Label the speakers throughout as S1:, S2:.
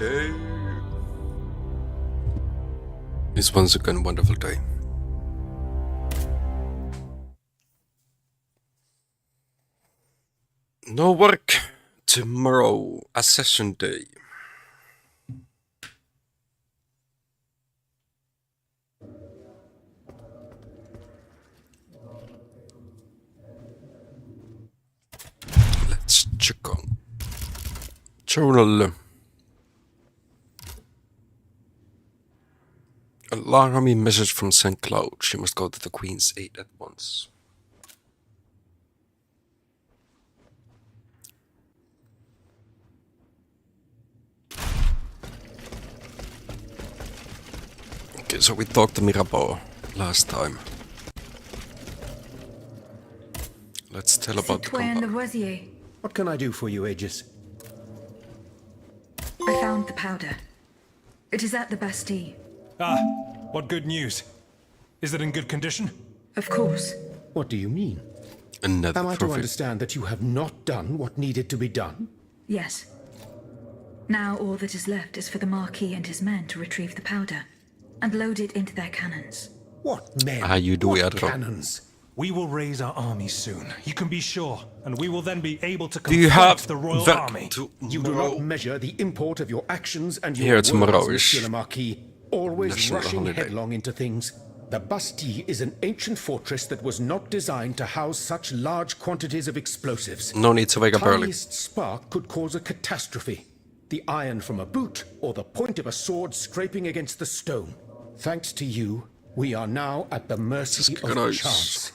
S1: Today is once again a wonderful day. No work tomorrow, a session day. Let's check on journal. Alarming message from St. Cloud. She must go to the Queen's aid at once. Okay, so we talked to Mirabeau last time. Let's tell about the combat.
S2: What can I do for you, Aegis?
S3: I found the powder. It is at the Bastille.
S4: Ah, what good news. Is it in good condition?
S3: Of course.
S2: What do you mean?
S1: Another
S2: Am I to
S1: trophy.
S2: understand that you have not done what needed to be done?
S3: Yes. Now all that is left is for the Marquis and his men to retrieve the powder and load it into their cannons.
S2: What men?
S1: How you do,
S2: what
S1: Adro?
S2: cannons?
S4: We will raise our army soon, you can be sure, and we will then be able to
S1: Do you
S4: confront
S1: have
S4: the royal
S1: that
S4: army.
S2: You do not measure the import of your actions and your
S1: Here
S2: words,
S1: tomorrow is
S2: Monsieur le Marquis, always
S1: national
S2: rushing
S1: holiday.
S2: headlong into things. The Bastille is an ancient fortress that was not designed to house such large quantities of explosives.
S1: No need to wake up early.
S2: Tiniest spark could cause a catastrophe. The iron from a boot or the point of a sword scraping against the stone. Thanks to you, we are now at the mercy of
S1: Gross.
S2: chance.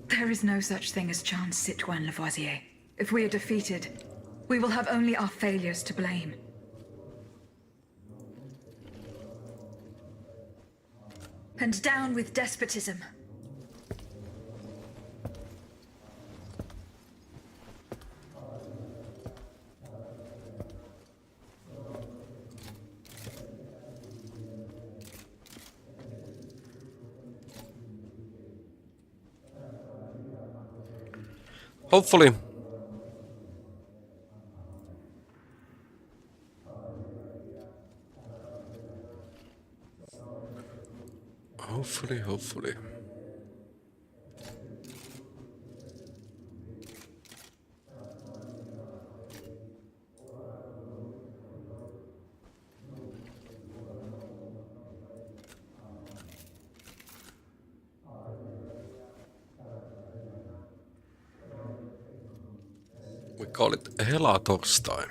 S3: There is no such thing as chance, Citoyen Lavoisier. If we are defeated, we will have only our failures to blame. And down with despotism.
S1: Hopefully. Hopefully. We call it Helatorstai.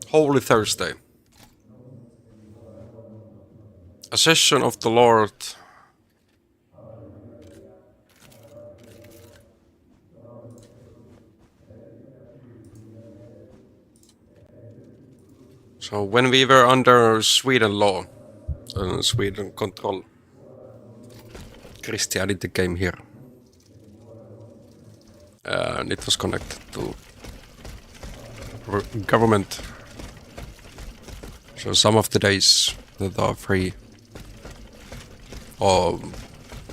S1: Holy Thursday. A session of the Lord. So when we were under Sweden law, Sweden control, Christianity came here. And it was connected to government. So some of the days that are free or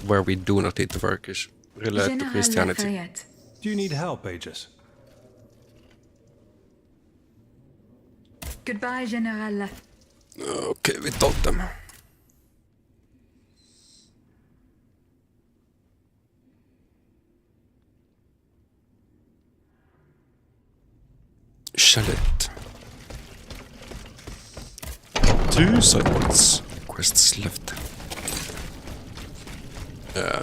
S1: where we do not need to work is related to Christianity.
S4: Do you need help, Aegis?
S3: Goodbye, General.
S1: Okay, we told them. Chalet. 2 side quests left.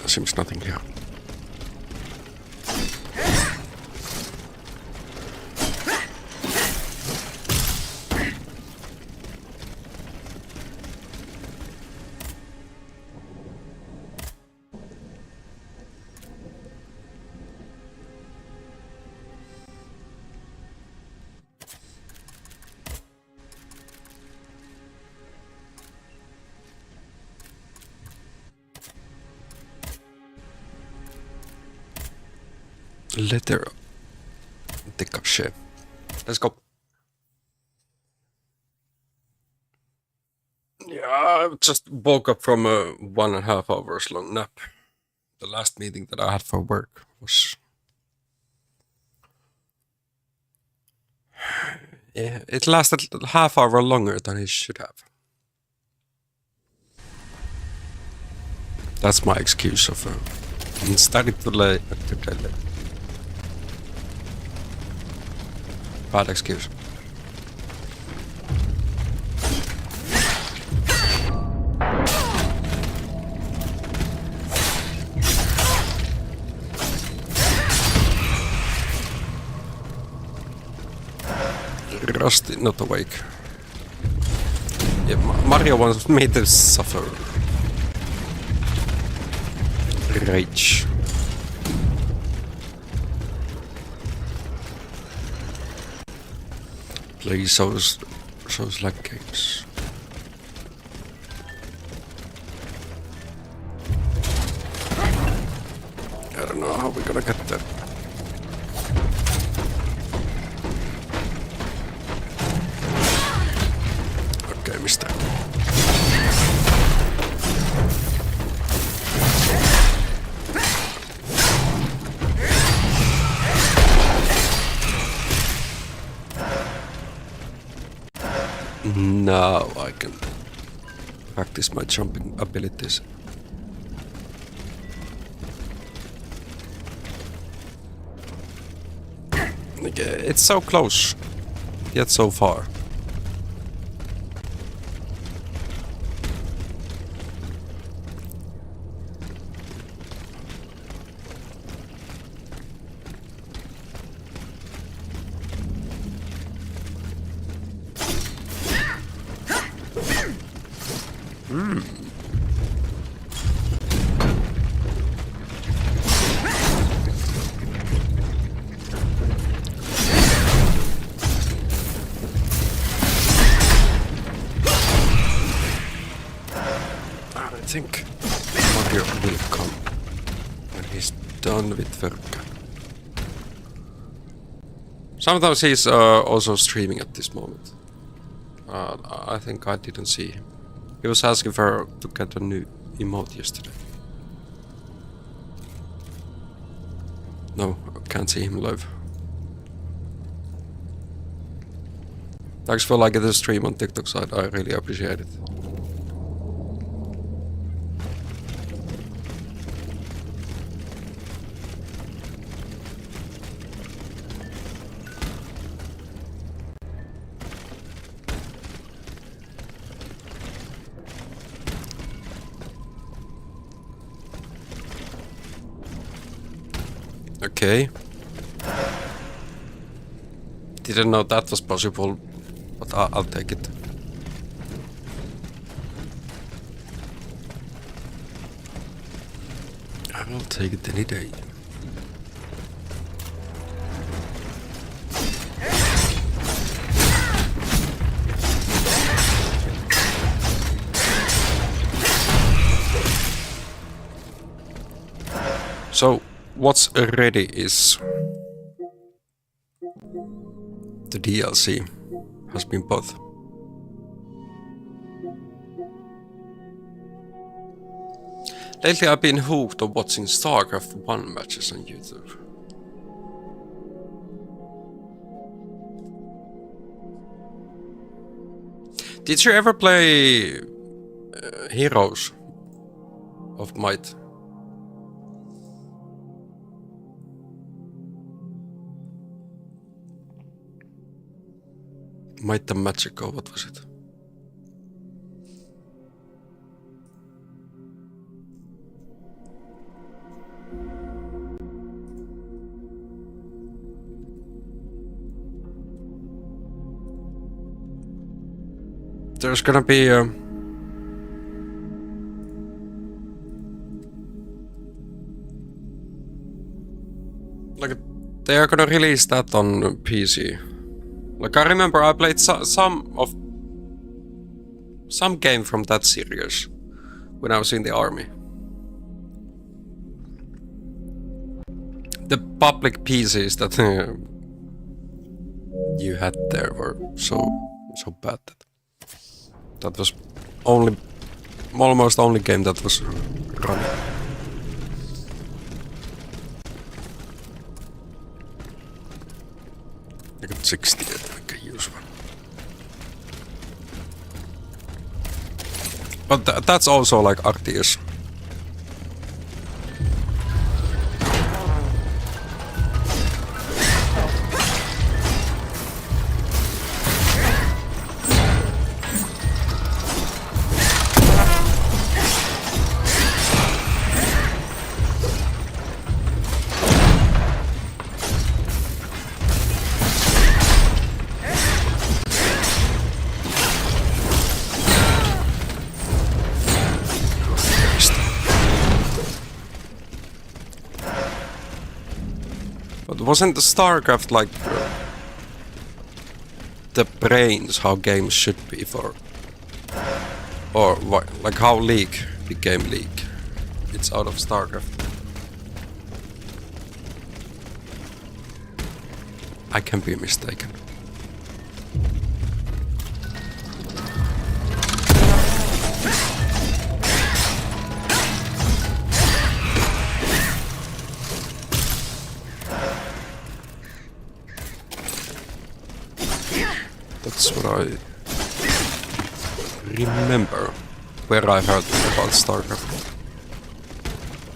S1: Seems nothing here. Letter de cachet. Let's go. Yeah, I just woke up from a 1.5 hours long nap. The last meeting that I had for work was Yeah, it lasted half hour longer than it should have. That's my excuse of starting to delay. Bad excuse. Rusty, not awake. Yeah, Mario wants me to suffer. Rage. Play shows like games. I don't know how we're gonna get there. Okay, mister. Now I can practice my jumping abilities. It's so close, yet so far. I think Mario will come when he's done with work. Sometimes he's also streaming at this moment. I think I didn't see him. He was asking for to get a new emote yesterday. No, I can't see him live. Thanks for liking the stream on TikTok side, I really appreciate it. Okay. Didn't know that was possible, but I'll take it. I will take it any day. So, what's ready is the DLC has been bought. Lately I've been hooked on watching StarCraft 1 matches on YouTube. Did you ever play Heroes of Might? Might and Magic, or what was it? There's gonna be like they are gonna release that on PC. Like, I remember I played some game from that series when I was in the army. The public PCs that you had there were so bad that was almost only game that was running. I got 60, I think. But that's also like RTS. But wasn't the StarCraft like the brains how games should be for, or what, like how League became League? It's out of StarCraft. I can be mistaken. That's what I remember where I heard about StarCraft.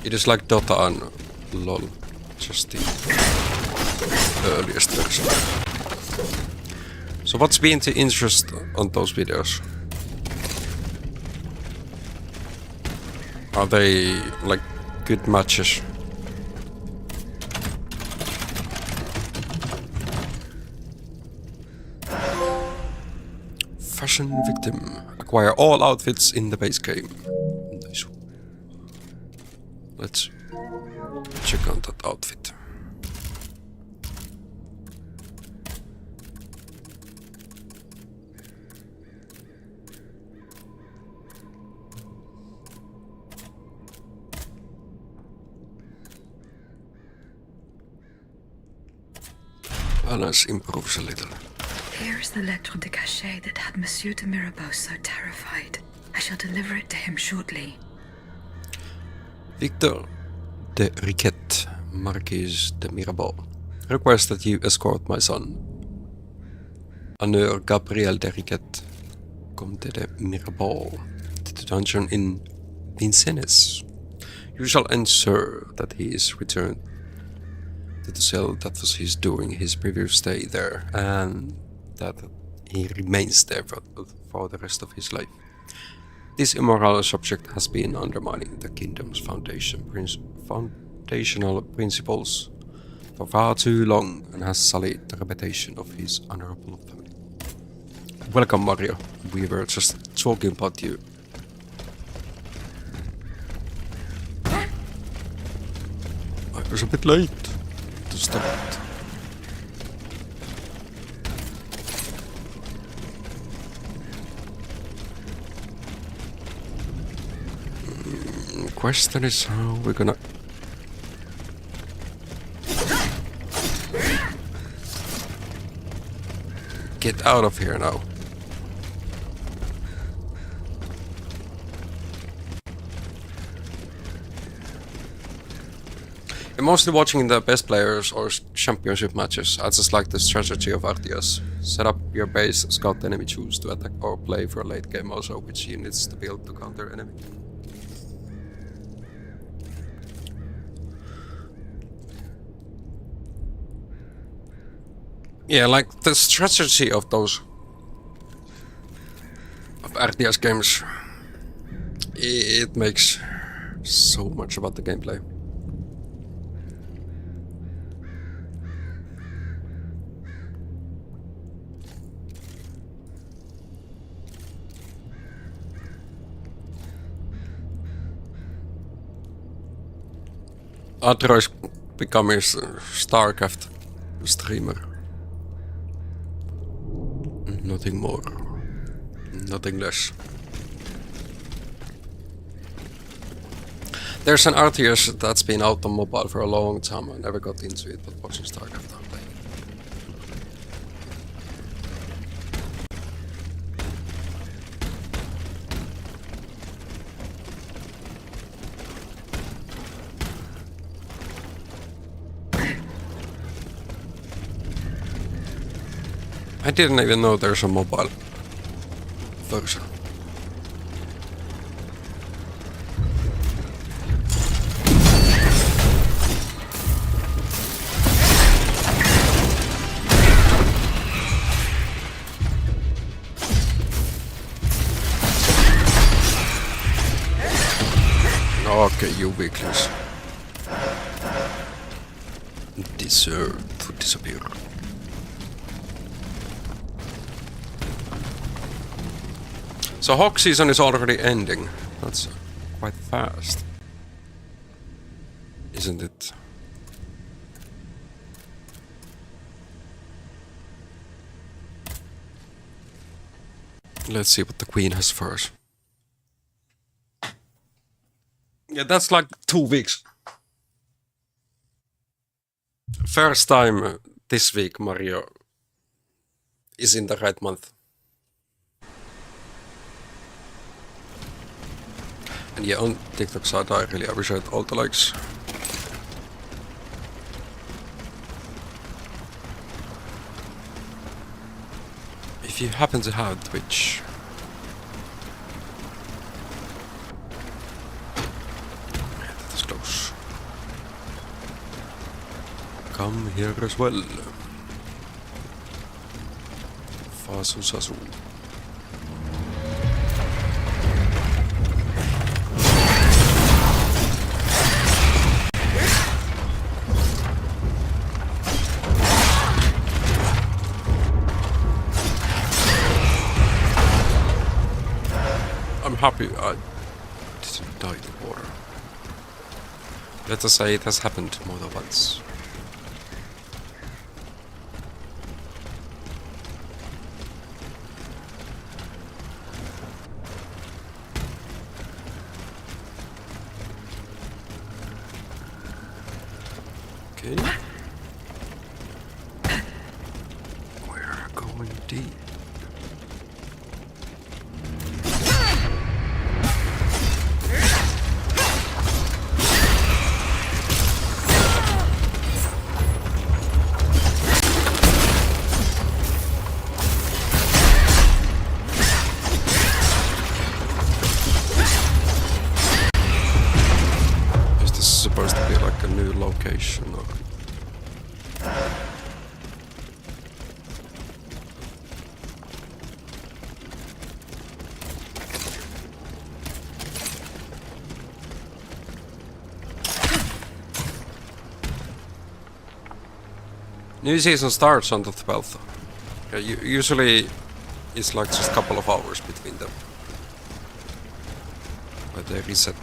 S1: It is like Dota and LoL, just the earliest version. So what's been the interest on those videos? Are they like good matches? Fashion victim. Acquire all outfits in the base game. Nice. Let's check on that outfit. Balance improves a little.
S3: Here is the lettre de cachet that had Monsieur de Mirabeau so terrified. I shall deliver it to him shortly.
S1: Victor de Riquet, Marquis de Mirabeau, requests that you escort my son, Honneur Gabriel de Riquet, Comte de Mirabeau, to the dungeon in Vincennes. You shall ensure that he is returned to the cell that was his during his previous stay there, and that he remains there for the rest of his life. This immoral subject has been undermining the kingdom's foundational principles for far too long and has sullied the reputation of his honorable family. Welcome, Mario. We were just talking about you. I was a bit late to start. Question is how we're gonna get out of here now. I'm mostly watching the best players or championship matches. I just like the strategy of RTS. Set up your base, scout the enemy, choose to attack or play for a late game also, which units to build to counter enemy. Yeah, like the strategy of those RTS games, it makes so much about the gameplay. Atro is becoming a StarCraft streamer. Nothing more, nothing less. There's an RTS that's been out on mobile for a long time. I never got into it, but watching StarCraft I'm playing. I didn't even know there's a mobile version. Okay, you weaklings deserve to disappear. So hog season is already ending. That's quite fast, isn't it? Let's see what the queen has for us. Yeah, that's like 2 weeks. First time this week Mario is in the right month. And yeah, on TikTok side I really appreciate all the likes. If you happen to have Twitch, yeah, that is close. Come here as well. Fasu Sasu. I'm happy I didn't die in the water. Let us say it has happened more than once. Okay. We're going deep. Is this supposed to be like a new location or? New season starts on the 12th. Usually it's like just a couple of hours between them. But they reset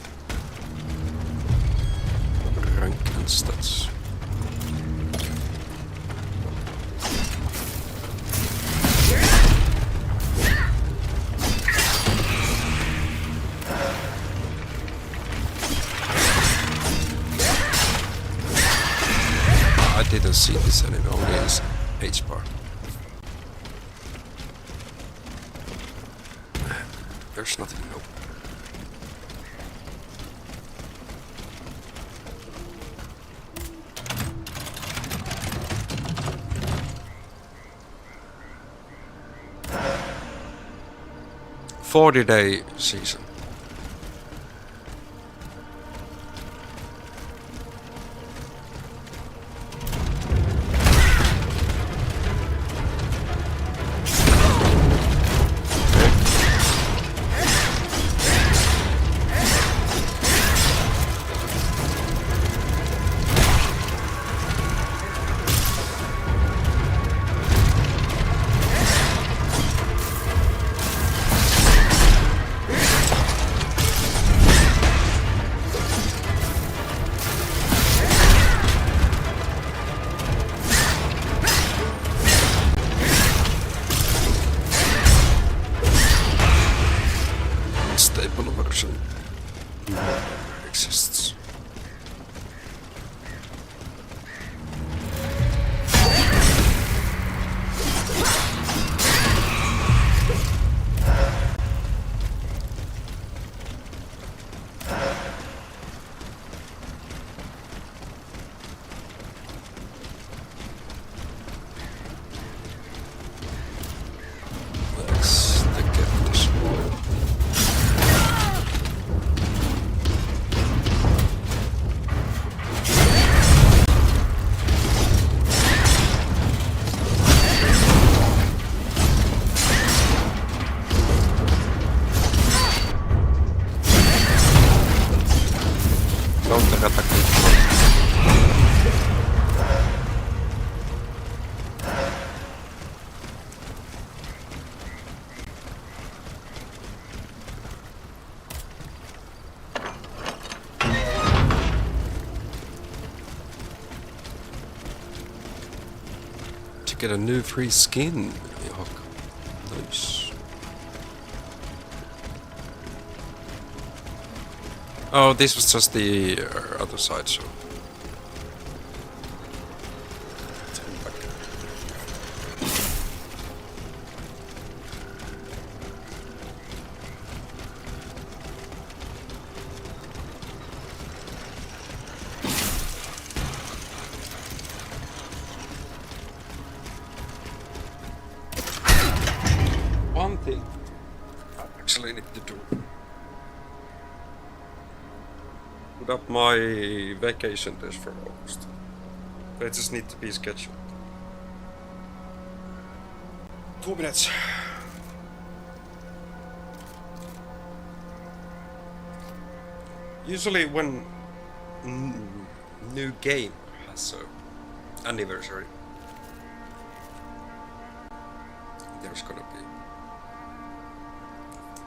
S1: rank and stats. I didn't see this anymore, only is H bar. There's nothing, nope. "40-day season." Stable version exists. Let's get this one. get a new free skin. Oh, nice. Oh, this was just the other side, so. Turn back. One thing I actually need to do. Put up my vacation days for August. They just need to be scheduled. 2 minutes. Usually when new game has a anniversary, there's gonna be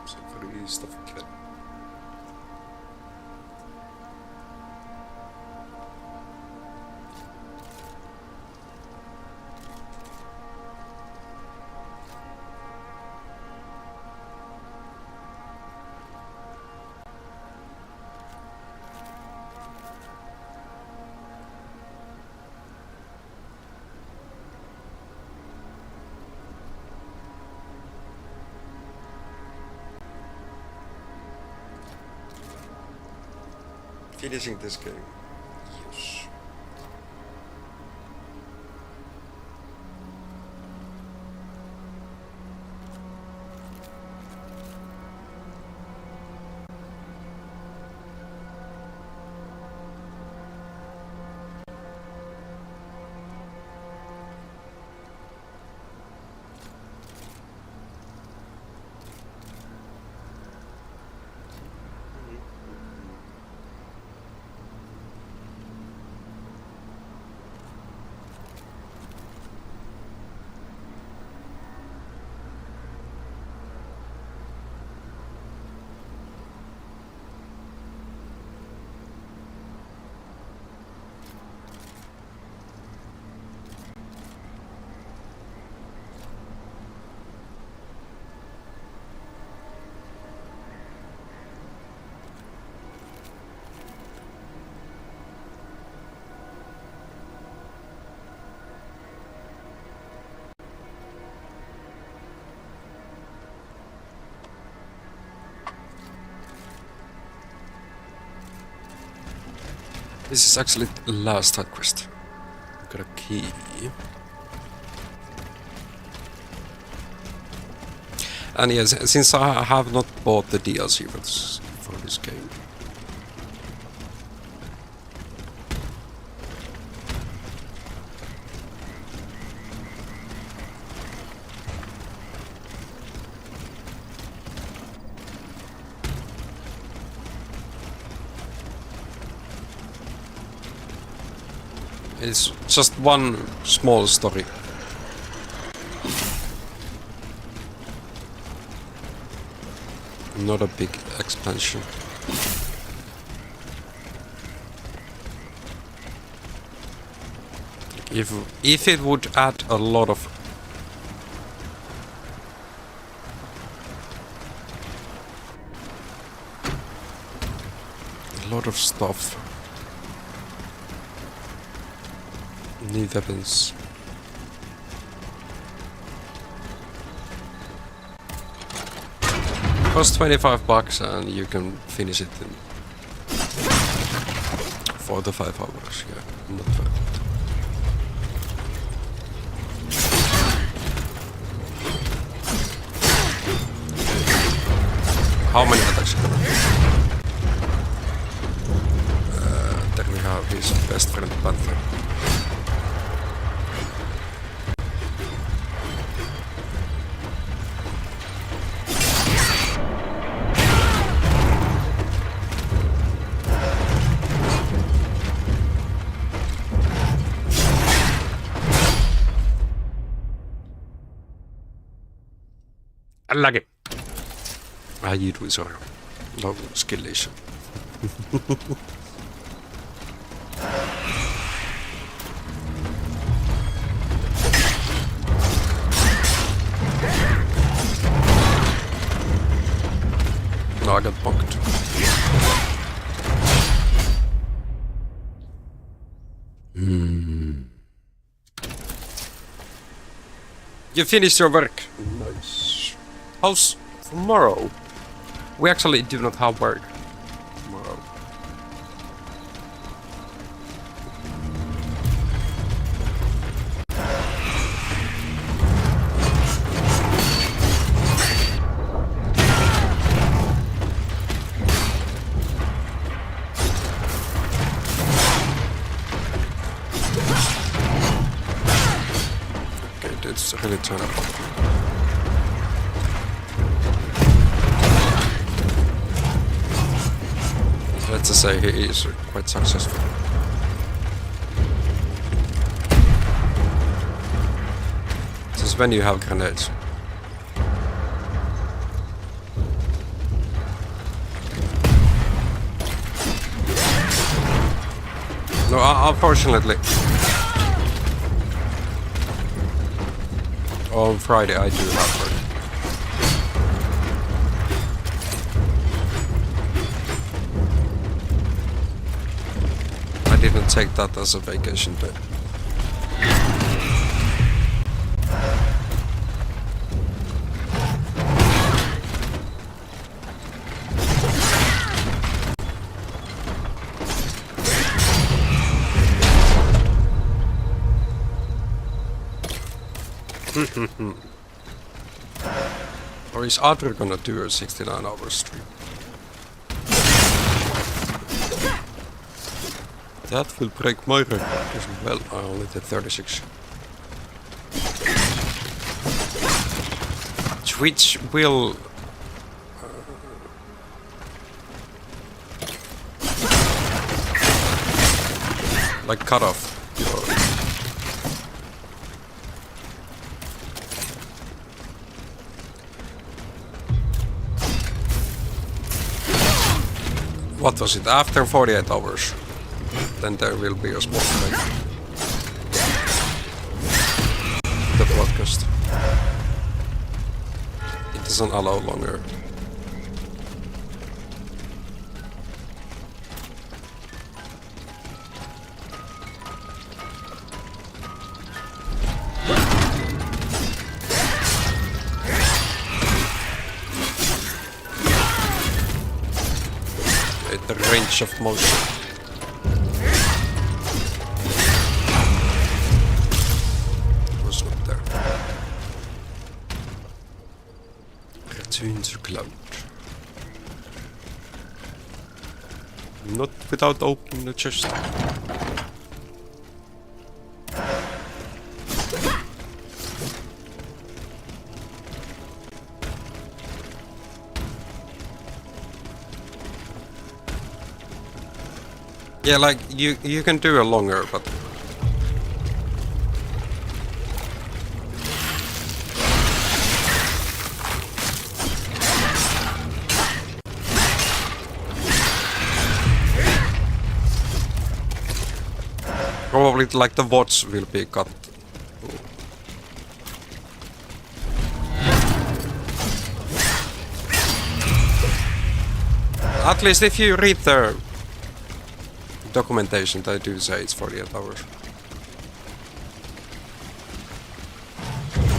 S1: some free stuff again. Finishing this game. Yes. This is actually the last side quest. Got a key. And yes, since I have not bought the DLC for this game. It's just one small story. Not a big expansion. If it would add a lot of stuff. New weapons. Costs $25 and you can finish it in 4 to 5 hours. Yeah, not bad. How many attacks? Then we have his best friend Panther. Lagi. Jiitui se on. No, skillation. No, I got bunked. You finished your work. Nice. How's tomorrow? We actually do not have work tomorrow. Okay, it's really turn up. Let's just say he is quite successful. This is when you have grenades. No, unfortunately. On Friday I do have work. I didn't take that as a vacation day. Or is Adler gonna do a 69-hour stream? That will break my record as well. I only did 36. Twitch will... like cut off your... What was it? After 48 hours. Then there will be a small break. The broadcast. It doesn't allow longer. The range of motion. Was not there. Return to cloud. Not without opening the chest. Yeah, like you can do a longer, but probably like the watch will be cut. At least if you read the documentation, they do say it's 48 hours.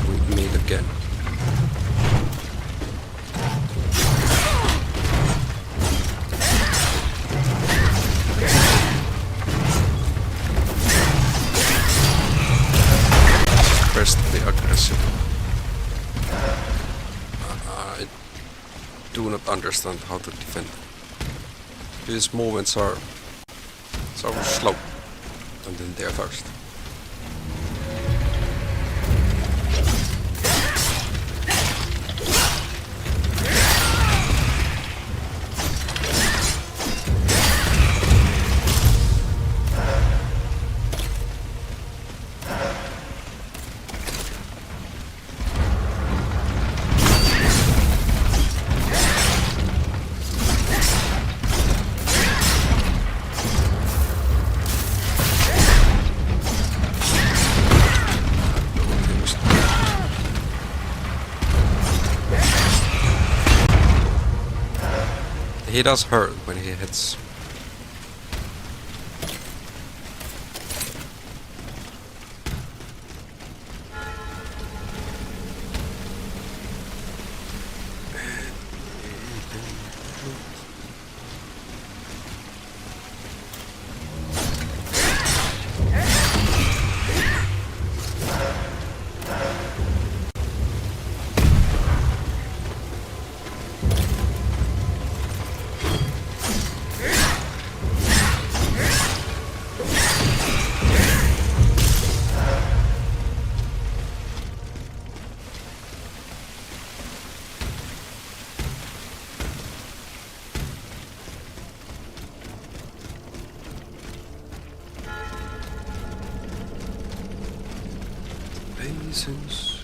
S1: We meet again. Expressly aggressive. I do not understand how to defend. These movements are so slow, and then there first. He does hurt when he hits. Basins.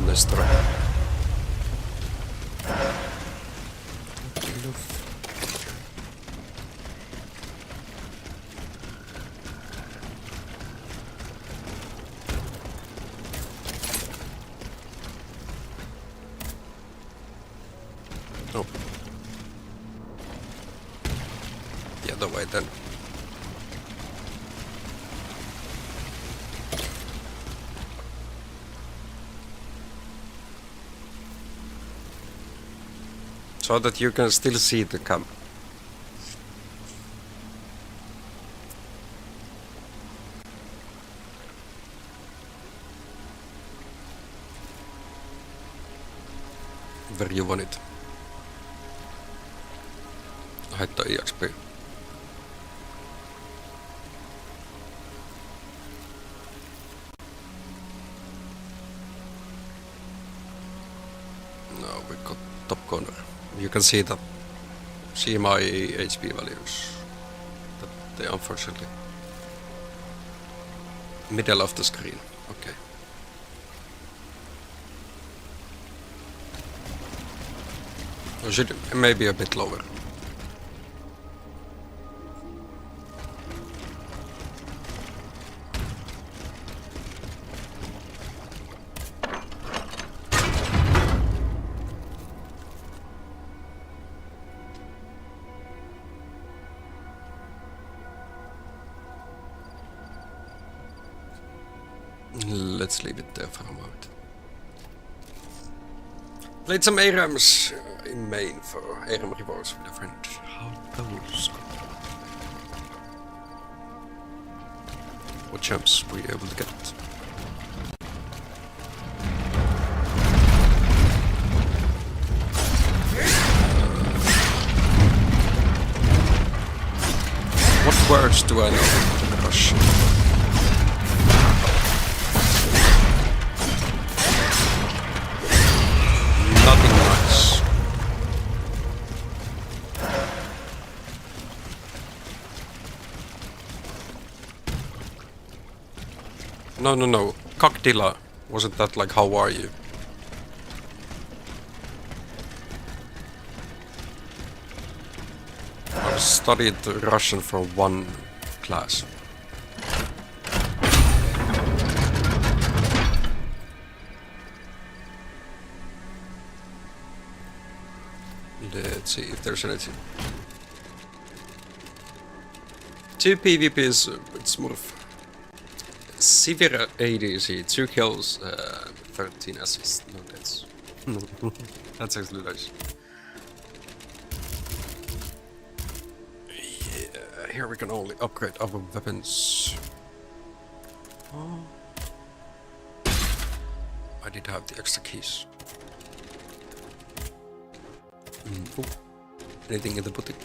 S1: Destroy. Oh. The other way then. So that you can still see the camp. Where you want it. Haittaa EXP. No, we got top corner. You can see that. See my HP values. That they unfortunately. Middle of the screen. Okay. Or should maybe a bit lower. Let's leave it there for a moment. Played some ARAMs in main for ARAM rewards with a friend. How those go? What champs were you able to get? What words do I know in Russian? Nothing much. No. Cockdilla. Wasn't that like, how are you? I've studied Russian for one class. Let's see if there's anything. 2 PvPs, it's more of severe ADC, 2 kills, 13 assists, no deaths. That's actually nice. Yeah, here we can only upgrade our weapons. Oh. I did have the extra keys. Oh. Anything in the boutique?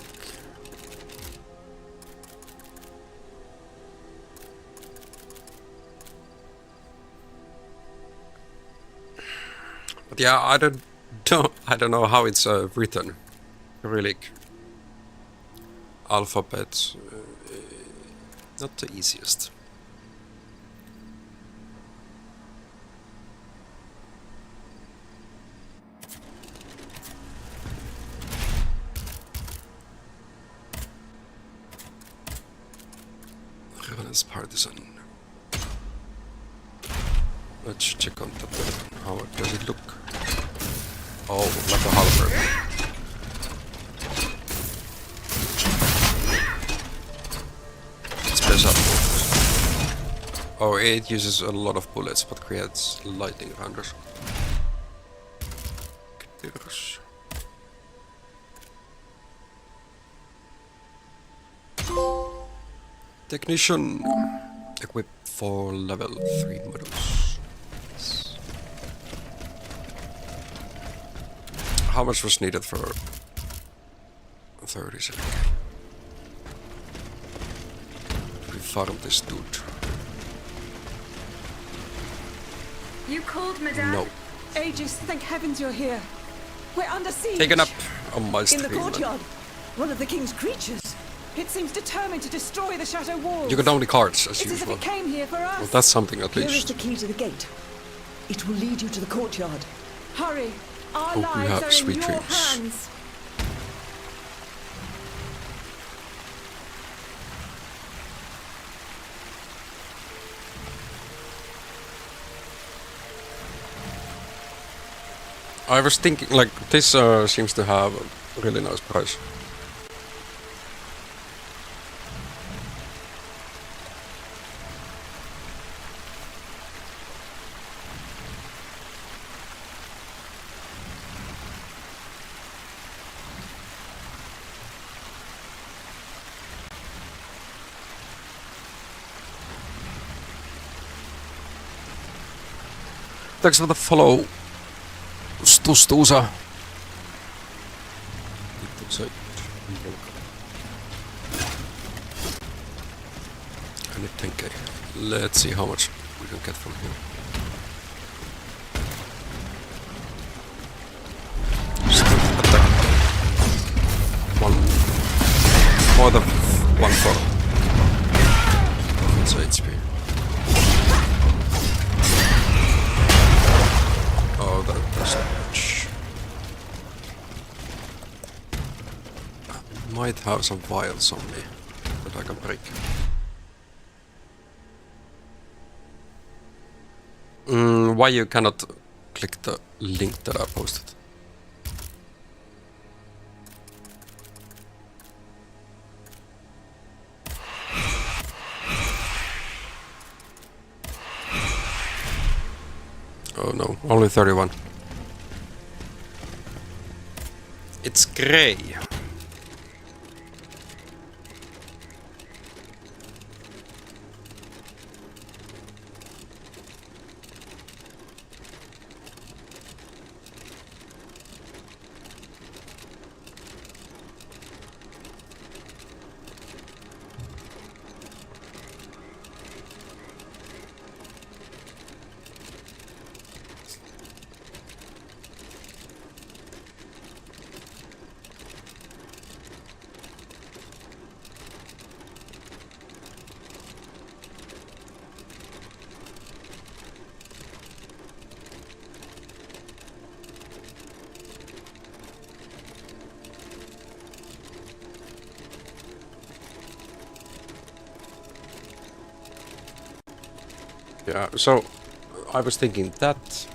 S1: Yeah, I don't know how it's written. Cyrillic alphabet, not the easiest. Revenant's partisan. Let's check on that weapon. How does it look? Oh, like a halberd. Special. Oh, it uses a lot of bullets, but creates lightning rounders. Technician. Equip for level 3 models. How much was needed for 37k? We farm this dude.
S3: You called, Madame?
S1: No.
S5: Aegis, thank heavens you're here. We're under siege.
S1: Taken up on my
S5: In
S1: stream.
S5: the courtyard. One of the king's creatures. It seems determined to destroy the chateau walls.
S1: You got only cards, as
S5: It's as if
S1: usual.
S5: it came here for us.
S1: Well, that's something at
S6: Here is
S1: least.
S6: the key to the gate. It will lead you to the courtyard.
S5: Hurry. Our
S1: Hope you
S5: lives
S1: have
S5: are in
S1: sweet
S5: your
S1: dreams.
S5: hands.
S1: I was thinking, like, this seems to have a really nice price. Thanks for the follow, Stustusa. I need 10k. Let's see how much we can get from here. Still attack. More than 1/4. It's HP. Oh, that's not much. I might have some vials on me that I can break. Why you cannot click the link that I posted? Oh no, only 31. It's grey. Yeah, so I was thinking that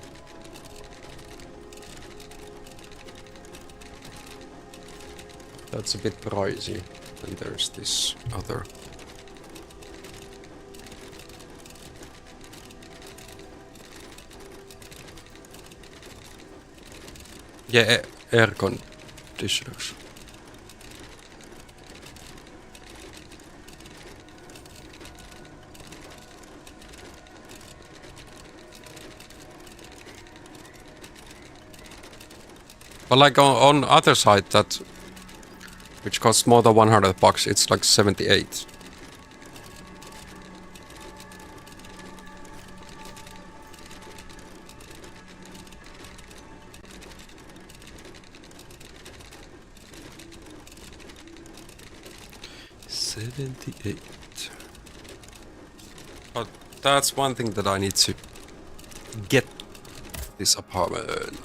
S1: that's a bit pricey, and there's this other. Yeah, air conditioners. But like on other side, that which costs more than 100 bucks, it's like 78. 78. But that's one thing that I need to get this apartment.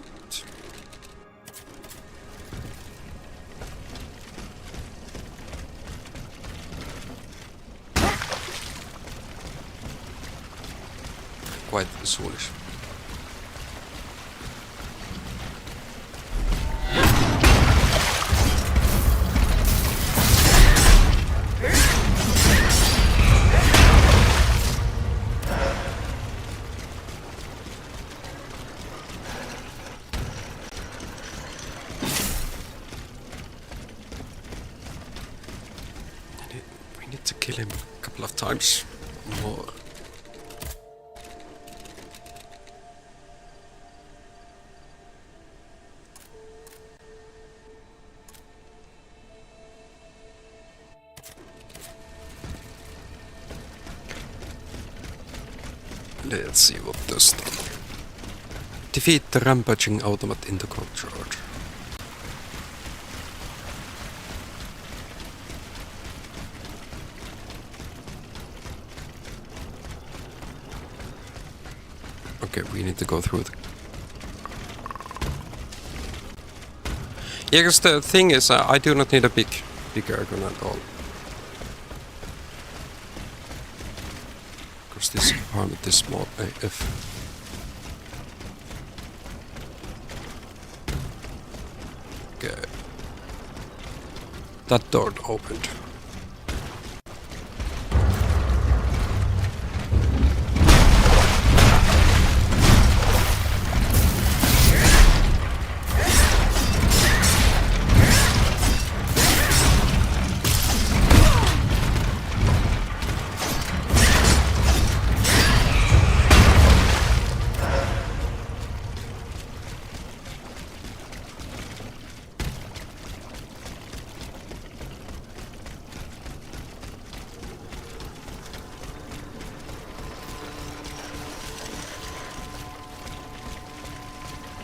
S1: Quite soonish. We need to kill him a couple of times more. Let's see what does that. Defeat the rampaging automat in the courtyard. Okay, we need to go through the... Yeah, because the thing is, I do not need a big airgun at all. Because this apartment is small AF. Okay. That door opened.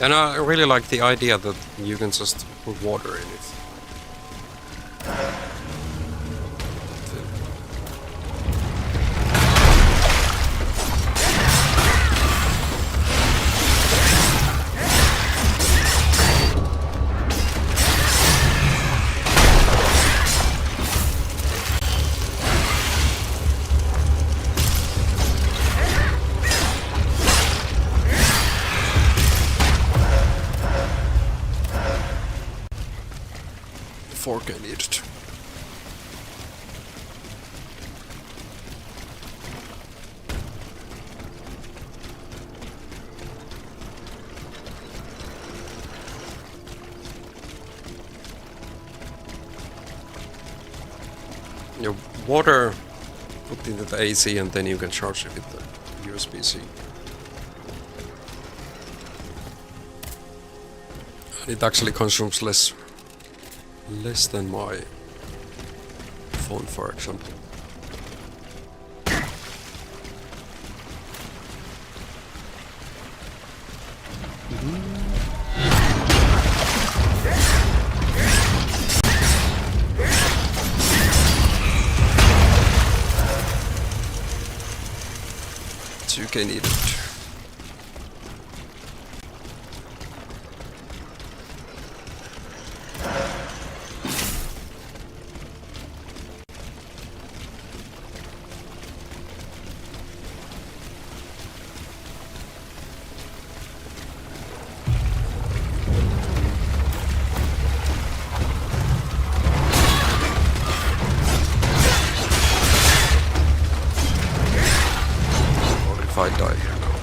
S1: And I really like the idea that you can just put water in it. Fork I needed. Your water put into the AC and then you can charge it with the USB-C. And it actually consumes less than my phone, for example. You can eat it. If I die here now.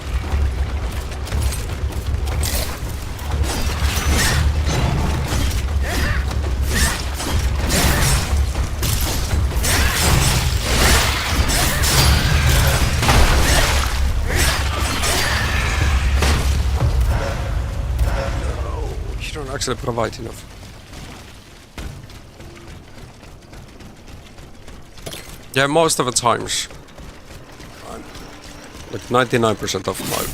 S1: No, you don't actually provide enough. Yeah, most of the times. Like 99% of my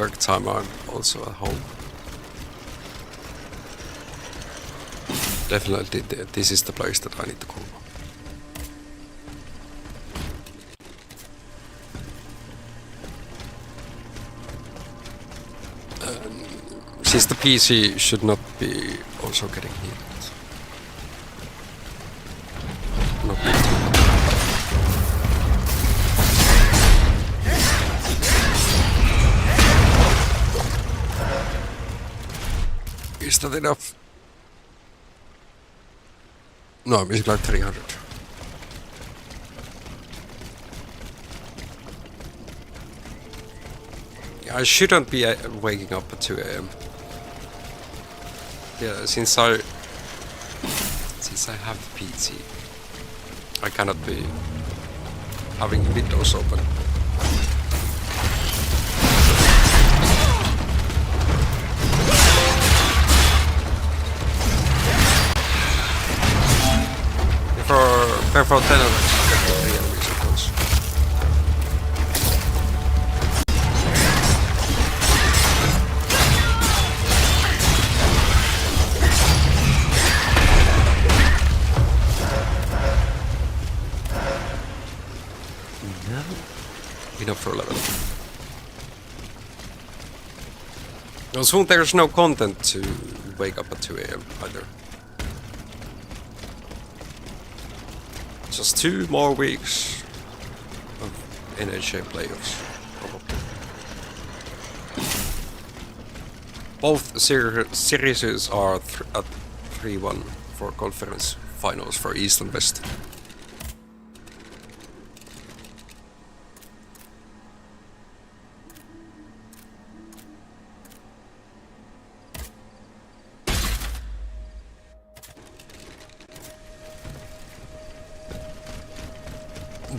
S1: work time I'm also at home. Definitely this is the place that I need to go. Since the PC should not be also getting heated. Not be too much. Is that enough? No, I'm missing like 300. Yeah, I shouldn't be waking up at 2 AM. Yeah, since I have the PC, I cannot be having windows open. For 10 of the enemies, of course. No. Enough for a level. Well, soon there's no content to wake up at 2 AM either. Just 2 more weeks of NHL playoffs, probably. Both series are at 3-1 for conference finals for East and West.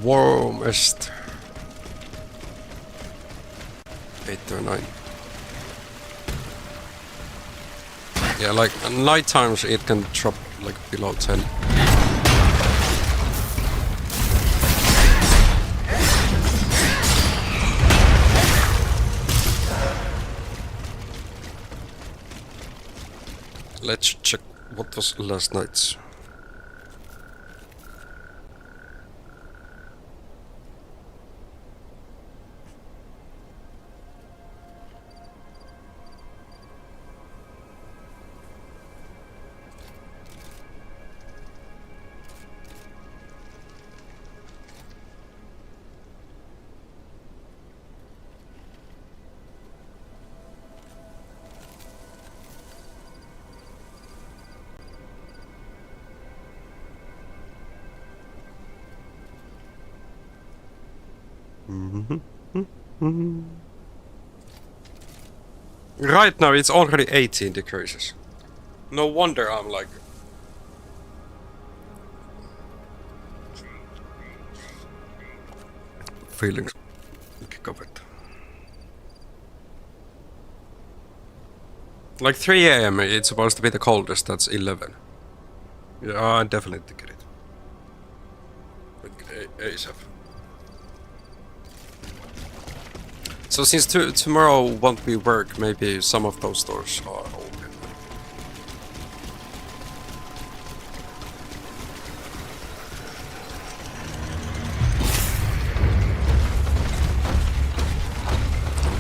S1: Warmest 8 or 9. Yeah, like at night times it can drop like below 10. Let's check what was last night's. Right now it's already 18 decreases. No wonder I'm like... feeling covered. Like 3 AM it's supposed to be the coldest, that's 11. Yeah, I definitely get it. Like ASAP. So since tomorrow won't be work, maybe some of those stores are open.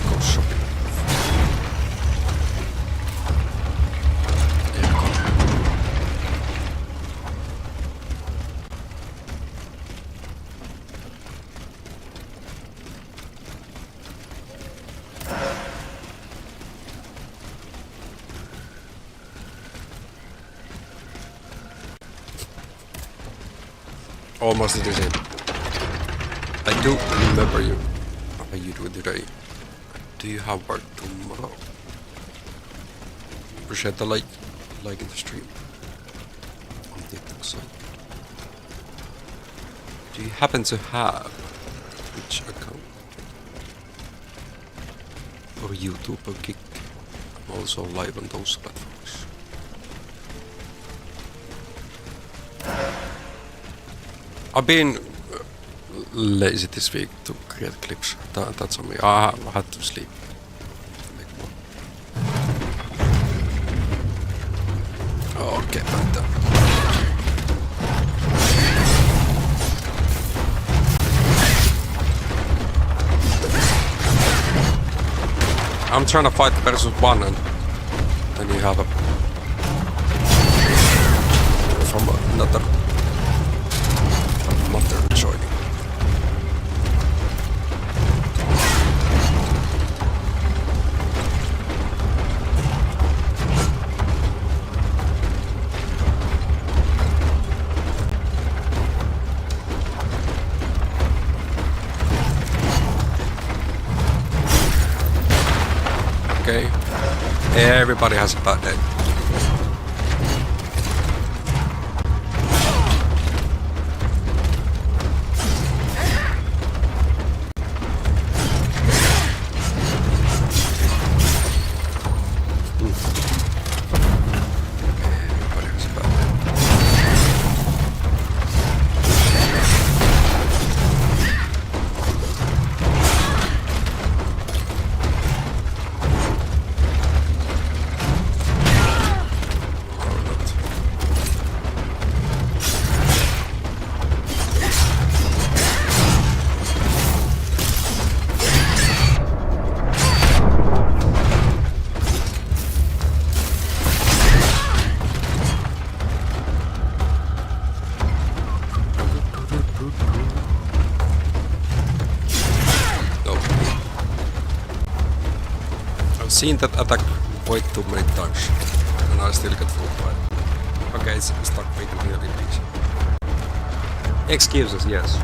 S1: Go shopping. Almost the same. I do remember you. How are you doing today? Do you have work tomorrow? Appreciate the like in the stream. On TikTok side. Do you happen to have which account? Or YouTube or Kick? I'm also live on those platforms. I've been lazy this week to create clips. That's on me. I had to sleep. Okay, but I'm trying to fight versus 1 and Then you have a from another mother joining. Okay, everybody has a bad day. I've seen that attack way too many times, and I still get fooled by it. Okay, it's stuck making really easy. Excuses, yes.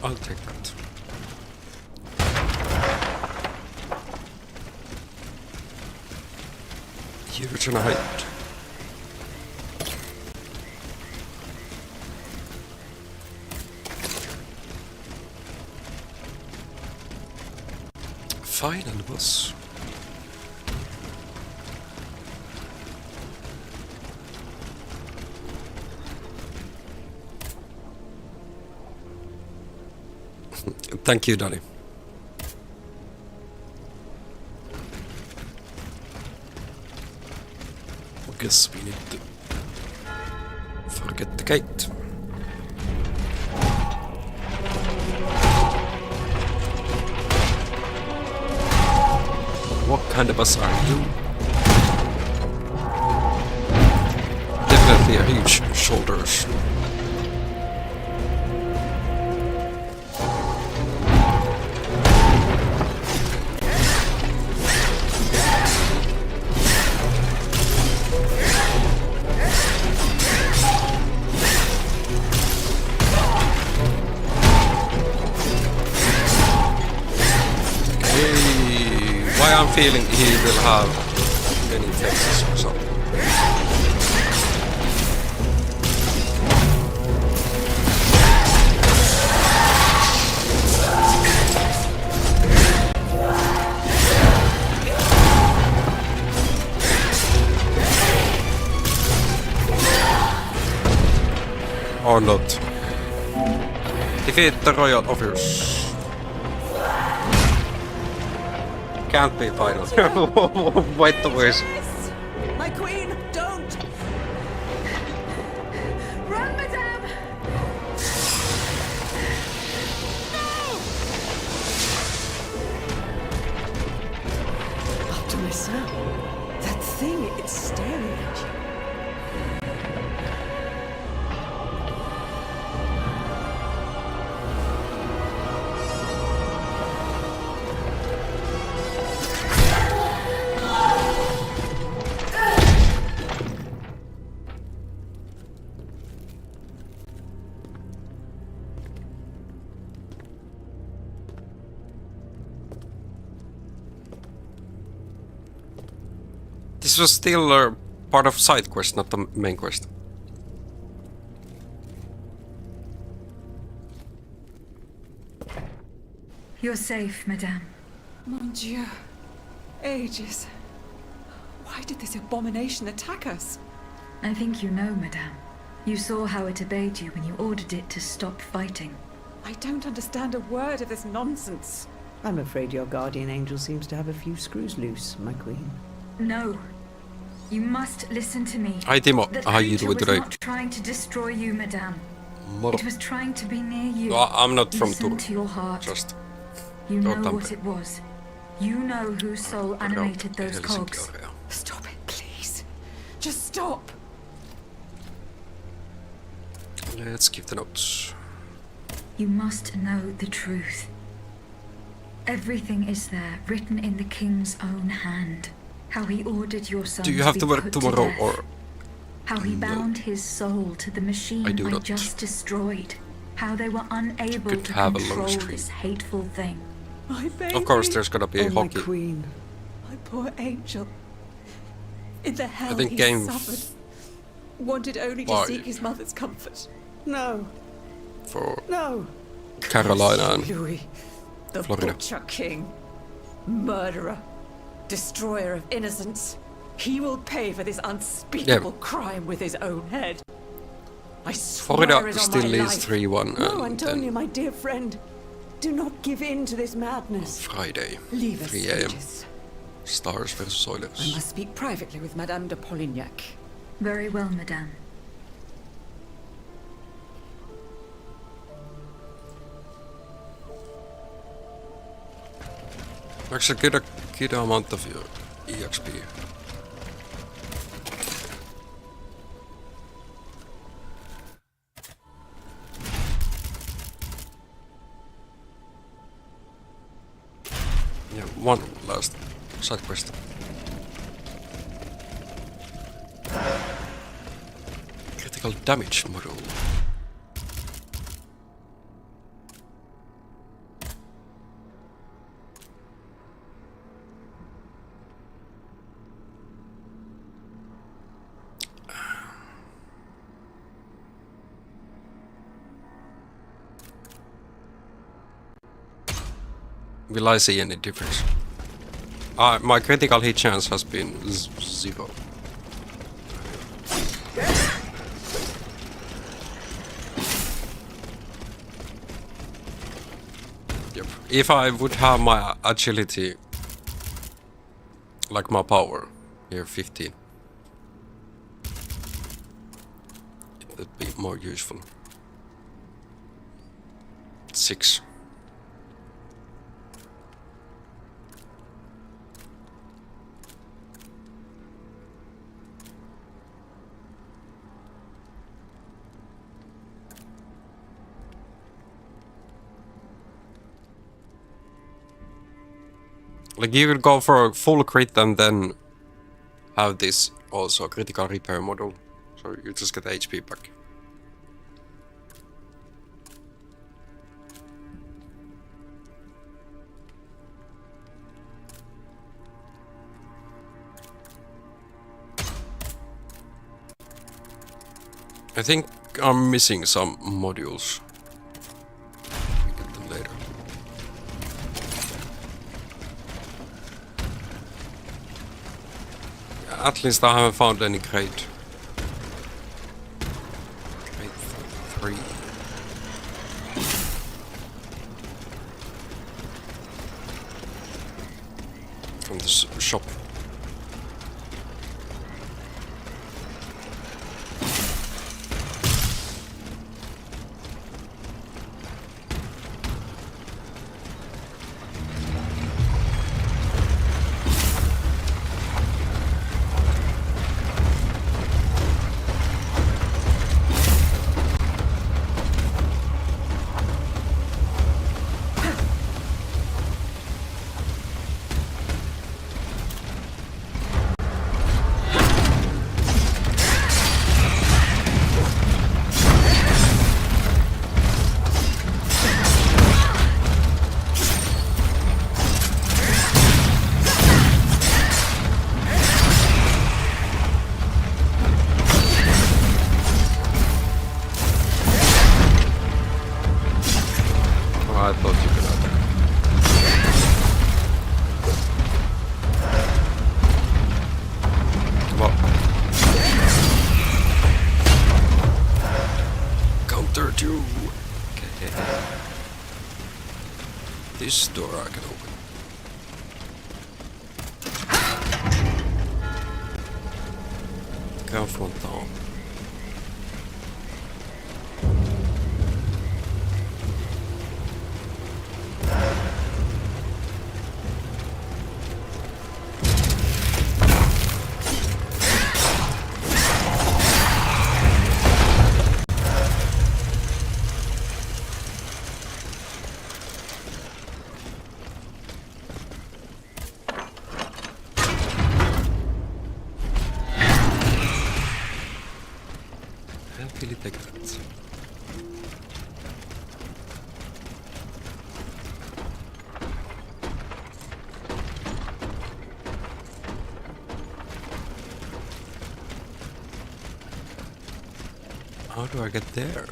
S1: I'll take that. You're trying to hide. Final boss. Thank you, Danny. I guess we need to forget the gate. What kind of boss are you? Definitely a huge shoulders. I'm feeling he will have many faces or something. Or not. Defeat the royal officers. Can't be final. Wait the worst.
S5: My queen, don't!
S3: Run, madame!
S5: Optimus, that thing, it's staring at you.
S1: This was still part of side quest, not the main quest.
S3: You're safe, madame.
S5: Mon Dieu. Ages. Why did this abomination attack us?
S3: I think you know, Madame. You saw how it obeyed you when you ordered it to stop fighting.
S5: I don't understand a word of this nonsense.
S6: I'm afraid your guardian angel seems to have a few screws loose, my queen.
S3: No. You must listen to me.
S1: Hi Timo,
S3: That
S1: how you
S3: creature
S1: doing
S3: was
S1: today?
S3: not trying to destroy you, Madame.
S1: Moro.
S3: It was trying to be near you.
S1: No, I'm not from
S3: Listen
S1: Turku.
S3: to your heart.
S1: Just
S3: You know
S1: Tampere.
S3: what it was. You know whose soul animated those
S1: Helsinki
S3: cogs.
S1: area.
S5: Stop it, please. Just stop.
S1: Let's give the notes.
S3: You must know the truth. Everything is there, written in the king's own hand. How he ordered your son
S1: Do you have
S3: be
S1: to work
S3: put
S1: tomorrow
S3: death.
S1: or
S3: How he
S1: No.
S3: bound his soul to the machine
S1: I do not.
S3: just destroyed. How they were unable
S1: Could
S3: to
S1: have a long
S3: control
S1: stream.
S3: this hateful thing.
S5: My baby.
S1: of course there's gonna be
S6: Oh, my
S1: hockey.
S6: queen.
S5: My poor angel. In the hell
S1: think
S5: he
S1: game
S5: suffered. Wanted only to
S1: Why?
S5: seek his mother's comfort.
S6: No,
S1: For
S6: no.
S1: Carolina and
S5: Louis, the
S1: Florida.
S5: Butcher King. Murderer. Destroyer of innocence. He will pay for this unspeakable crime with his own head. I swear
S1: Florida
S5: it on
S1: still
S5: my
S1: leads
S5: life.
S1: 3-1
S6: No,
S1: and
S6: Antonia,
S1: then
S6: my dear friend. Do not give in to this madness.
S1: Friday,
S5: Leave us,
S1: 3 a.m.
S5: sages.
S1: Stars versus
S5: I
S1: Oilers.
S5: must speak privately with Madame de Polignac.
S3: Very well, Madame.
S1: Actually, good amount of your EXP. Yeah, one last side quest. Critical damage model. Will I see any difference? My critical hit chance has been 0. Yep. If I would have my agility, like my power, here 15, it would be more useful. 6. Like you could go for a full crit and then have this also critical repair model, so you just get HP back. I think I'm missing some modules. We get them later. At least I haven't found any crate. Crate 3. From the shop. this door I can open. Grand frontal. Really take that. How do I get there?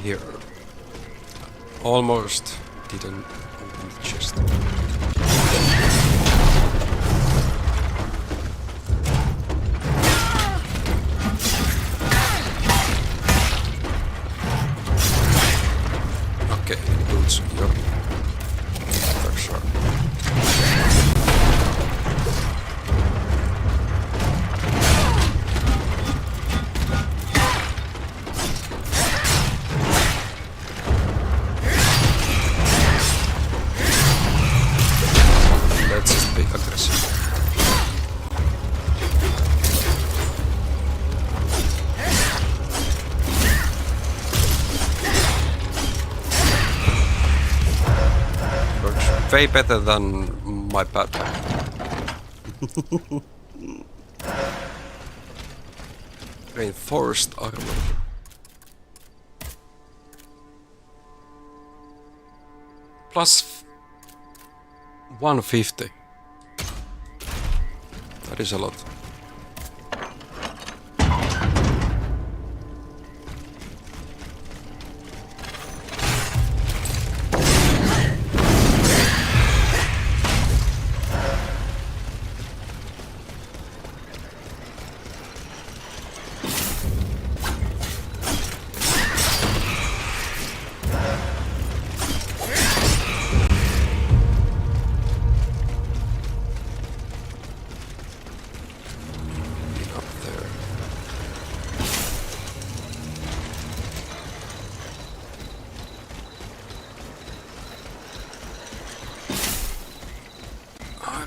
S1: Here. Almost didn't open the chest. Okay, boots. Yup. For sure. Let's just be aggressive. Works way better than my backpack. Reinforced armor. Plus 150. That is a lot.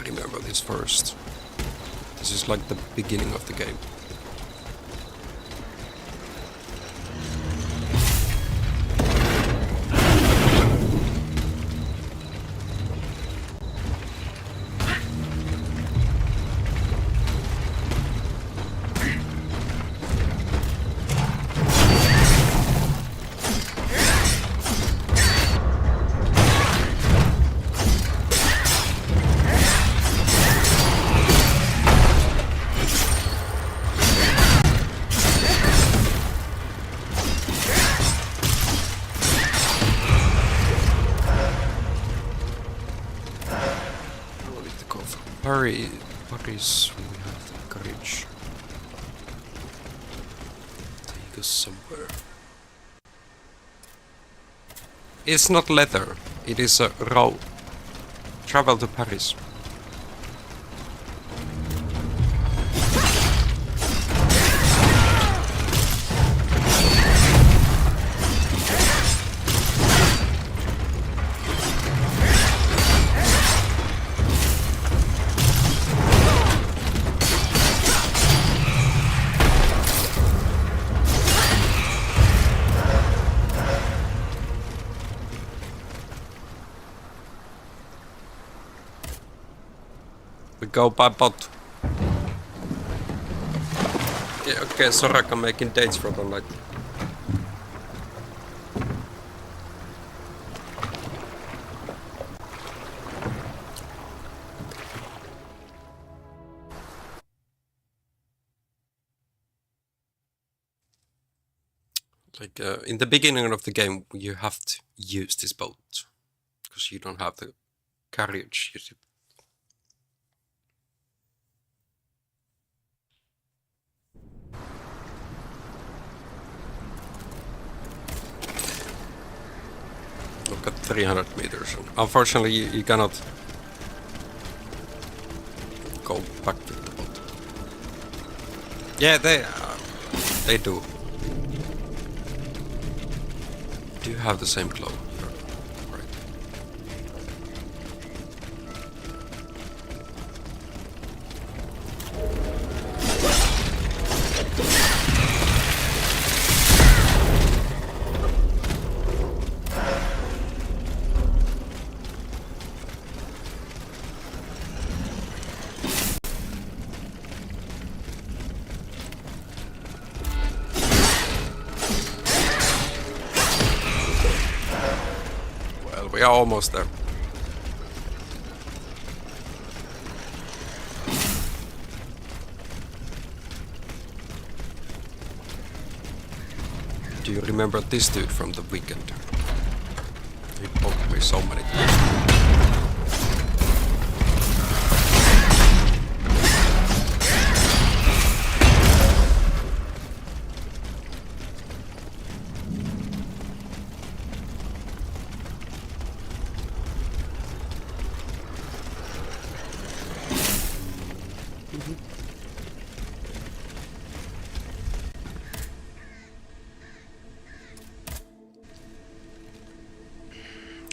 S1: Remember this first. This is like the beginning of the game. Paris, we have the courage. Take us somewhere. It's not leather, it is a road. Travel to Paris. We go by bot. Yeah, okay, Soraka making dates for the night. Like in the beginning of the game, you have to use this boat because you don't have the carriage. Look at 300 meters. Unfortunately, you cannot go back with the boat. Yeah, they do. Do you have the same glow? Right. We are almost there. Do you remember this dude from the weekend? He poked me so many times.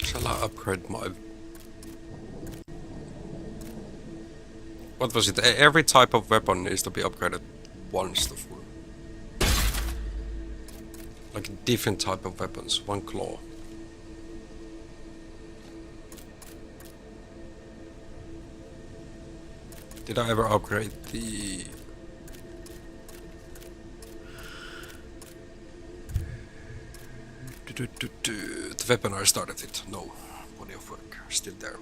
S1: Shall I upgrade my... What was it? Every type of weapon needs to be upgraded once to full. Like a different type of weapons. One claw. Did I ever upgrade the... The weapon I started it? No. Body of work. Still there.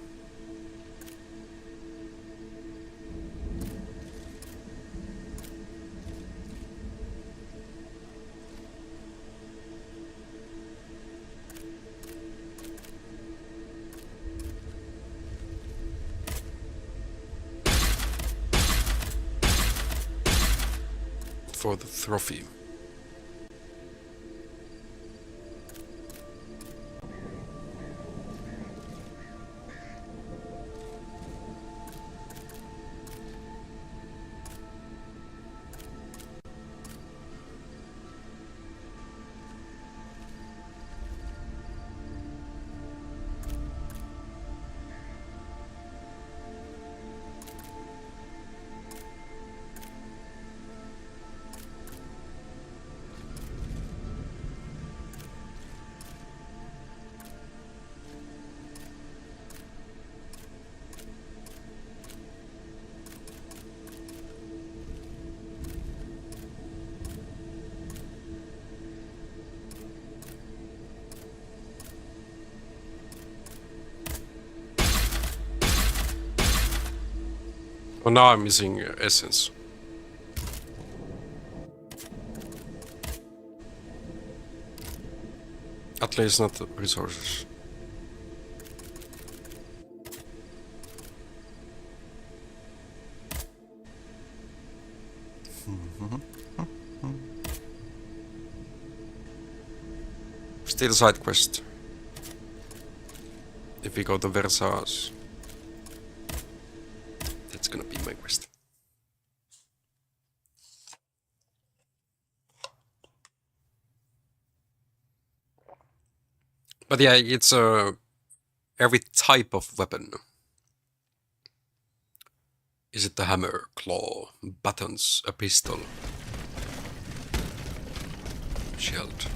S1: For the trophy. Well, now I'm missing essence. At least not the resources. Still side quest. If we go to Versailles, that's gonna be my quest. But yeah, it's every type of weapon. Is it the hammer, claw, buttons, a pistol, shield?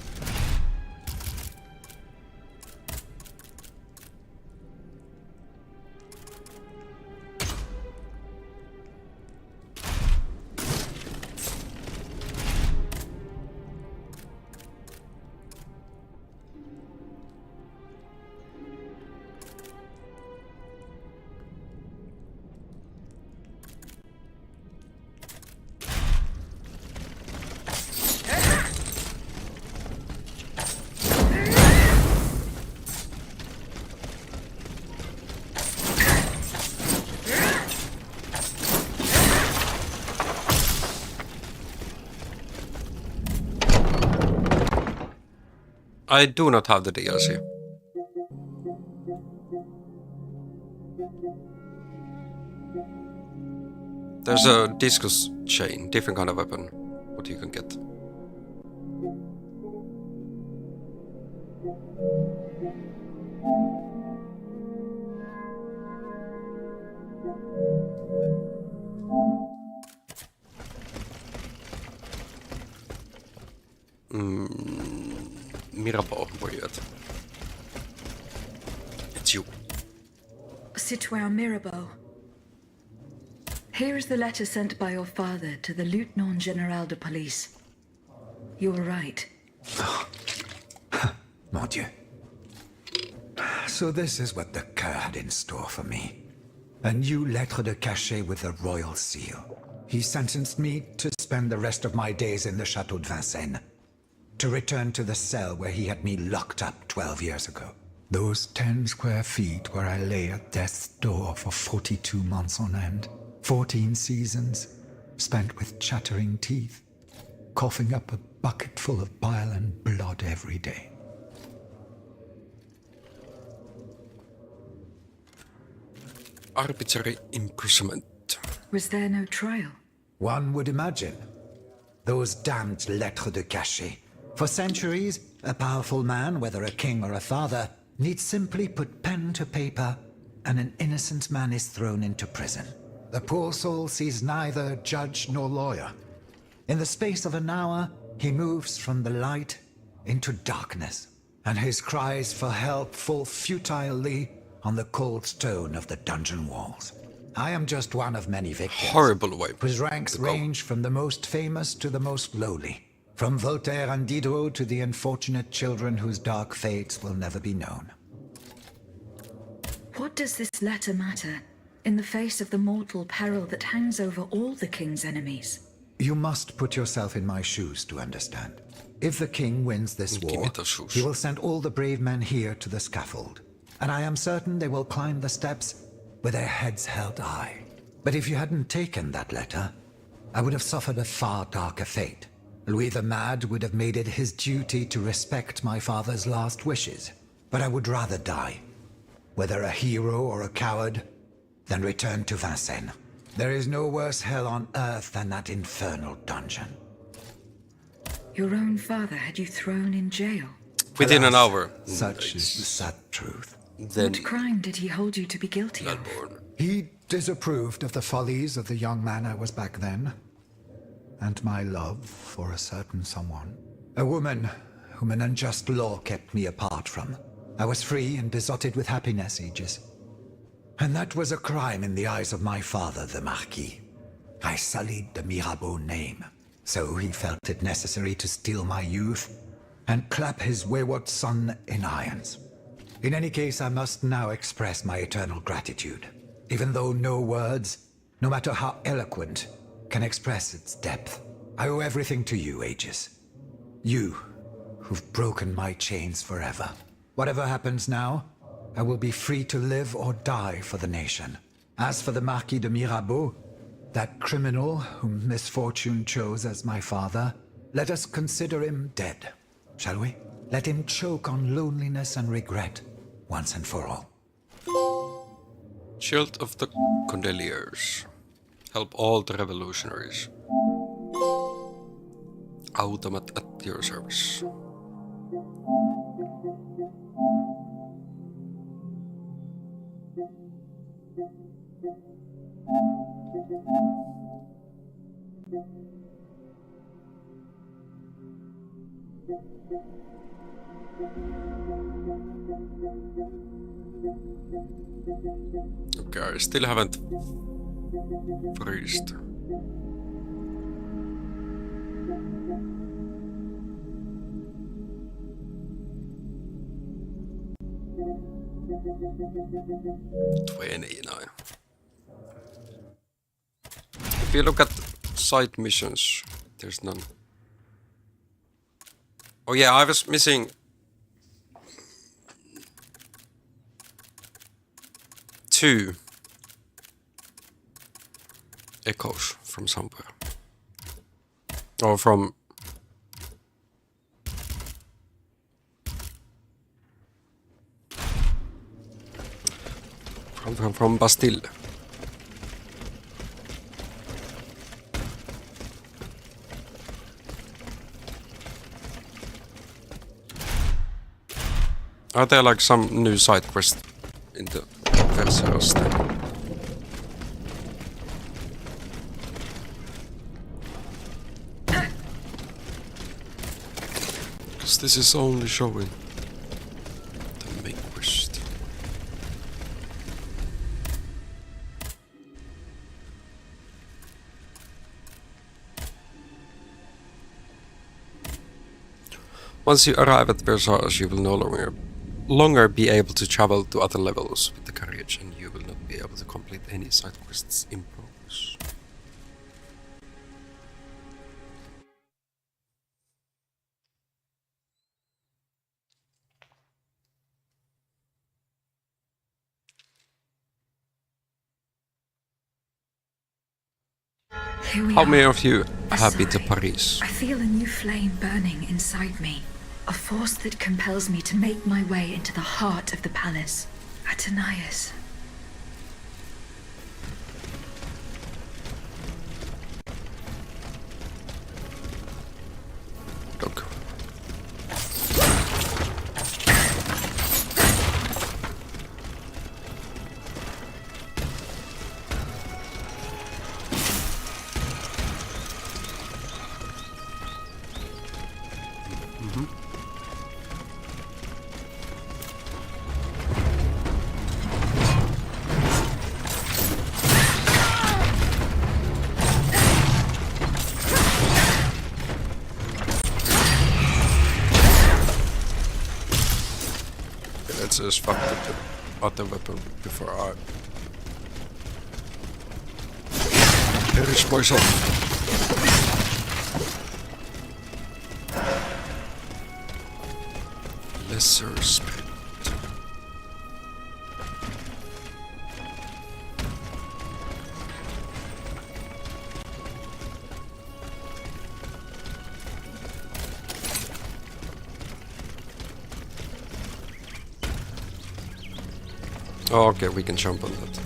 S1: I do not have the DLC. There's a discus chain, different kind of weapon, what you can get. Mirabeau, where you at? It's you.
S3: Citoyen Mirabeau. Here is the letter sent by your father to the Lieutenant General de Police. You were right.
S7: Mon Dieu. So this is what the Coeur had in store for me. A new lettre de cachet with a royal seal. He sentenced me to spend the rest of my days in the Chateau de Vincennes. To return to the cell where he had me locked up 12 years ago. Those 10 square feet where I lay at death's door for 42 months on end. 14 seasons, spent with chattering teeth, coughing up a bucket full of bile and blood every day.
S1: Arbitrary imprisonment.
S3: Was there no trial?
S7: One would imagine. Those damned lettres de cachet. For centuries, a powerful man, whether a king or a father, needs simply put pen to paper, and an innocent man is thrown into prison. The poor soul sees neither judge nor lawyer. In the space of an hour, he moves from the light into darkness, and his cries for help fall futilely on the cold stone of the dungeon walls. I am just one of many victims.
S1: Horrible way.
S7: Whose ranks range from the most famous to the most lowly. From Voltaire and Diderot to the unfortunate children whose dark fates will never be known.
S3: What does this letter matter in the face of the mortal peril that hangs over all the king's enemies?
S7: You must put yourself in my shoes to understand. If the king wins this
S1: Give me
S7: war,
S1: those shoes.
S7: he will send all the brave men here to the scaffold. And I am certain they will climb the steps with their heads held high. But if you hadn't taken that letter, I would have suffered a far darker fate. Louis the Mad would have made it his duty to respect my father's last wishes. But I would rather die, whether a hero or a coward, than return to Vincennes. There is no worse hell on earth than that infernal dungeon.
S3: Your own father had you thrown in jail.
S1: Within an
S7: Alas,
S1: hour.
S7: Such is the sad truth.
S1: Then
S3: What crime did he hold you to be guilty of?
S1: Bloodbourne.
S7: He disapproved of the follies of the young man I was back then, and my love for a certain someone. A woman whom an unjust law kept me apart from. I was free and besotted with happiness, Aegis. And that was a crime in the eyes of my father, the Marquis. I sullied the Mirabeau name, so he felt it necessary to steal my youth and clap his wayward son in irons. In any case, I must now express my eternal gratitude, even though no words, no matter how eloquent, can express its depth. I owe everything to you, Aegis. You, who've broken my chains forever. Whatever happens now, I will be free to live or die for the nation. As for the Marquis de Mirabeau, that criminal whom misfortune chose as my father, let us consider him dead, shall we? Let him choke on loneliness and regret, once and for all.
S1: Shield of the Condeliers. Help all the revolutionaries. Automat at your service. Okay, I still haven't freezed. $29. If you look at side missions, there's none. Oh yeah, I was missing two echoes from somewhere. Or from From Bastille. Are there like some new side quests in the Versailles then? Because this is only showing the main quest. Once you arrive at Versailles, you will no longer be able to travel to other levels with the carriage, and you will not be able to complete any side quests in progress.
S3: Here we
S1: How
S3: are.
S1: many of you have been to
S3: Versailles.
S1: Paris?
S3: I feel a new flame burning inside me. A force that compels me to make my way into the heart of the palace. Athenais.
S1: Look. Let's just fuck with the other weapon before I perish myself. Lesser spirit. Oh, okay, we can jump on that.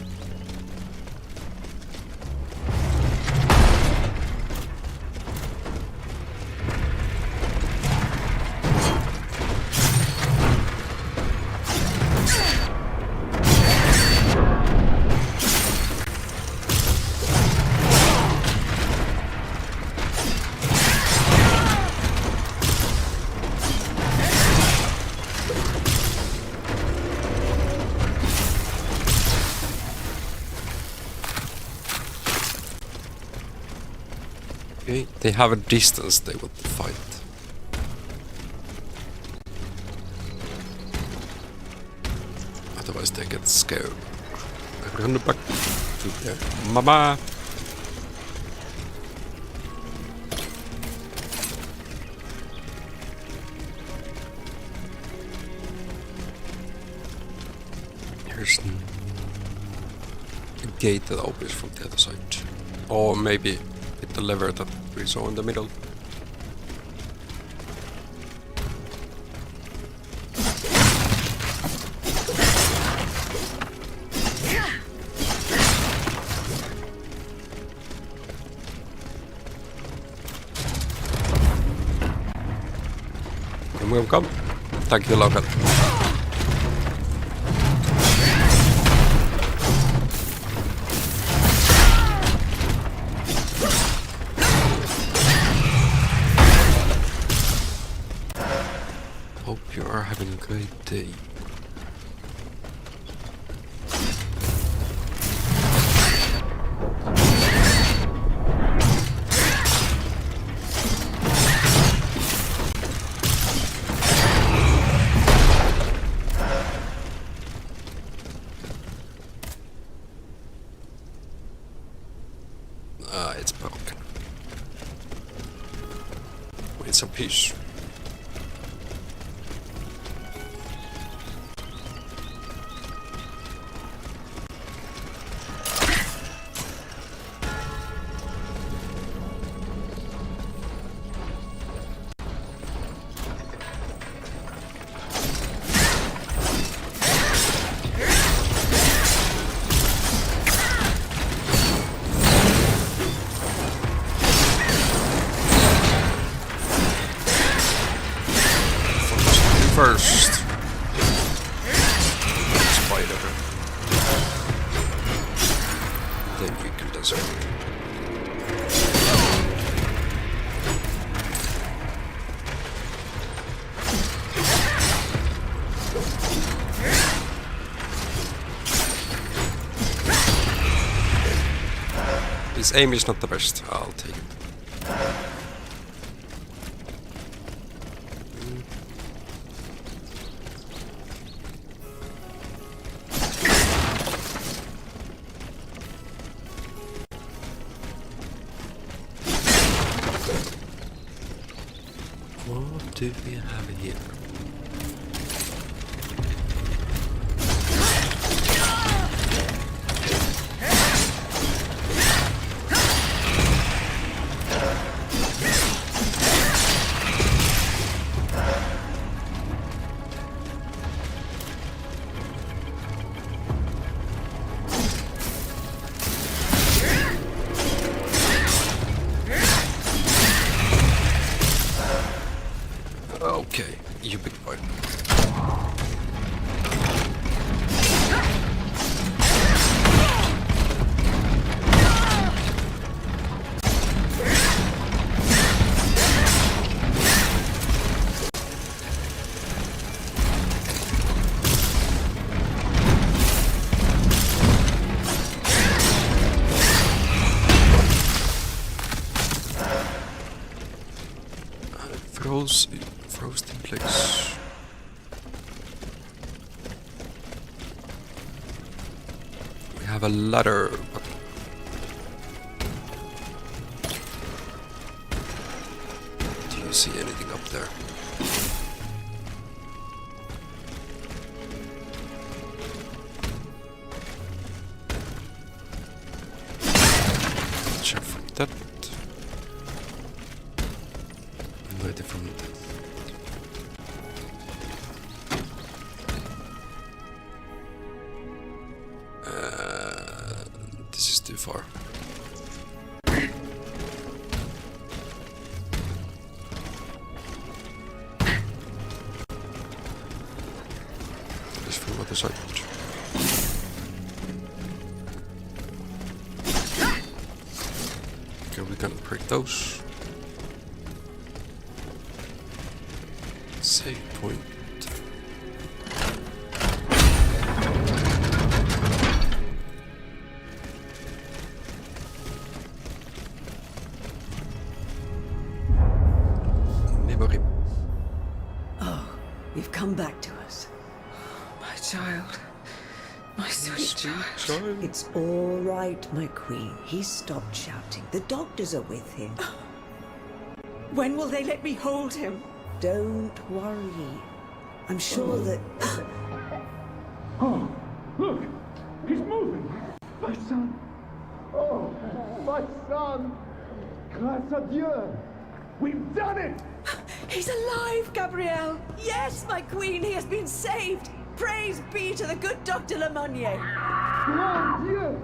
S1: Okay, they have a distance they would fight. Otherwise they get scared. Run back to their mama. There's a gate that opens from the other side. Or maybe with the lever that we saw in the middle. And welcome. Thank you, Logan. Hope you are having a great day. It's broken. Wait some peace. first. Spider. Then you can desert. His aim is not the best. I'll take it. What do we have here? Okay, you big boy. Froze in place. We have a ladder, but do you see anything up there? Check from that. Wait from that. This is too far. This from other side. Okay, we can break those. Save point. Memory.
S6: Oh, you've come back to us. My child. My sweet child. It's all right, my queen. He's stopped shouting. The doctors are with him.
S5: When will they let me hold him?
S6: Don't worry. I'm sure that...
S8: Oh, look! He's moving! My son! Oh, my son! Grâce à Dieu! We've done it!
S5: He's alive, Gabrielle! Yes, my queen, he has been saved! Praise be to the good Dr. Lemonnier!
S8: Grand Dieu!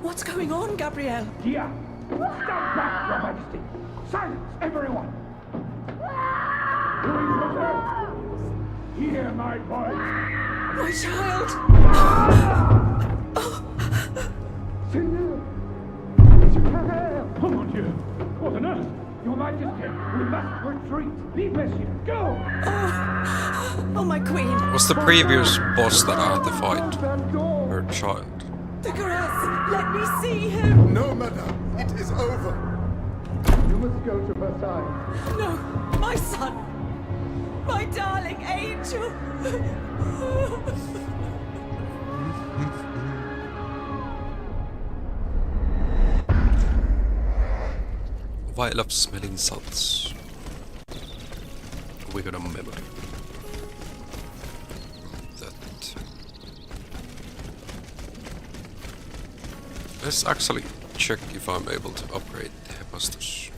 S5: What's going on, Gabrielle?
S8: Here! Stand back, Your Majesty! Silence, everyone! Hear my voice!
S5: My child!
S8: Seigneur! Superior! Oh mon Dieu! What on earth? Your Majesty, we must retreat! Leave Monsieur! Go!
S5: Oh, my queen!
S1: Was the previous boss that I had to fight her child?
S5: The Gareth! Let me see him!
S9: No, madame, it is over.
S8: You must go to Versailles.
S5: No! My son! My darling angel!
S1: Vial of smelling salts. We got a memory. That. Let's actually check if I'm able to upgrade the Hephaestus.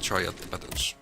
S1: Try out the buttons.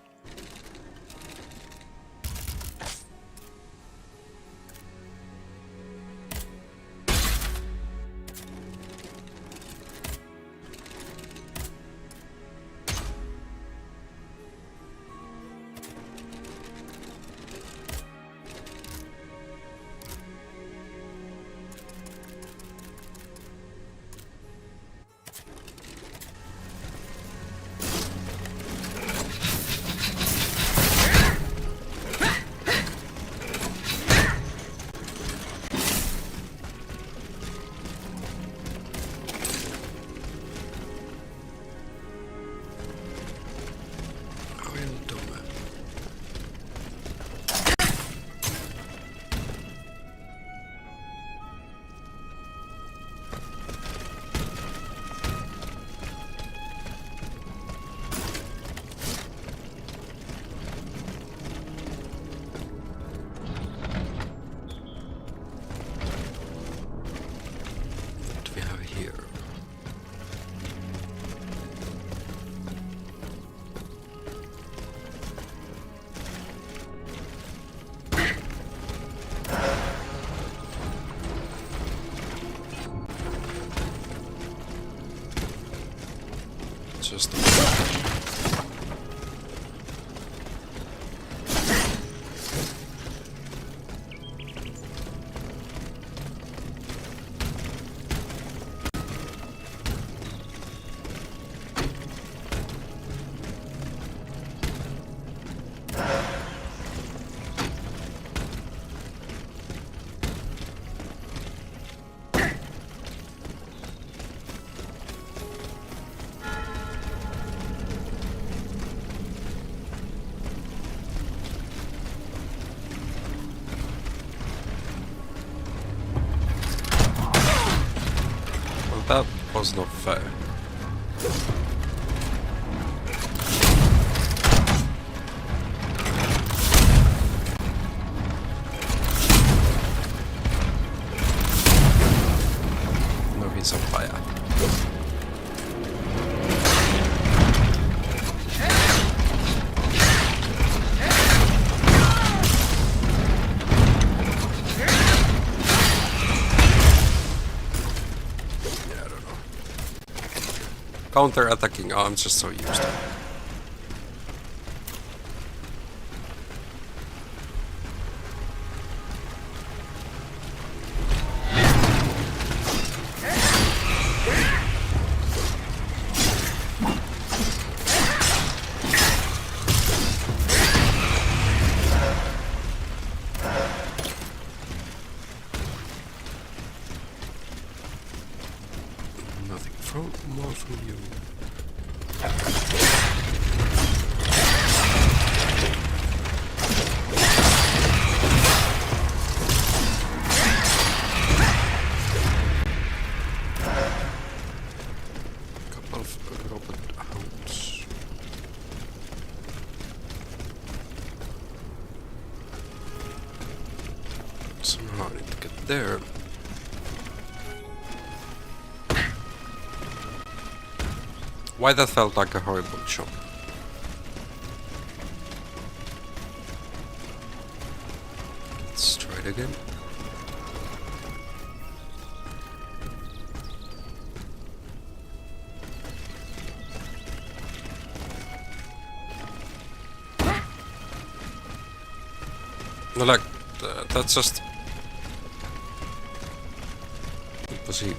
S1: just that was not fair. No, he's on fire. Counter-attacking arms, just so used to it. Nothing more from you. Couple of robot hounds. Somehow I need to get there. Why that felt like a horrible jump. Let's try it again. No, like, that's just impossible.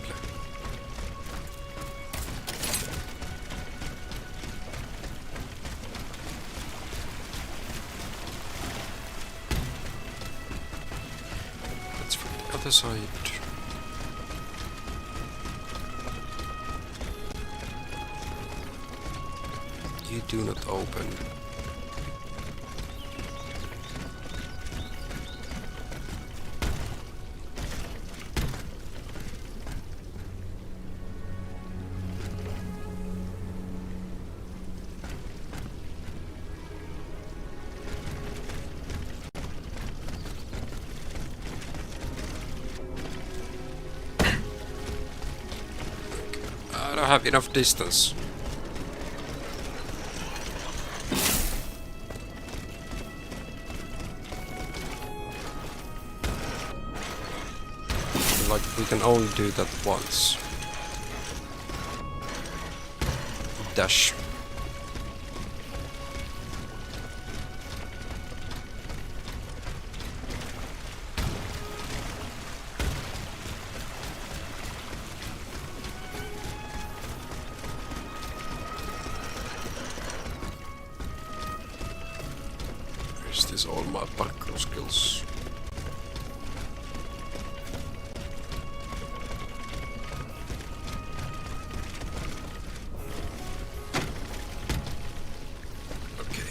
S1: Other side. You do not open. I don't have enough distance. Like, we can only do that once. Dash. This is all my parkour skills. Okay.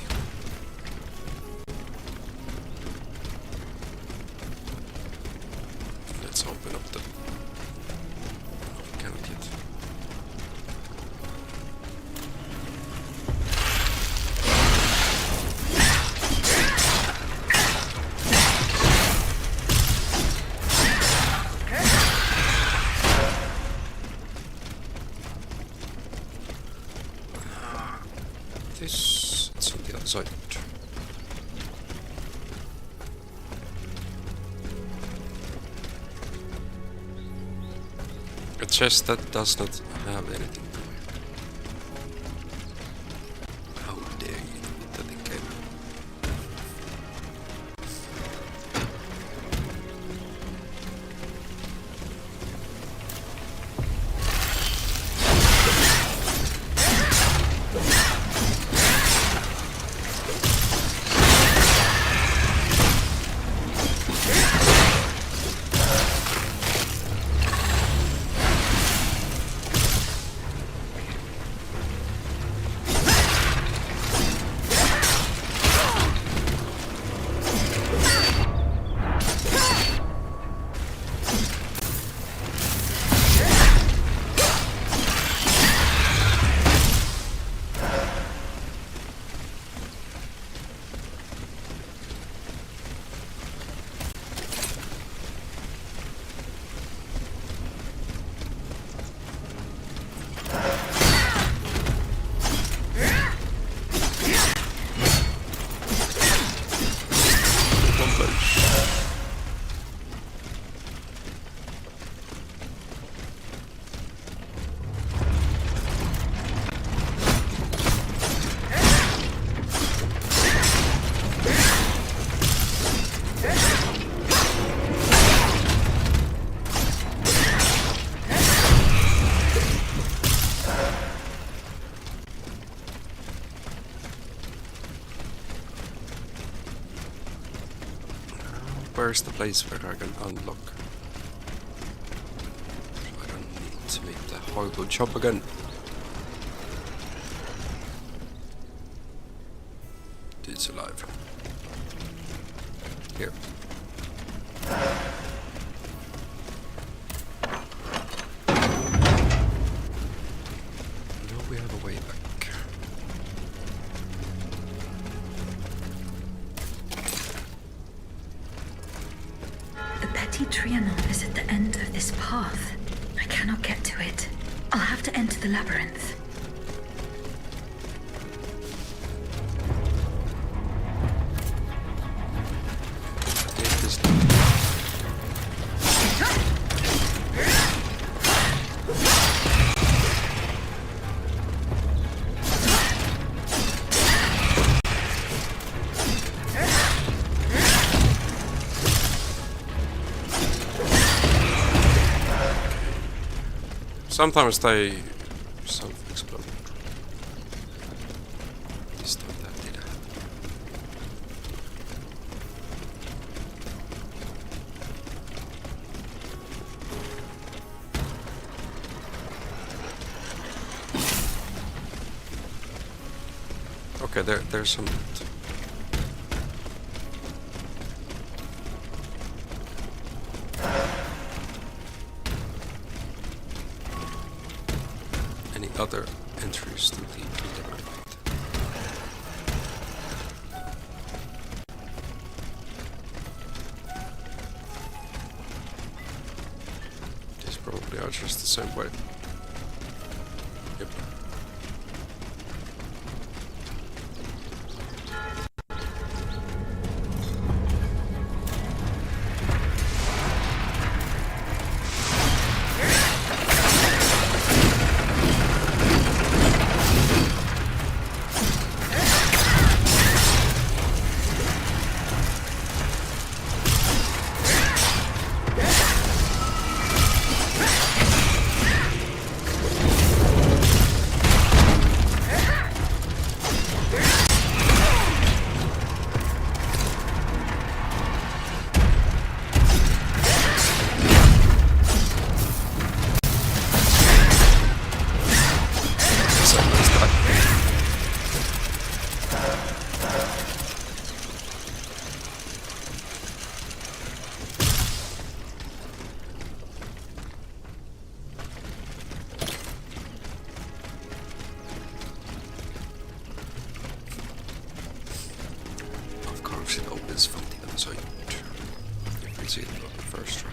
S1: Let's open up the... We cannot yet. This, it's on the other side. A chest that does not have anything to it. where's the place where I can unlock? I don't need to make the horrible jump again. It's alive. Here. Now we have a way back.
S3: The Petit Trianon is at the end of this path. I cannot get to it. I'll have to enter the labyrinth.
S1: Take this. Sometimes they self-explode. This time that did happen. Okay, there's some. Any other entries to the labyrinth? These probably are just the same way. Yep. Of course, it opens from the other side. If we see it on the first try.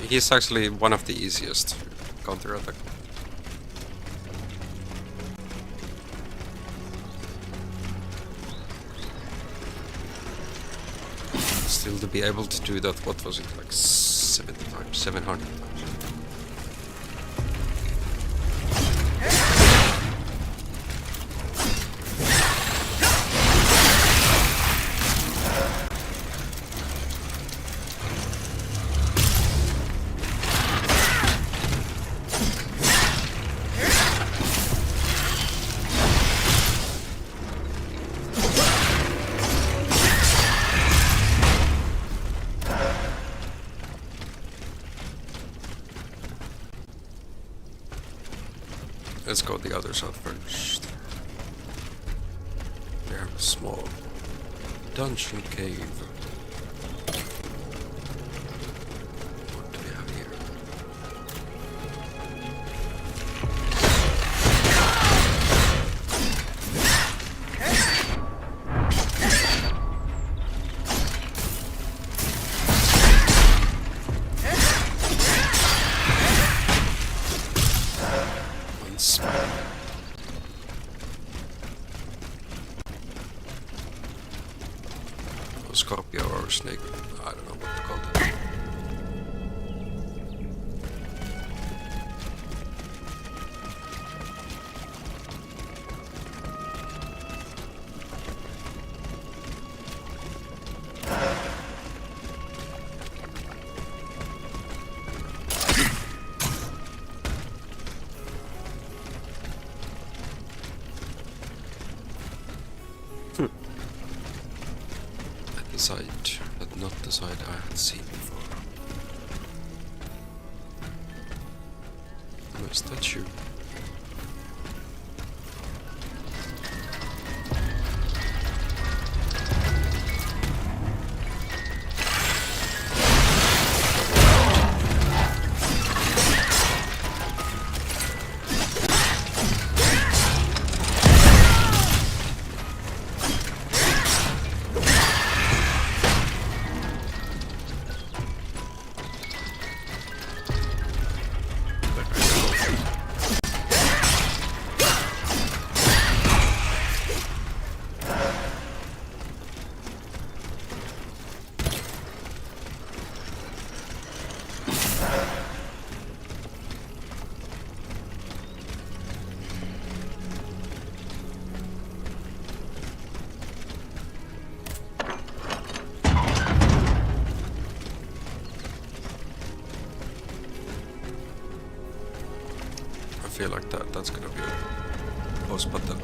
S1: He's actually one of the easiest counter-attack. Still to be able to do that, what was it, like 70 times, 700 times? Let's go the other side first. They have a small dungeon cave. Scorpio or snake. I don't know what to call it. Side, but not the side I had seen before. No statue. I feel like that's gonna be a boss battle.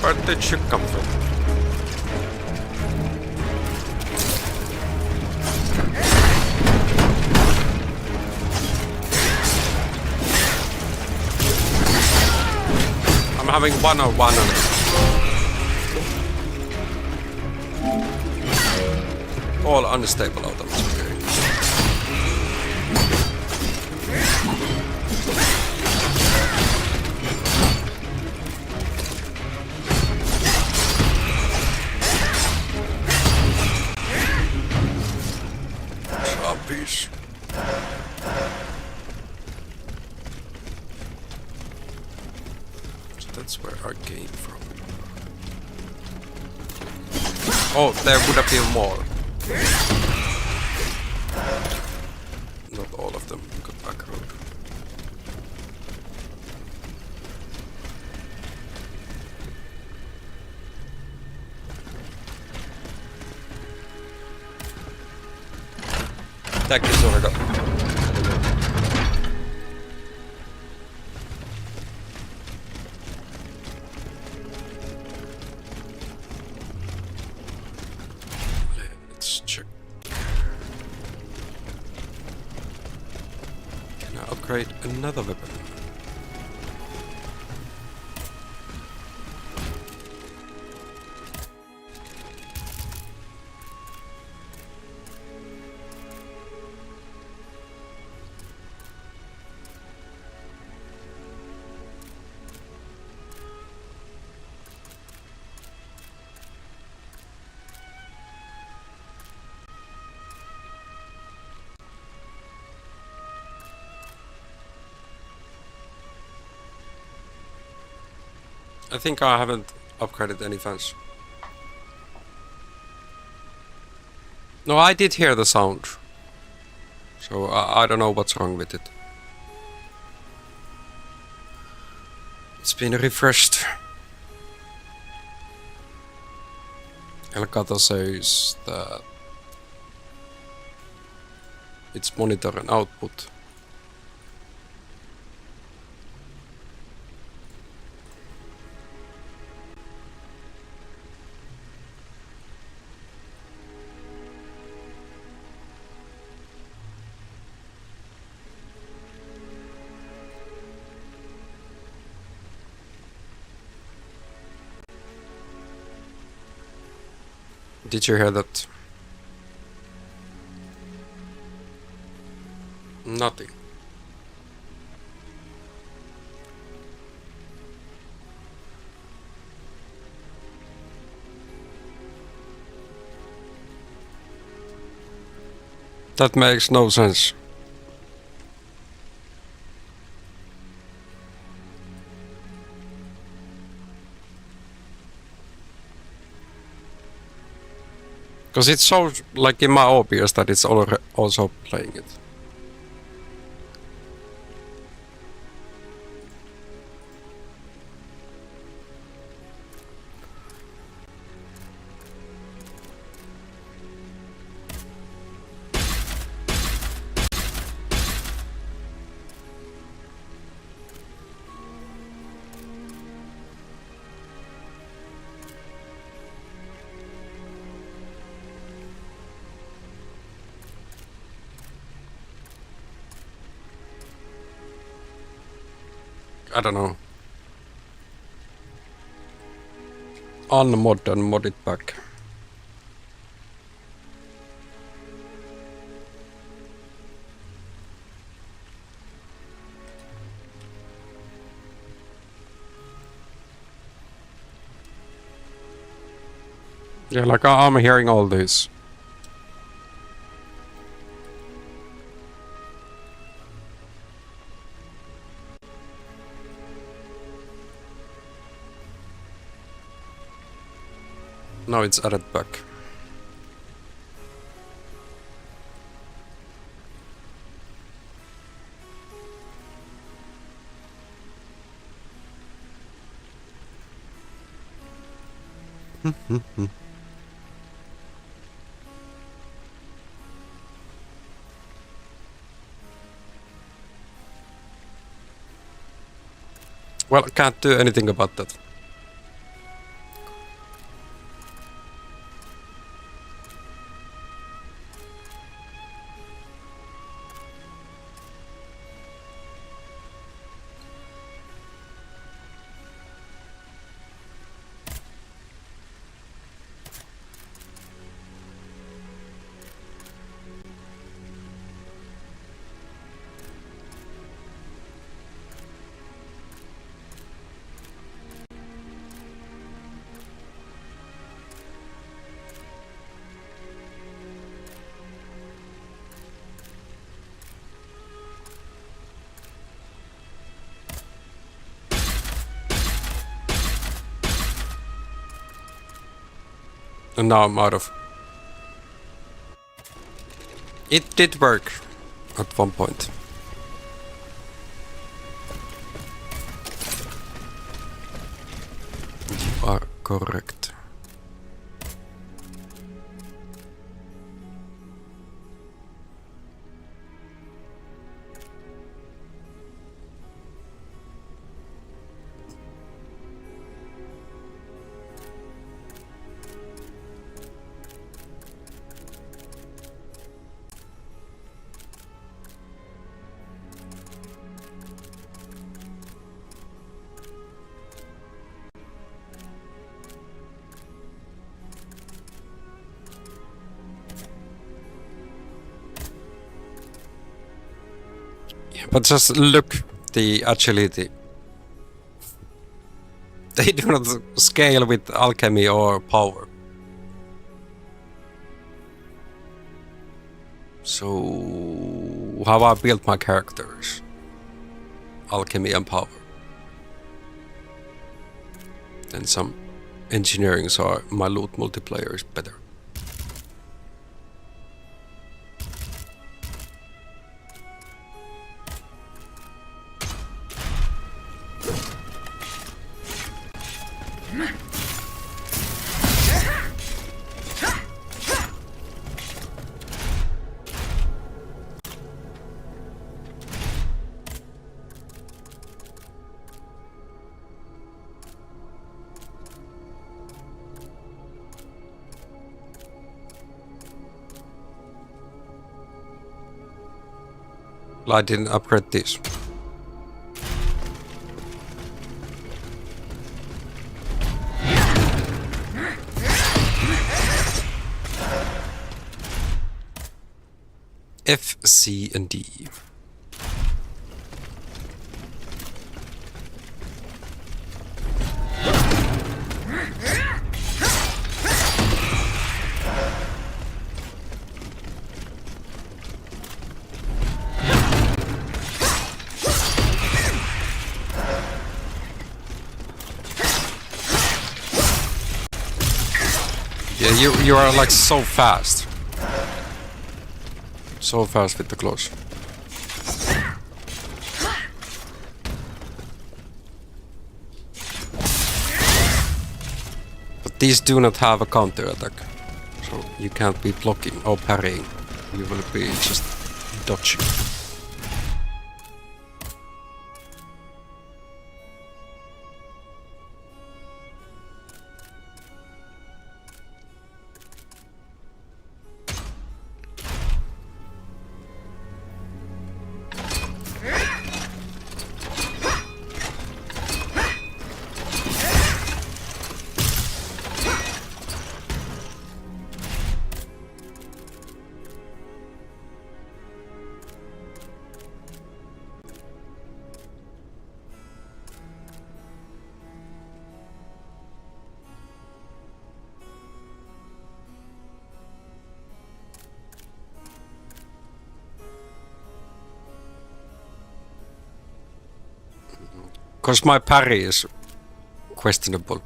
S1: Where did you come from? I'm having 101 on it. All unstable items. Okay. Peace. So that's where I came from. Oh, there would have been more. Not all of them. Go back road. Attack is already up. Let's check. Can I upgrade another weapon? I think I haven't upgraded any fans. No, I did hear the sound. So I don't know what's wrong with it. It's been refreshed. Elgato says that it's monitor and output. Did you hear that? Nothing. That makes no sense. Because it shows like in my OBS that it's also playing it. I don't know. Unmod and mod it back. Yeah, like I'm hearing all this. Now it's added back. Well, I can't do anything about that. And now I'm out of. It did work at one point. You are correct. But just look, the agility. They do not scale with alchemy or power. So how I built my characters? Alchemy and power. Then some engineering, so my loot multiplier is better. I didn't upgrade this. C and D. Yeah, you are like so fast. So fast with the claws. But these do not have a counter attack. So you can't be blocking or parrying. You will be just dodging. Because my parry is questionable.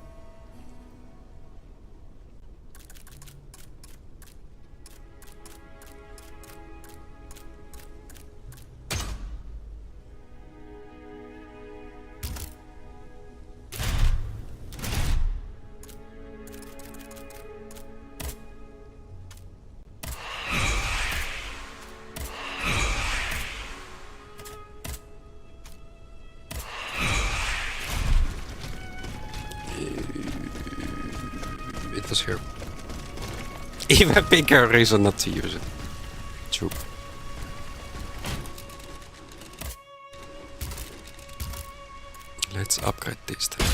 S1: It was here. Even bigger reason not to use it. True. Let's upgrade this then.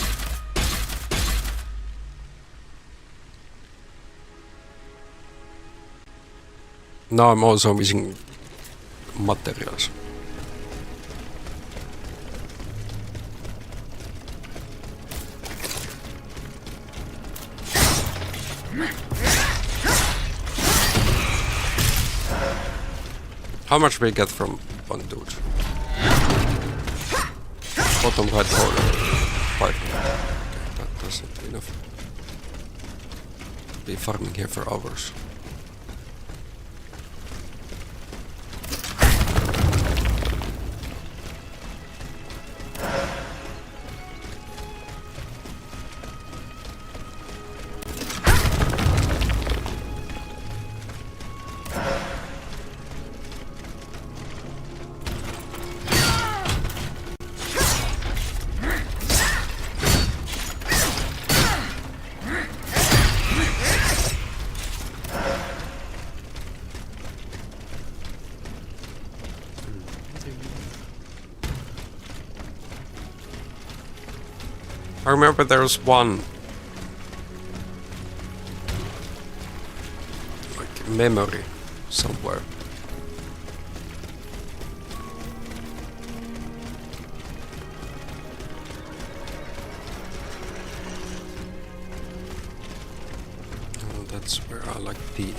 S1: Now I'm also missing materials. How much we get from one dude? Bottom right corner. 5. Okay, that doesn't enough. Be farming here for hours. I remember there was one like memory somewhere. Oh, that's where I like the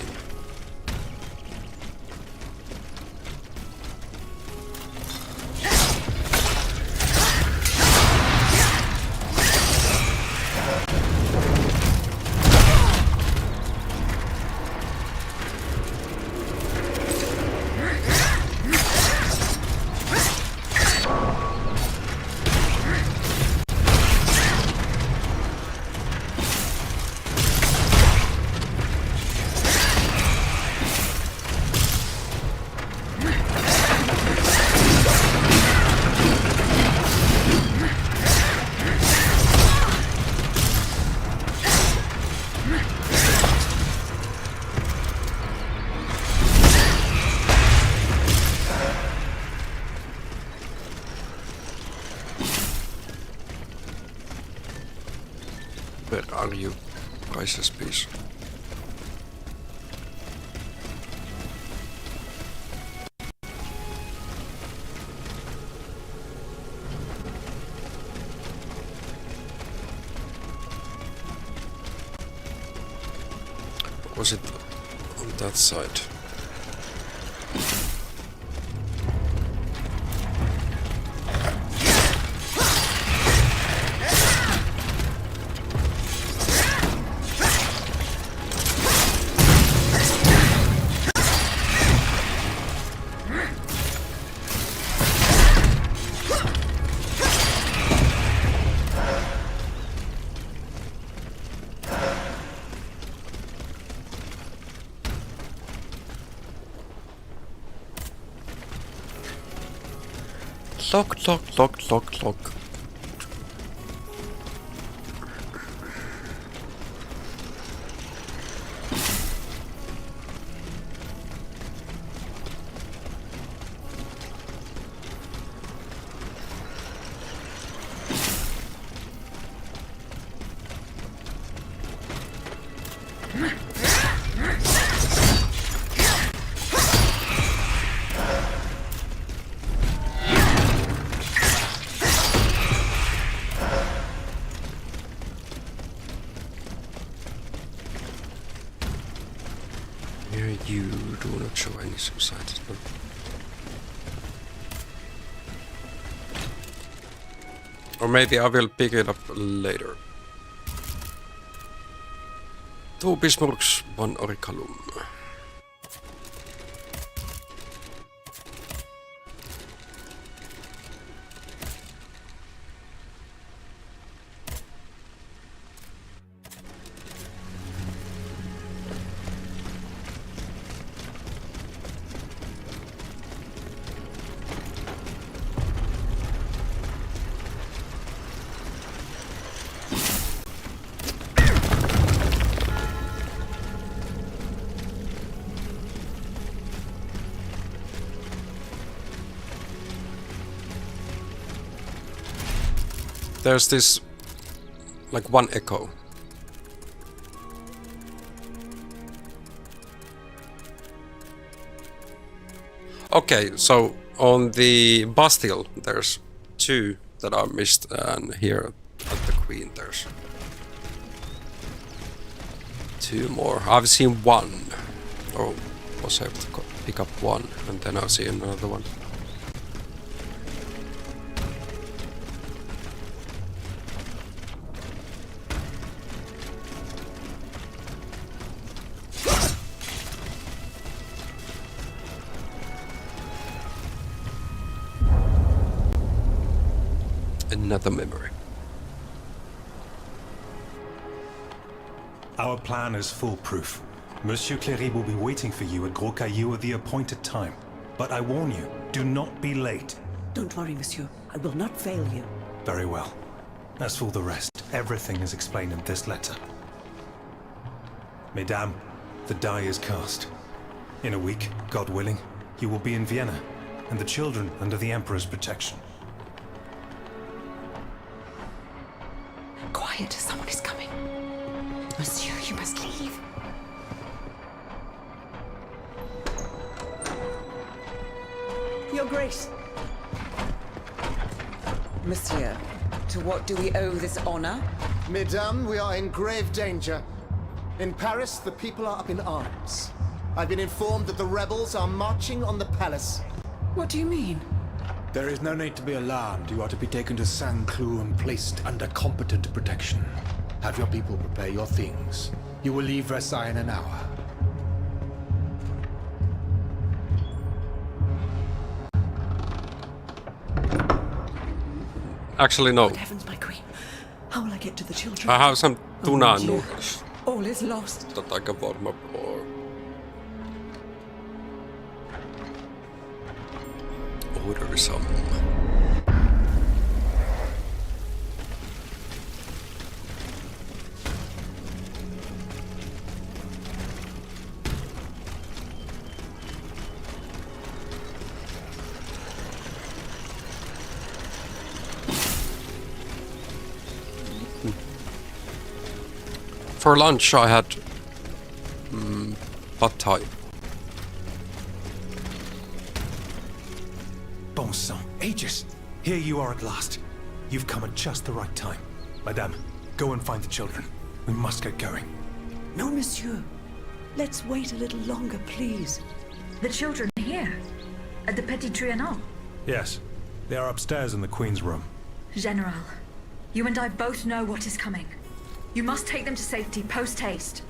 S1: Where are you, priceless piece? Was it on that side? Lock. Here you do not show any suicides. No. Or maybe I will pick it up later. 2 Bismarcks, 1 Orichalcum. There's this, like, 1 echo. Okay, so on the Bastille there's 2 that I missed, and here at the Queen there's 2 more. I've seen 1, or was able to pick up 1, and then I'll see another one. Another memory.
S4: Our plan is foolproof. Monsieur Cléry will be waiting for you at Gros Caillou at the appointed time. But I warn you, do not be late.
S6: Don't worry, monsieur. I will not fail you.
S4: Very well. As for the rest, everything is explained in this letter. Mesdames, the die is cast. In a week, God willing, you will be in Vienna, and the children under the Emperor's protection.
S5: Quiet, someone is coming. Monsieur, you must leave.
S6: Your Grace. Monsieur, to what do we owe this honor?
S9: Mesdames, we are in grave danger. In Paris, the people are up in arms. I've been informed that the rebels are marching on the palace.
S5: What do you mean?
S2: There is no need to be alarmed. You are to be taken to Saint-Cloud and placed under competent protection. Have your people prepare your things. You will leave Versailles in an hour.
S1: Actually, no.
S6: Good heavens, my queen. How will I get to the children?
S1: I have some tuna
S6: mon Dieu.
S1: noodles
S6: All is lost.
S1: that I can warm up or order some. For lunch I had pad thai.
S4: Bon sang, Aegis! Here you are at last. You've come at just the right time. Madame, go and find the children. We must get going.
S6: No, monsieur. Let's wait a little longer, please.
S3: The children here, at the Petit Trianon.
S4: Yes, they are upstairs in the Queen's room.
S3: General, you and I both know what is coming. You must take them to safety, post-haste.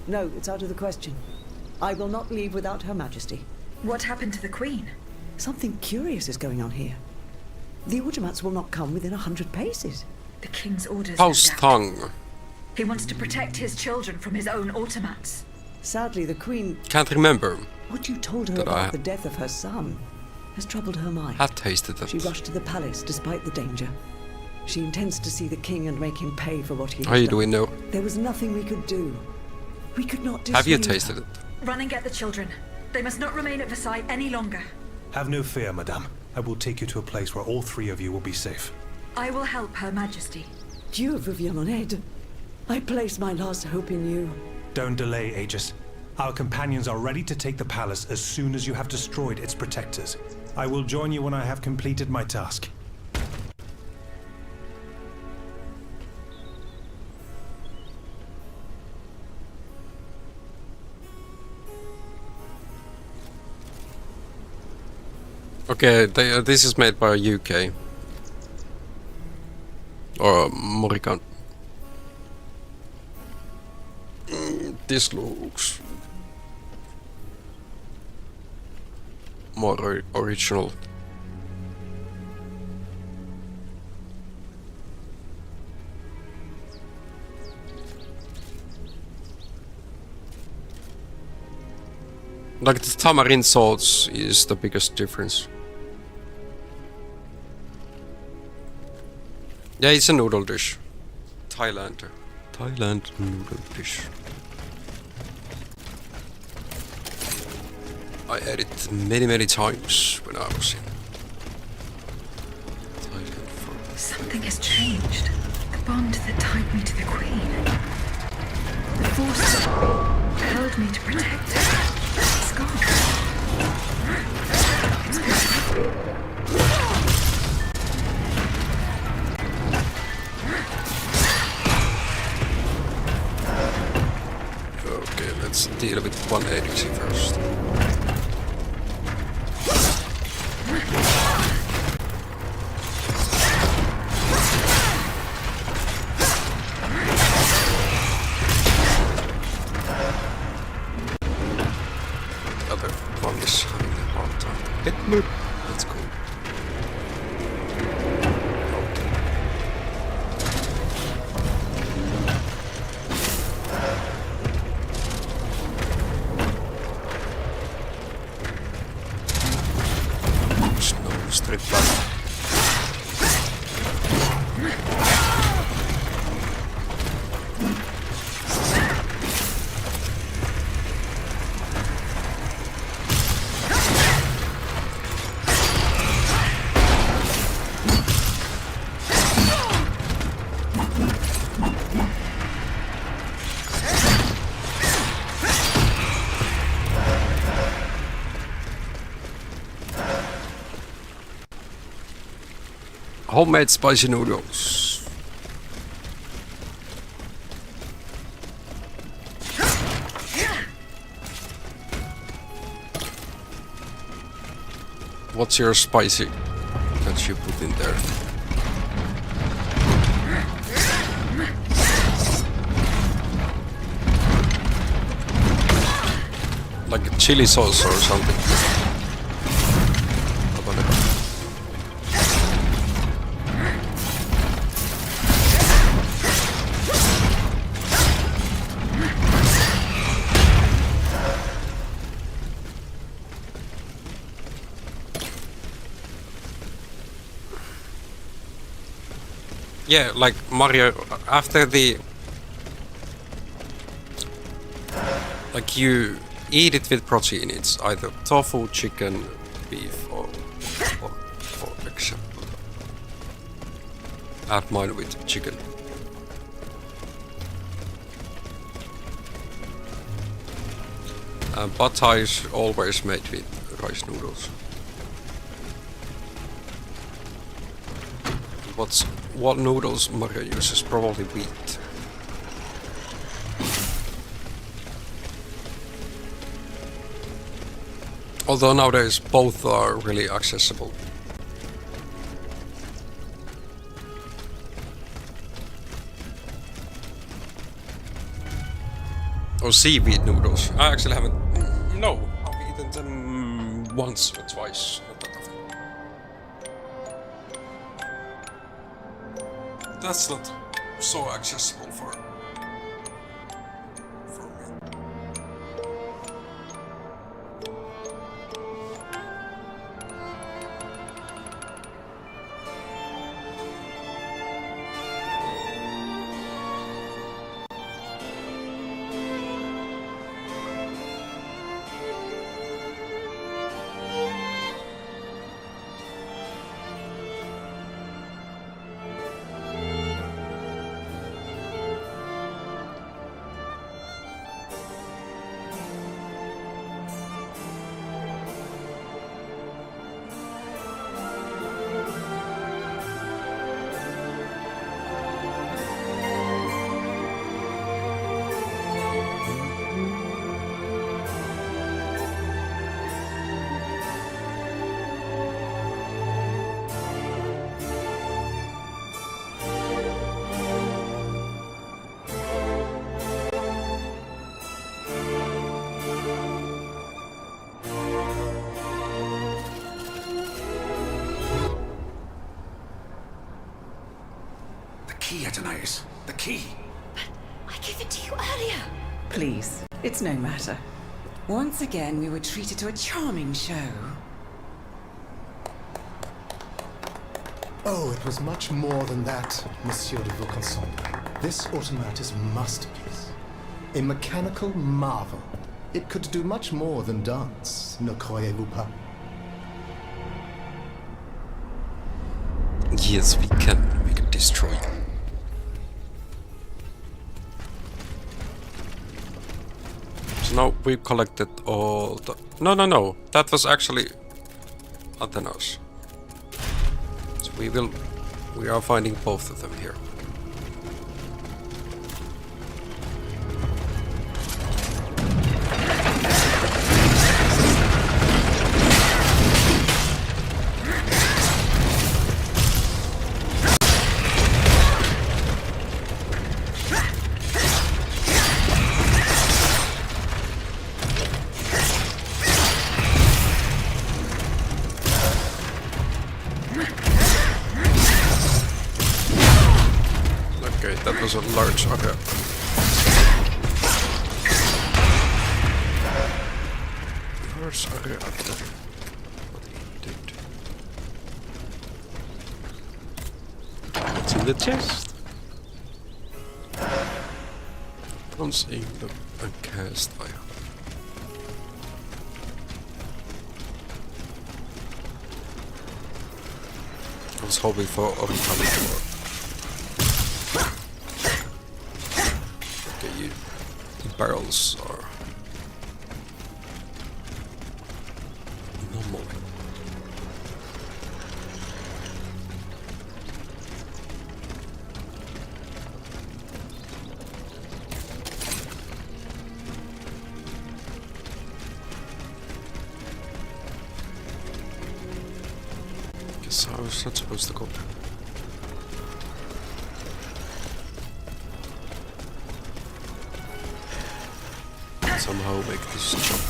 S6: No, it's out of the question. I will not leave without Her Majesty.
S3: What happened to the Queen?
S6: Something curious is going on here. The automats will not come within 100 paces.
S3: The King's orders, no doubt.
S1: Post-tongue.
S3: He wants to protect his children from his own automats.
S6: Sadly, the Queen...
S1: Can't remember.
S6: What you told her
S1: That
S6: about the death of her son has troubled her mind.
S1: Have tasted it.
S6: She rushed to the palace despite the danger. She intends to see the king and make him pay for what he
S1: How
S6: has
S1: do we
S6: done.
S1: know?
S6: There was nothing we could do. We could not dissuade
S1: Have you
S6: her.
S1: tasted it?
S3: Run and get the children. They must not remain at Versailles any longer.
S4: Have no fear, madame. I will take you to a place where all three of you will be safe.
S3: I will help Her Majesty.
S6: Dieu vous vienne en aide. I place my last hope in you.
S4: Don't delay, Aegis. Our companions are ready to take the palace as soon as you have destroyed its protectors. I will join you when I have completed my task.
S1: Okay, this is made by UK. Or Morrigan. This looks more original. Like the tamarind sauce is the biggest difference. Yeah, it's a noodle dish. Thailand noodle dish. I ate it many times when I was in Thailand for...
S3: Something has changed. The bond that tied me to the Queen. The force that held me to protect her. It's gone. It's gone.
S1: Okay, let's deal with one agency first. Other one is having a hard time. Hit me. Let's go. Snow strip back. Homemade spicy noodles. What's your spicy that you put in there? Like a chili sauce or something. Yeah, like Mario, after the... Like you eat it with protein, it's either tofu, chicken, beef or for example. I have mine with chicken. Pad Thai is always made with rice noodles. What noodles Mario uses? Probably wheat. Although nowadays both are really accessible. Oh, seaweed noodles. I actually haven't. No, I've eaten them once or twice. Not that often. That's not so accessible for me.
S2: The key.
S5: I gave it to you earlier.
S6: Please, it's no matter. Once again, we were treated to a charming show.
S9: Oh, it was much more than that, Monsieur de Vaucanson. This automat is a masterpiece. A mechanical marvel. It could do much more than dance, ne croyez-vous pas?
S1: Yes, we can destroy it. So now we've collected all the... No. That was actually Athena's. So we are finding both of them here. That was a large area. Large area after what he did. What's in the chest? Bronze aimed and cast iron. I was hoping for origami. Barrels are normal. Guess how is that supposed to go? Somehow make this jump.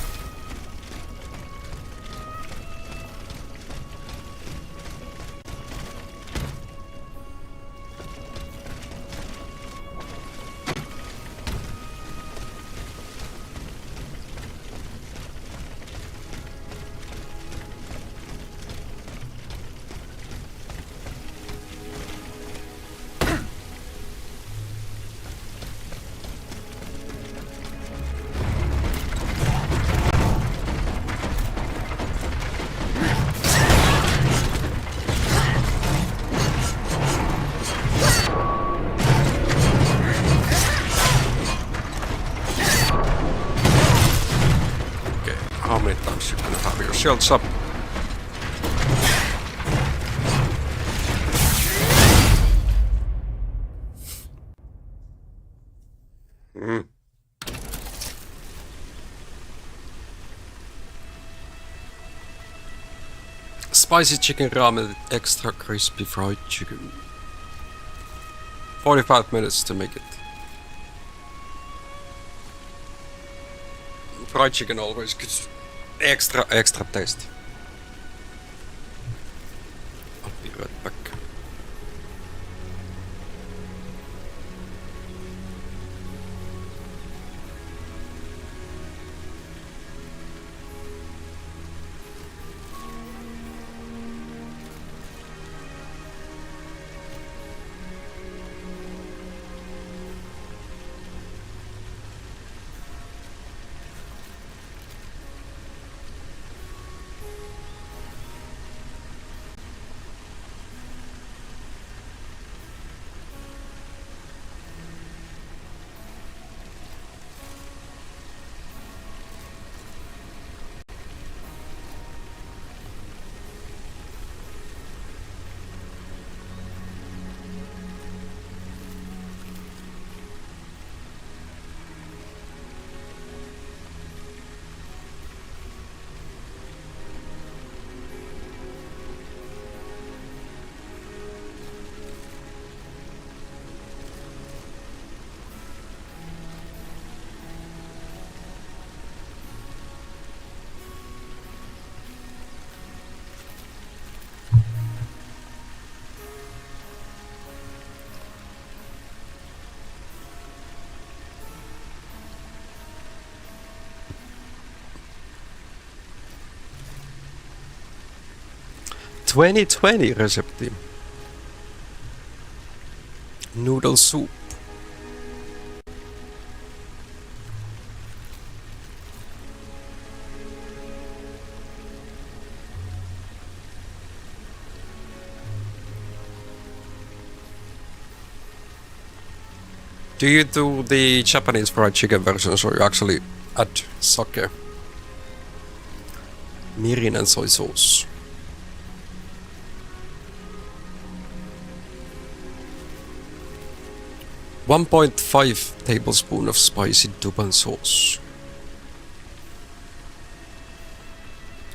S1: Shields up. Spicy chicken ramen with extra crispy fried chicken. 45 minutes to make it. Fried chicken always gets extra taste. I'll be right back. ...2020 resepti. Noodle soup. Do you do the Japanese fried chicken versions or you actually add sake, mirin and soy sauce? .5 tablespoon of spicy Duban sauce.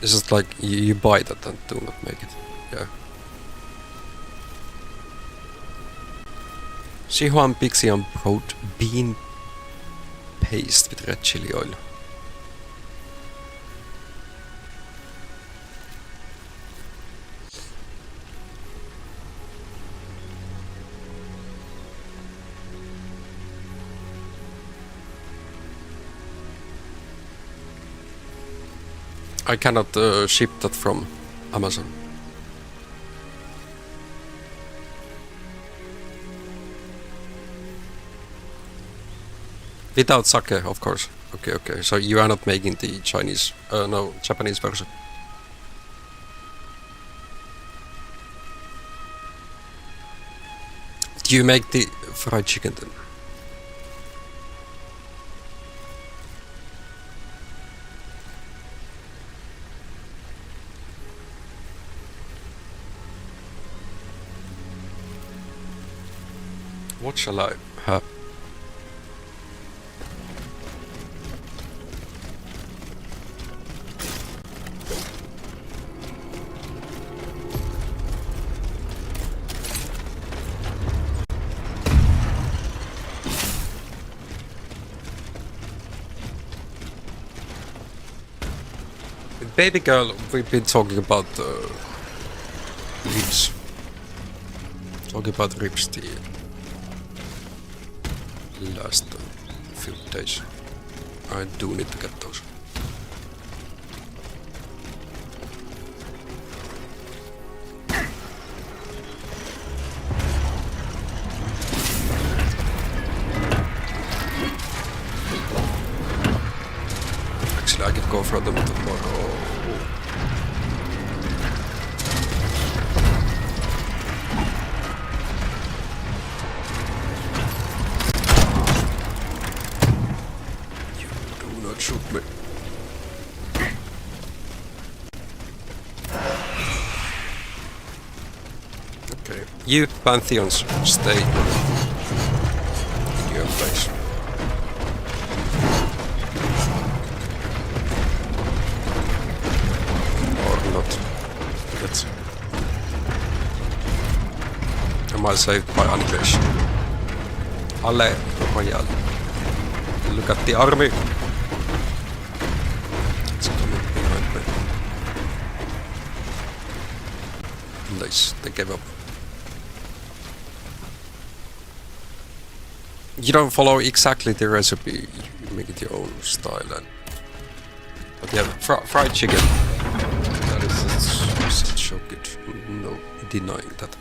S1: Is it like you buy that and do not make it? Yeah. Sichuan Pixian broad bean paste with red chili oil. I cannot ship that from Amazon. Without sake, of course. Okay. So you are not making the Chinese, no, Japanese version. Do you make the fried chicken then? What shall I have? With baby girl, we've been talking about ribs. Talking about ribs the last few days. I do need to get those. Actually, I could go for them tomorrow. Shoot me. Okay, you Pantheons stay in your place. Or not. That's... Am I saved by animation? Alle Royal. Look at the army. It's coming behind me. Nice, they gave up. You don't follow exactly the recipe, you make it your own style. But yeah, fried chicken. That is so good. No denying that.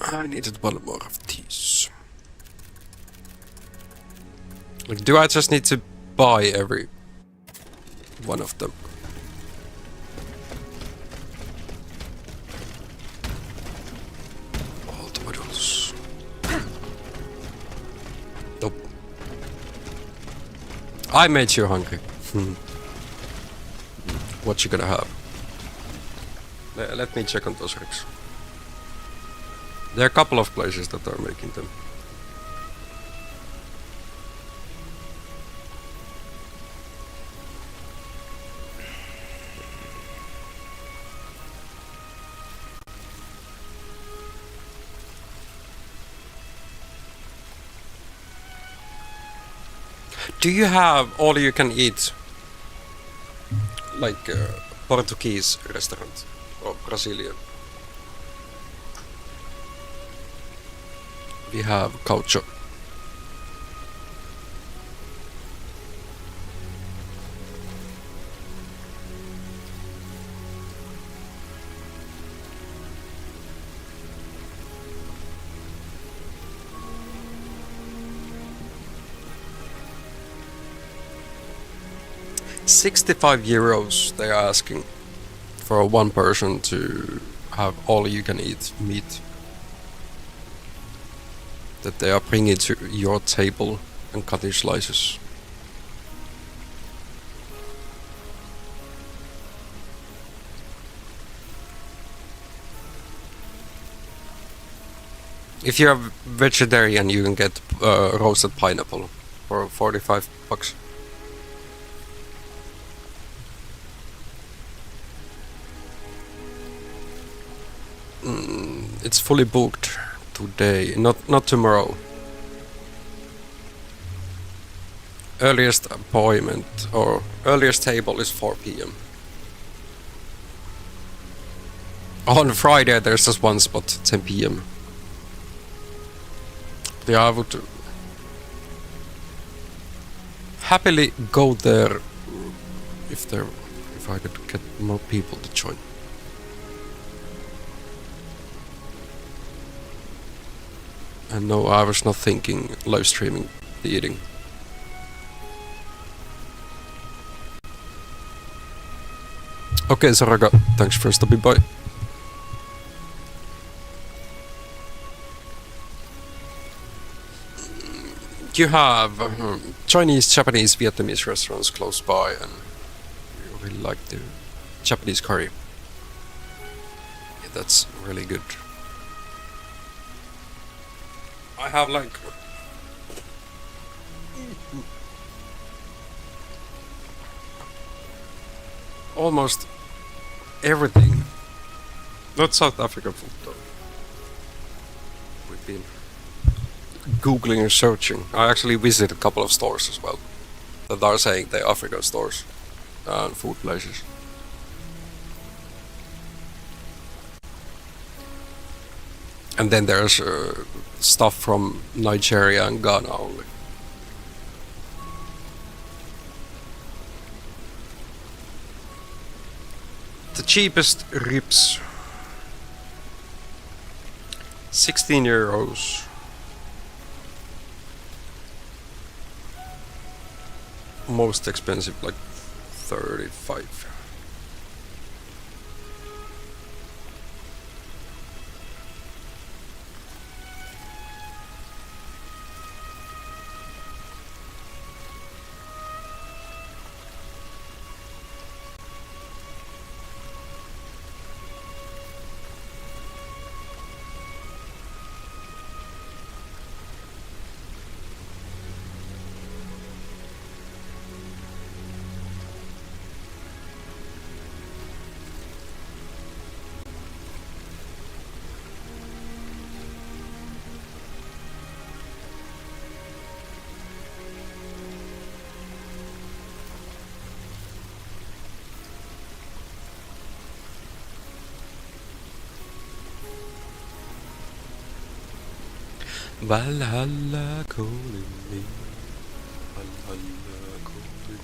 S1: I needed one more of these. Like, do I just need to buy every one of them? All tomatoes. Nope. I made you hungry. What you gonna have? Let me check on those ribs. There are a couple of places that are making them. Do you have all you can eat, like Portuguese restaurant or Brazilian? We have culture. €65 they are asking for one person to have all you can eat meat that they are bringing to your table and cut in slices. If you're vegetarian, you can get roasted pineapple for $45. It's fully booked today, not tomorrow. Earliest appointment or earliest table is 4 p.m. On Friday there's just one spot, 10 p.m. Yeah, I would happily go there if I could get more people to join. And no, I was not thinking live streaming the eating. Okay, Saraga, thanks for stopping by. You have Chinese, Japanese, Vietnamese restaurants close by, and you really like the Japanese curry. Yeah, that's really good. I have like almost everything. Not South African food though. We've been Googling and searching. I actually visited a couple of stores as well that are saying they're African stores and food places. And then there's stuff from Nigeria and Ghana only. The cheapest ribs, €16. Most expensive, like 35. Valhalla calling me. Valhalla calling.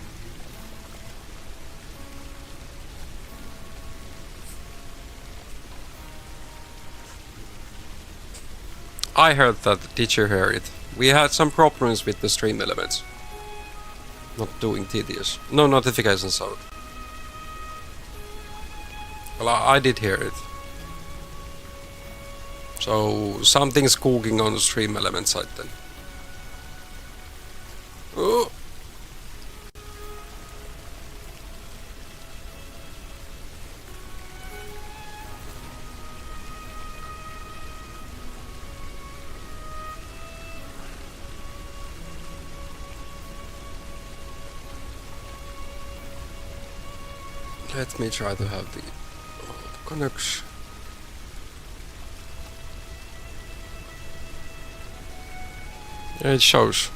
S1: I heard that. Did you hear it? We had some problems with the stream elements. Not doing tedious. No notifications out. Well, I did hear it. So something's cooking on the stream element side then. Oh. Let me try to have the connection. Yeah, it shows.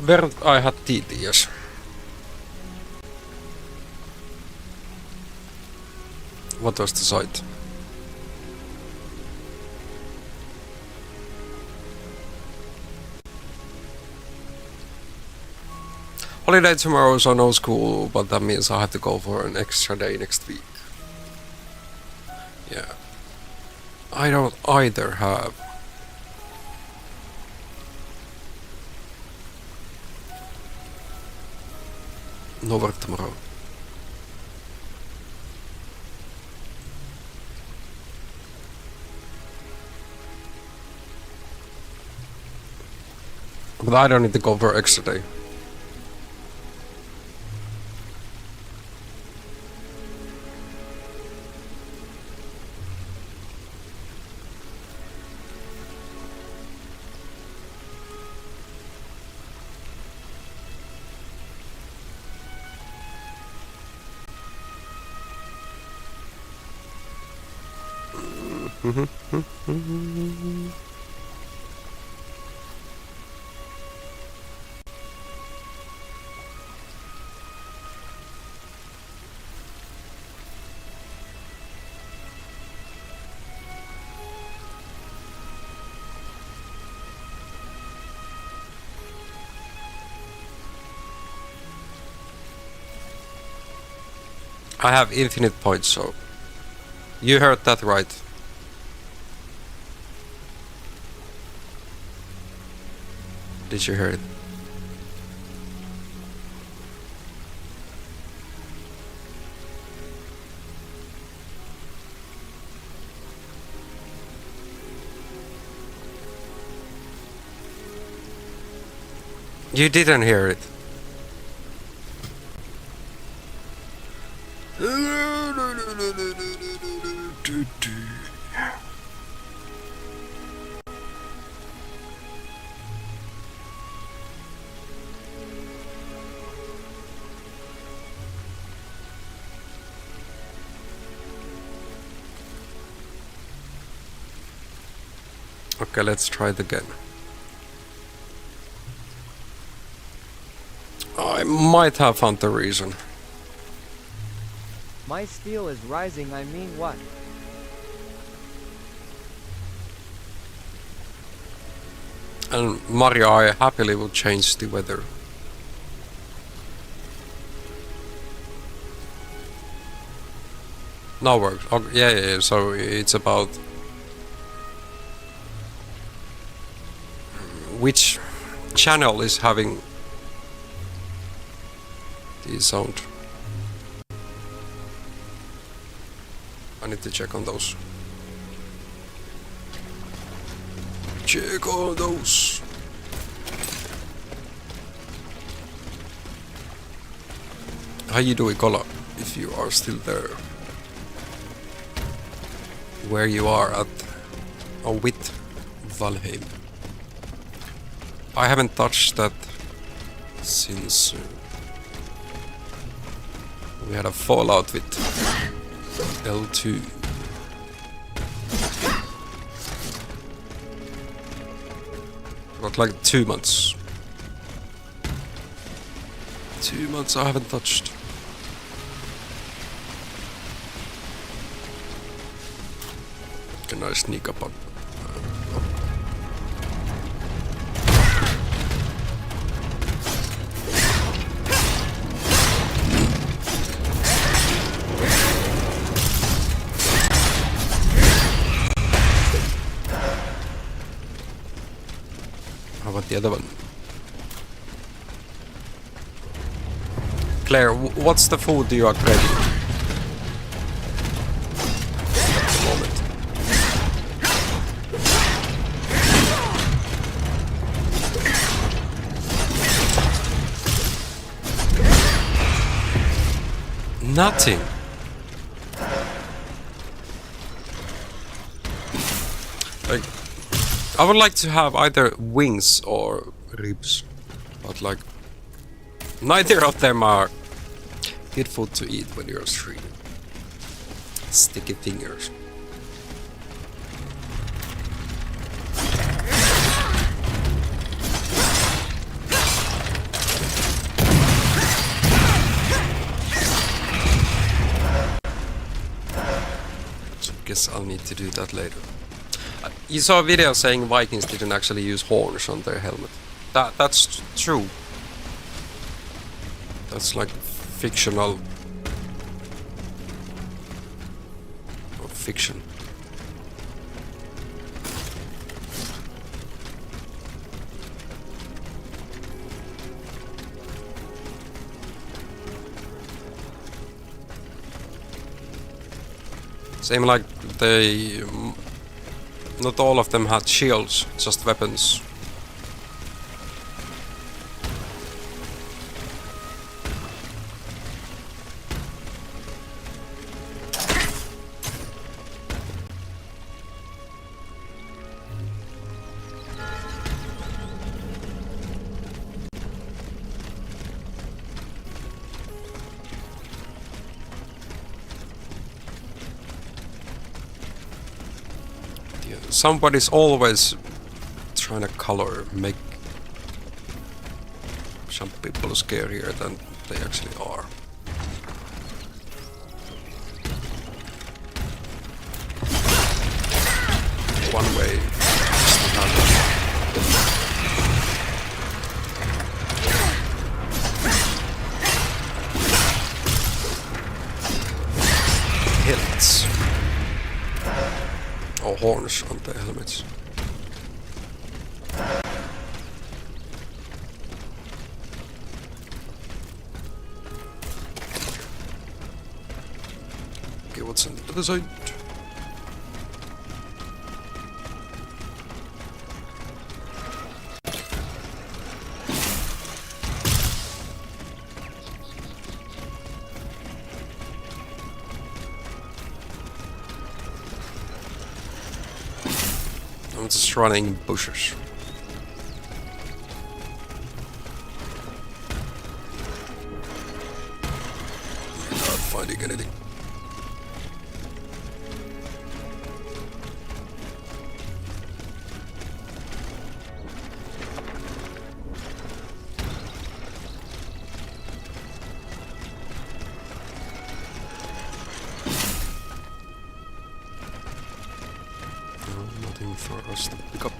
S1: Weren't I had tedious? What was the site? Holiday tomorrow, so no school, but that means I have to go for an extra day next week. Yeah. I don't either have. No work tomorrow. But I don't need to go for extra day. I have infinite points, so you heard that right. Did you hear it? You didn't hear it. Okay, let's try it again. I might have found the reason.
S10: My steel is rising, I mean what?
S1: And Mario, I happily will change the weather. Now works. Oh, yeah, so it's about which channel is having the sound. I need to check on those. Check on those. How you doing, Kola? If you are still there. Where you are at with Valheim. I haven't touched that since we had a fallout with L2. Got like 2 months. 2 months I haven't touched. Can I sneak up on? How about the other one? Claire, what's the food you are craving? At the moment. Nothing. Like, I would like to have either wings or ribs, but like, neither of them are good food to eat when you're streaming. Sticky fingers. So guess I'll need to do that later. You saw a video saying Vikings didn't actually use horns on their helmet. That's true. That's like fictional or fiction. Same like they, not all of them had shields, just weapons. Somebody's always trying to make some people scarier than they actually are. One way is another. Helmets. Or horns on the helmets. Okay, what's on the other side? I'm just running in bushes. Not finding anything. Nothing for us to pick up.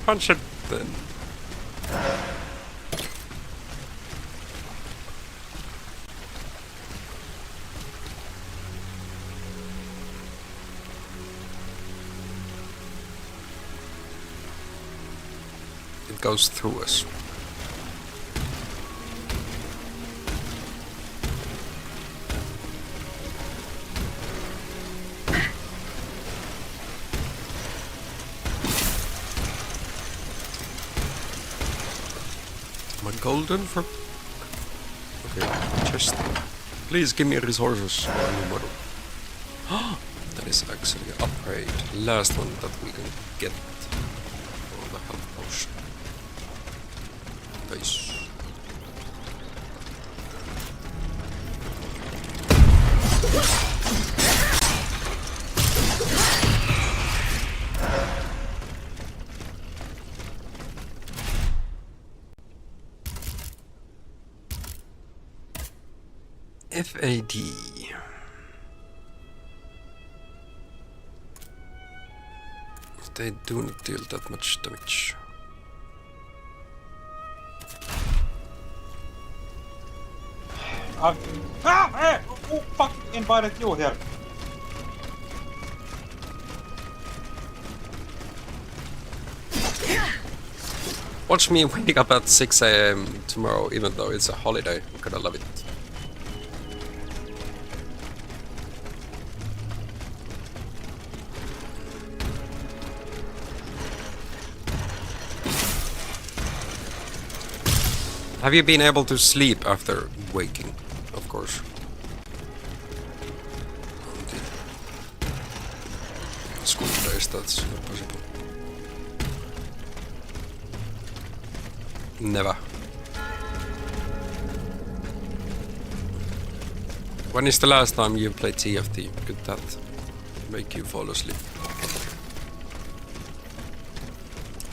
S1: Punch it then. it goes through us. Am I golden for? Okay, just please give me resources. That is actually an upgrade. Last one that we can get for the health potion. Nice. FAD. They do not deal that much damage.
S11: Who fucking invited you here?
S1: Watch me wake up at 6 AM tomorrow, even though it's a holiday. I'm gonna love it. Have you been able to sleep after waking? Of course. School days, that's not possible. Never. When is the last time you played TFT? Could that make you fall asleep?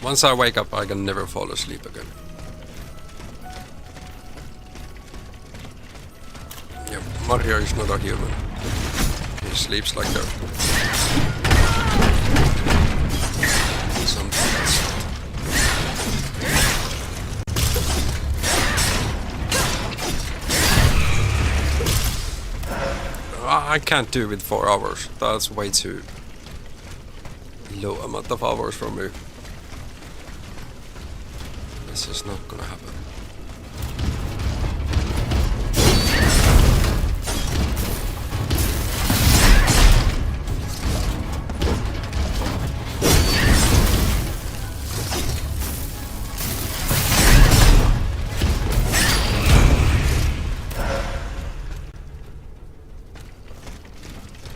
S1: Once I wake up, I can never fall asleep again. Yeah, Mario is not a human. He sleeps like that. Something else. I can't do it with 4 hours. That's way too low amount of hours for me. This is not gonna happen.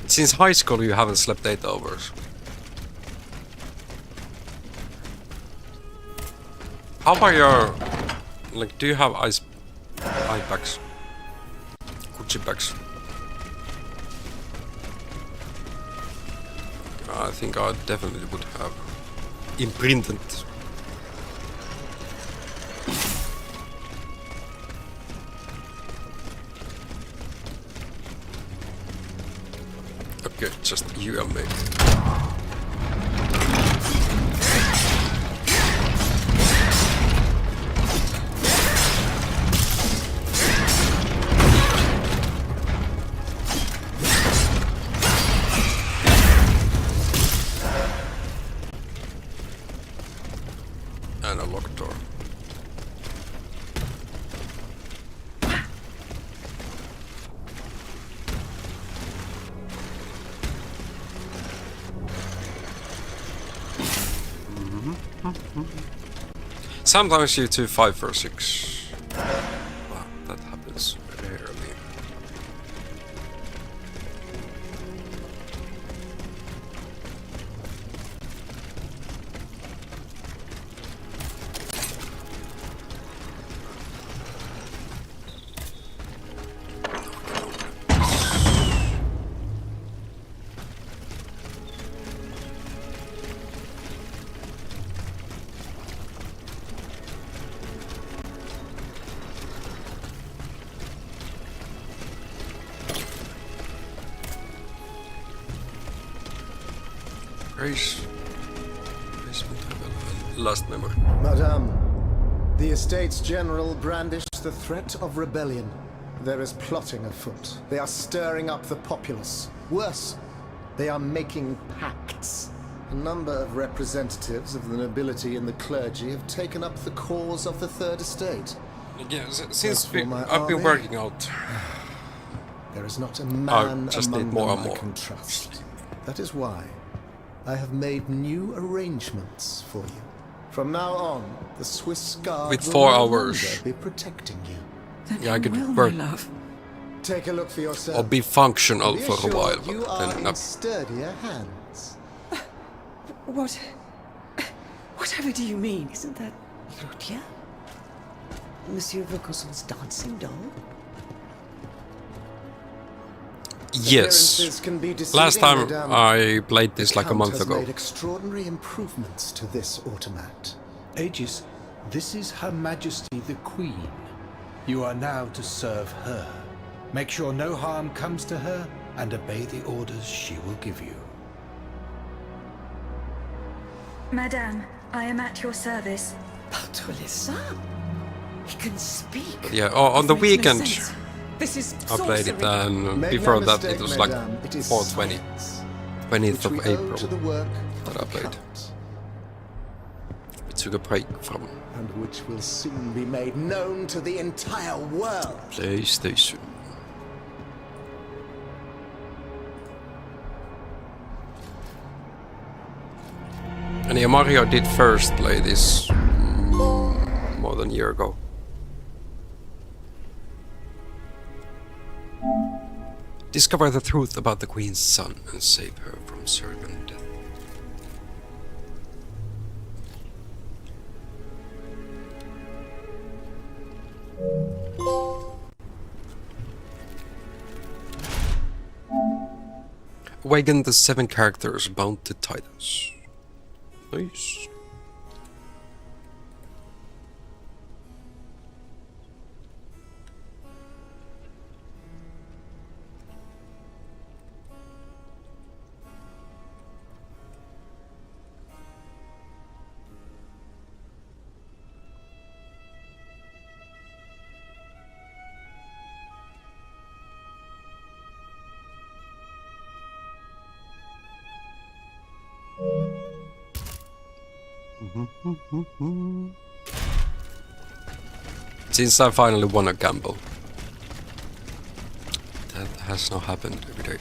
S1: Since high school you haven't slept 8 hours. How about your... like, do you have eye packs? Gucci packs? I think I definitely would have imprinted. Okay, just you and me. And a locked door. Sometimes you do 5 for 6. Wow, that happens rarely. Last memory.
S9: Madame, the Estates General brandish the threat of rebellion. There is plotting afoot. They are stirring up the populace. Worse, they are making pacts. A number of representatives of the nobility and the clergy have taken up the cause of the Third Estate.
S1: Yeah, since
S9: As for my
S1: I've been
S9: army,
S1: working out.
S9: There is not a man
S1: just need
S9: among
S1: more
S9: them
S1: and
S9: I
S1: more.
S9: can trust. That is why I have made new arrangements for you. From now on, the Swiss Guard
S1: With
S9: will
S1: 4
S9: no
S1: hours.
S9: longer be protecting you.
S5: Then
S1: Yeah, I could
S5: will,
S1: work.
S5: my love.
S9: Take a look for yourself.
S1: Or be functional
S9: Be
S1: for a
S9: assured
S1: while,
S9: you
S1: but
S9: are
S1: then
S9: in
S1: up.
S9: sturdier hands.
S6: Whatever do you mean? Isn't that Claudia? Monsieur Vaucanson's dancing doll?
S1: Yes.
S9: Appearances can be deceiving,
S1: Last time
S9: madame.
S1: I played this like a
S9: Count
S1: month
S9: has
S1: ago.
S9: made extraordinary improvements to this automat.
S2: Aegis, this is Her Majesty the Queen. You are now to serve her. Make sure no harm comes to her and obey the orders she will give you.
S3: Madame, I am at your service.
S6: Votre les Saints? He can speak.
S1: But yeah, on the
S5: This makes no
S1: weekend
S5: sense. This is
S1: I played it,
S5: sorcery.
S1: and
S9: Make
S1: before
S9: no
S1: that
S9: mistake,
S1: it was like
S9: madame, it is
S1: 420,
S9: science,
S1: 20th
S9: which we
S1: of
S9: owe
S1: April
S9: to the work
S1: that
S9: of
S1: I
S9: the
S1: played.
S9: Count,
S1: We took a break from
S9: and which will soon be made known to the entire world.
S1: PlayStation. And yeah, Mario did first play this more than a year ago. Discover the truth about the Queen's son and save her from certain death. Awaken the 7 characters bound to Titans. Nice. Since I finally won a gamble. That has not happened every day.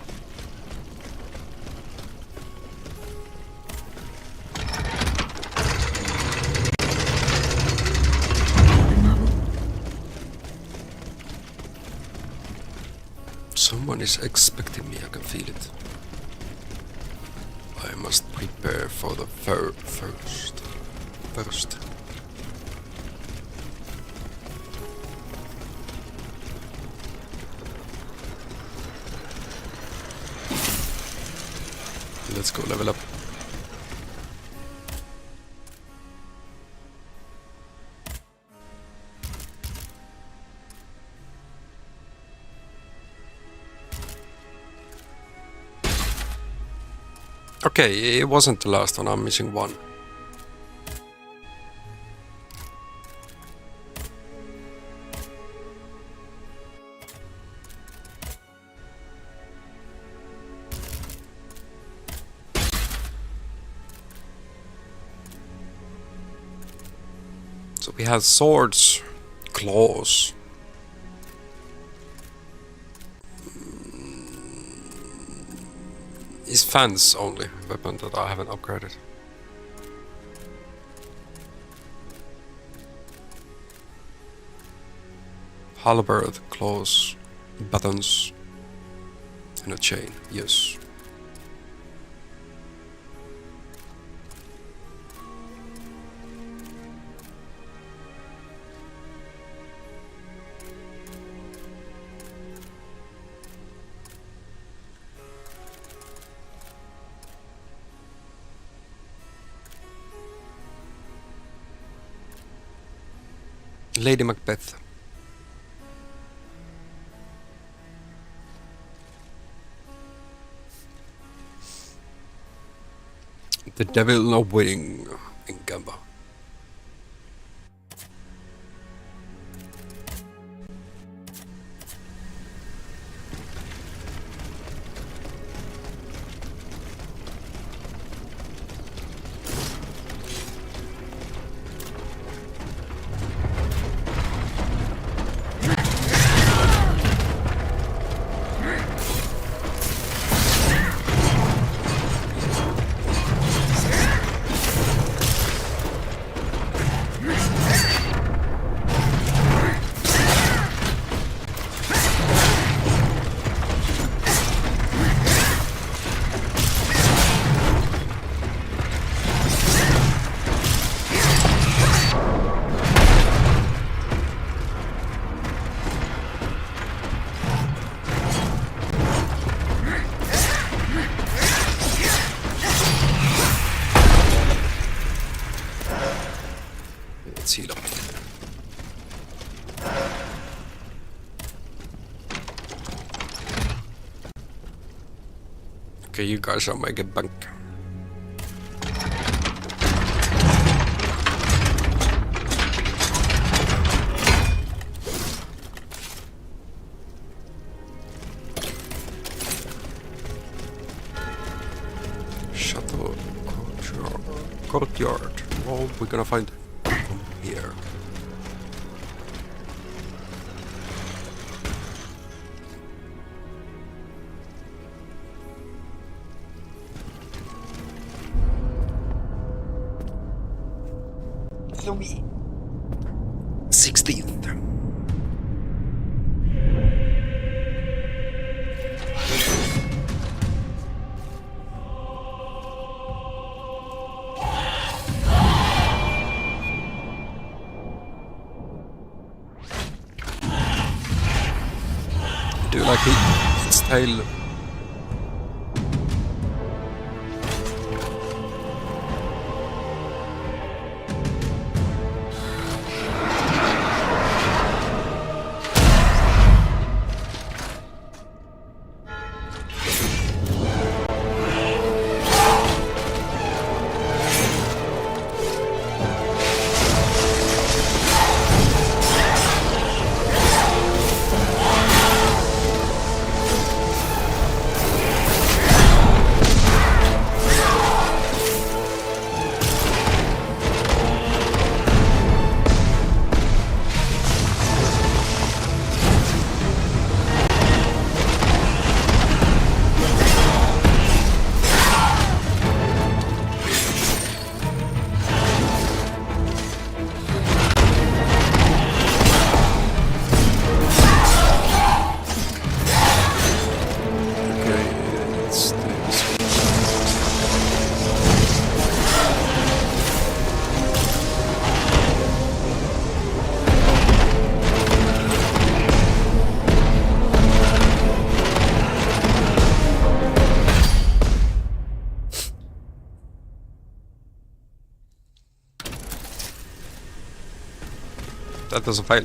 S1: Someone is expecting me, I can feel it. I must prepare for the first. Let's go level up. Okay, it wasn't the last one, I'm missing one. So we have swords, claws. Is fans only weapon that I haven't upgraded. Halberd, claws, buttons, and a chain, yes. Lady Macbeth. The devil no winning in Gamba. Let's heal up. Okay, you guys are making bank. Shuttle courtyard. Well, we're gonna find from here. Louis 16th. Do you like its tail? That was a fail.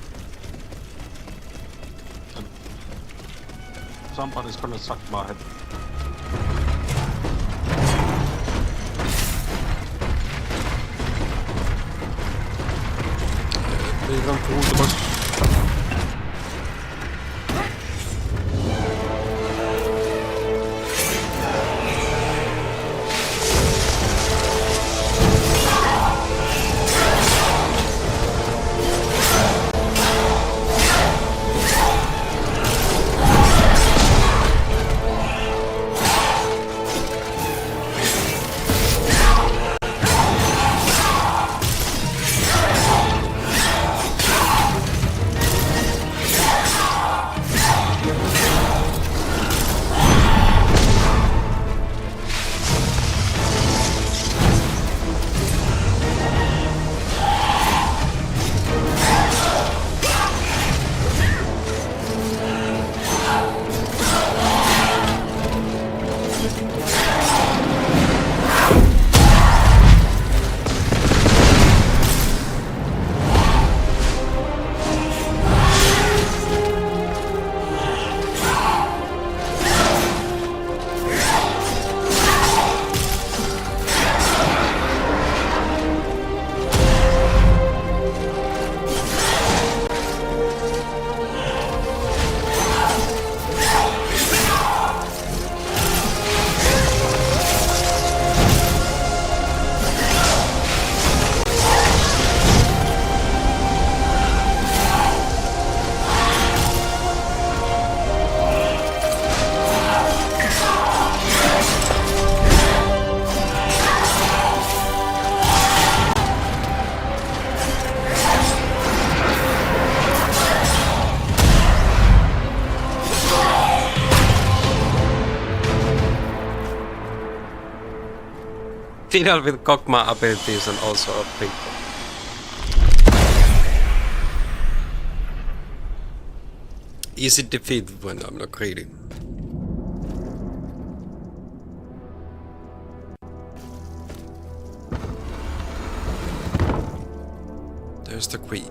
S11: Somebody's gonna suck my head.
S1: They run through the bus. Final with Kog'Maw abilities and also a pink one. Easy defeat when I'm not greedy. Where's the queen?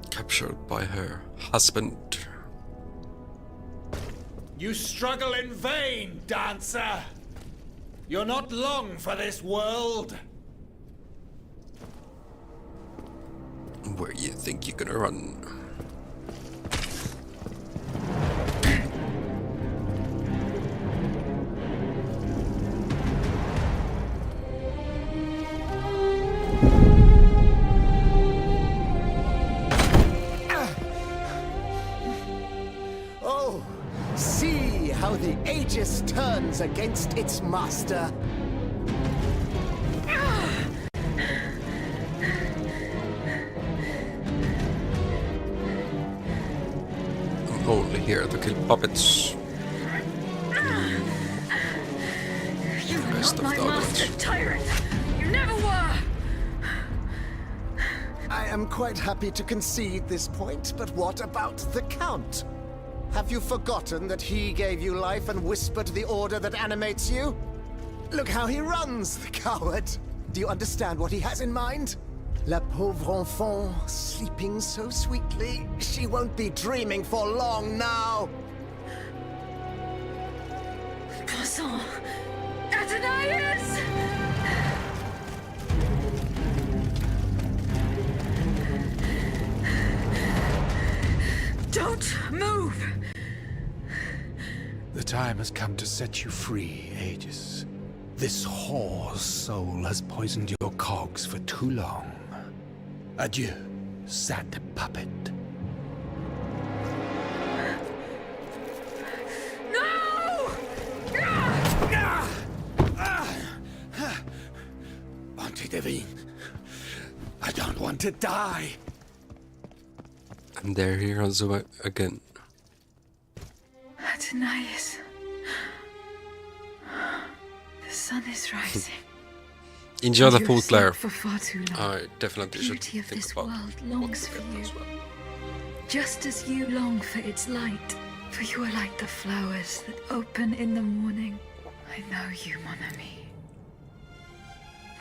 S1: Captured by her husband.
S2: You struggle in vain, dancer! You're not long for this world!
S1: Where you think you're gonna run?
S12: Oh, see how the Aegis turns against its master.
S1: I'm only here to kill puppets.
S3: You are
S1: Rest
S3: not
S1: of
S3: my
S1: the
S3: master,
S1: others.
S3: tyrant! You never were!
S12: I am quite happy to concede this point, but what about the Count? Have you forgotten that he gave you life and whispered the order that animates you? Look how he runs, the coward! Do you understand what he has in mind? La pauvre enfant, sleeping so sweetly, she won't be dreaming for long now!
S3: Croissant! Athenaius! Don't move!
S2: The time has come to set you free, Aegis. This whore's soul has poisoned your cogs for too long. Adieu, sad puppet.
S3: No!
S2: Auntie Devine, I don't want to die.
S1: And there he runs away again.
S3: Athenaius. The sun is rising.
S1: Enjoy the
S3: You
S1: full
S3: have
S1: glare.
S3: slept for far too long.
S1: I definitely should
S3: Beauty of
S1: think
S3: this
S1: about
S3: world
S1: what
S3: longs
S1: to
S3: for
S1: get
S3: you.
S1: as well.
S3: Just as you long for its light. For you are like the flowers that open in the morning. I know you, mon ami.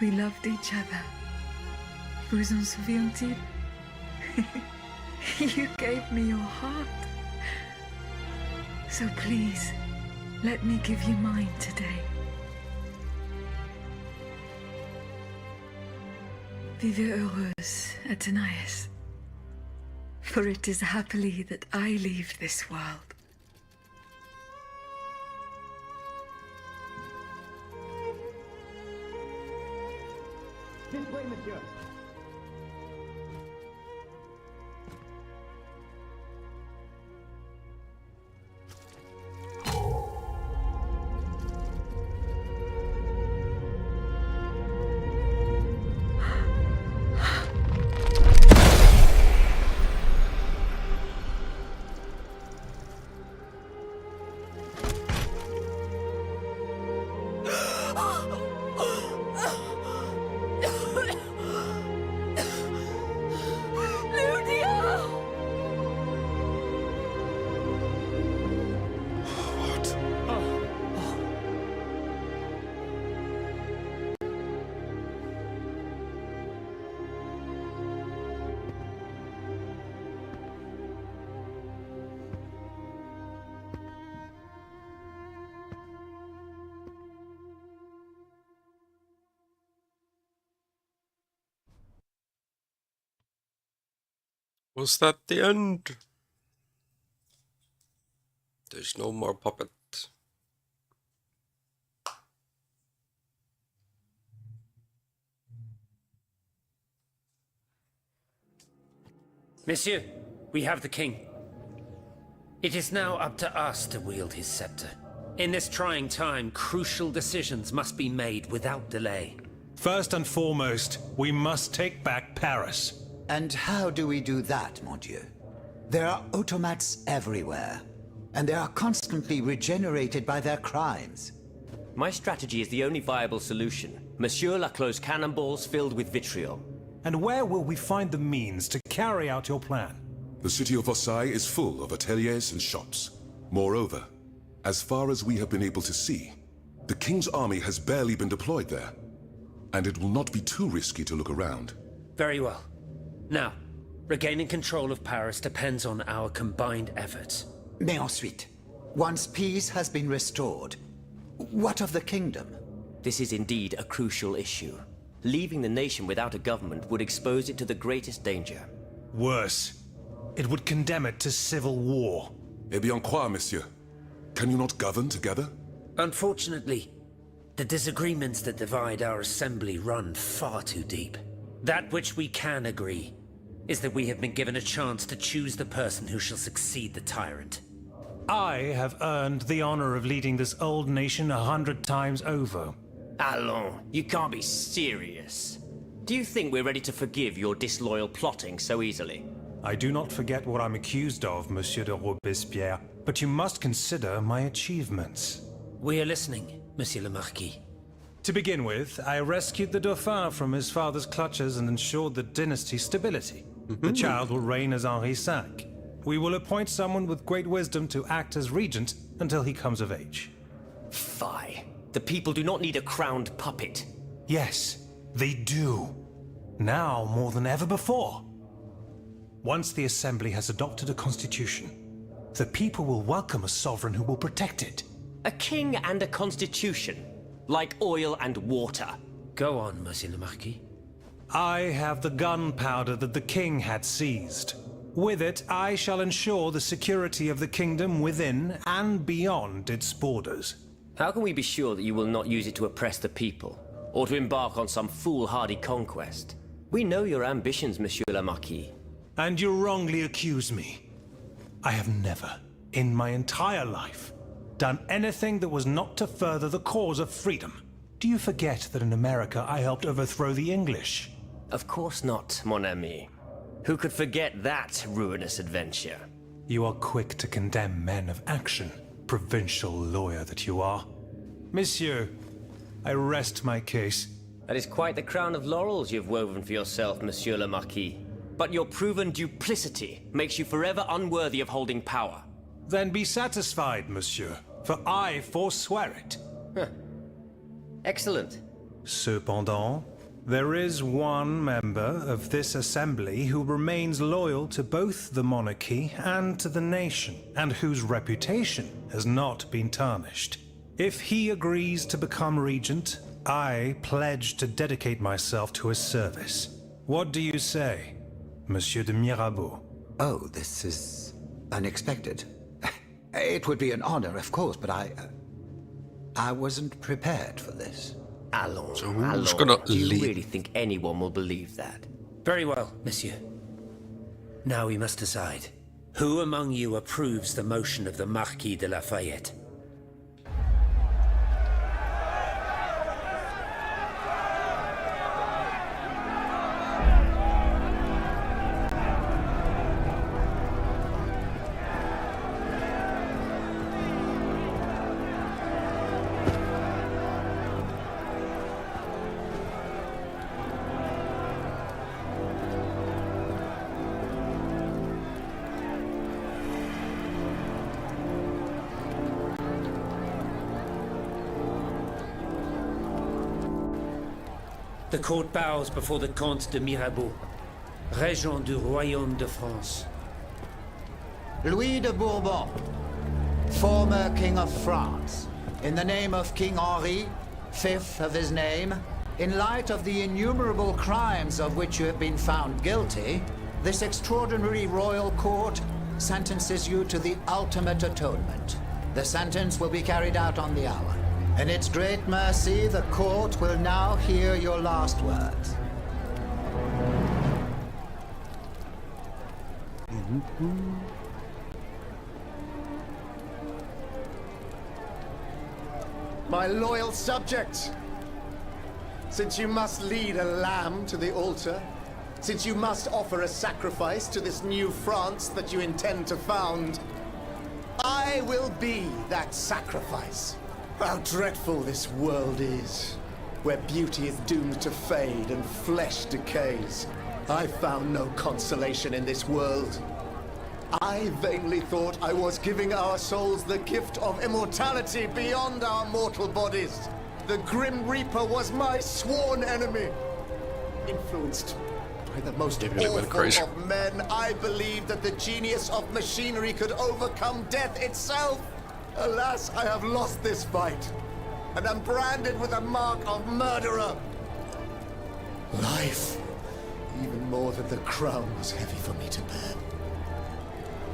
S3: We loved each other. Vous en souvient-il? You gave me your heart. So please, let me give you mine today. Vivez heureuse, Athenaius. For it is happily that I leave this world.
S8: This way, monsieur.
S1: Was that the end? There's no more puppet.
S13: Monsieur, we have the king. It is now up to us to wield his scepter. In this trying time, crucial decisions must be made without delay.
S4: First and foremost, we must take back Paris.
S7: And how do we do that, mon Dieu? There are automats everywhere, and they are constantly regenerated by their crimes.
S14: My strategy is the only viable solution. Monsieur Laclos' cannonballs filled with vitriol.
S4: And where will we find the means to carry out your plan?
S15: The city of Versailles is full of ateliers and shops. Moreover, as far as we have been able to see, the King's army has barely been deployed there. And it will not be too risky to look around.
S13: Very well. Now, regaining control of Paris depends on our combined efforts.
S7: Mais ensuite, once peace has been restored, what of the kingdom?
S14: This is indeed a crucial issue. Leaving the nation without a government would expose it to the greatest danger.
S4: Worse, it would condemn it to civil war.
S15: Eh bien quoi, monsieur? Can you not govern together?
S13: Unfortunately, the disagreements that divide our assembly run far too deep. That which we can agree is that we have been given a chance to choose the person who shall succeed the tyrant.
S4: I have earned the honor of leading this old nation 100 times over.
S14: Allons, you can't be serious. Do you think we're ready to forgive your disloyal plotting so easily?
S4: I do not forget what I'm accused of, Monsieur de Robespierre, but you must consider my achievements.
S13: We are listening, Monsieur le Marquis.
S4: To begin with, I rescued the Dauphin from his father's clutches and ensured the dynasty's stability. The child will reign as Henri V. We will appoint someone with great wisdom to act as regent until he comes of age.
S14: Fie. The people do not need a crowned puppet.
S4: Yes, they do. Now more than ever before. Once the Assembly has adopted a constitution, the people will welcome a sovereign who will protect it.
S14: A king and a constitution, like oil and water.
S13: Go on, Monsieur le Marquis.
S4: I have the gunpowder that the king had seized. With it, I shall ensure the security of the kingdom within and beyond its borders.
S14: How can we be sure that you will not use it to oppress the people, or to embark on some foolhardy conquest? We know your ambitions, Monsieur le Marquis.
S4: And you wrongly accuse me. I have never, in my entire life, done anything that was not to further the cause of freedom. Do you forget that in America I helped overthrow the English?
S14: Of course not, mon ami. Who could forget that ruinous adventure?
S4: You are quick to condemn men of action, provincial lawyer that you are. Monsieur, I rest my case.
S14: That is quite the crown of laurels you've woven for yourself, Monsieur le Marquis. But your proven duplicity makes you forever unworthy of holding power.
S4: Then be satisfied, monsieur, for I forswear it.
S14: Excellent.
S4: Cependant, there is one member of this assembly who remains loyal to both the monarchy and to the nation, and whose reputation has not been tarnished. If he agrees to become regent, I pledge to dedicate myself to his service. What do you say, Monsieur de Mirabeau?
S7: Oh, this is unexpected. It would be an honor, of course, but I wasn't prepared for this.
S14: Allons,
S1: So who's
S14: allons.
S1: gonna
S14: Do you
S1: lead?
S14: really think anyone will believe that?
S13: Very well, Monsieur. Now we must decide. Who among you approves the motion of the Marquis de Lafayette? The court bows before the Comte de Mirabeau, Regent du Royaume de France.
S7: Louis de Bourbon, former King of France, in the name of King Henri, fifth of his name, in light of the innumerable crimes of which you have been found guilty, this extraordinary royal court sentences you to the ultimate atonement. The sentence will be carried out on the hour. In its great mercy, the court will now hear your last words.
S12: My loyal subjects, since you must lead a lamb to the altar, since you must offer a sacrifice to this new France that you intend to found, I will be that sacrifice. How dreadful this world is, where beauty is doomed to fade and flesh decays. I found no consolation in this world. I vainly thought I was giving our souls the gift of immortality beyond our mortal bodies. The Grim Reaper was my sworn enemy. Influenced by the most awful of men, I believed that the genius of machinery could overcome death itself. Alas, I have lost this fight, and am branded with the mark of murderer. Life, even more than the crown, was heavy for me to bear.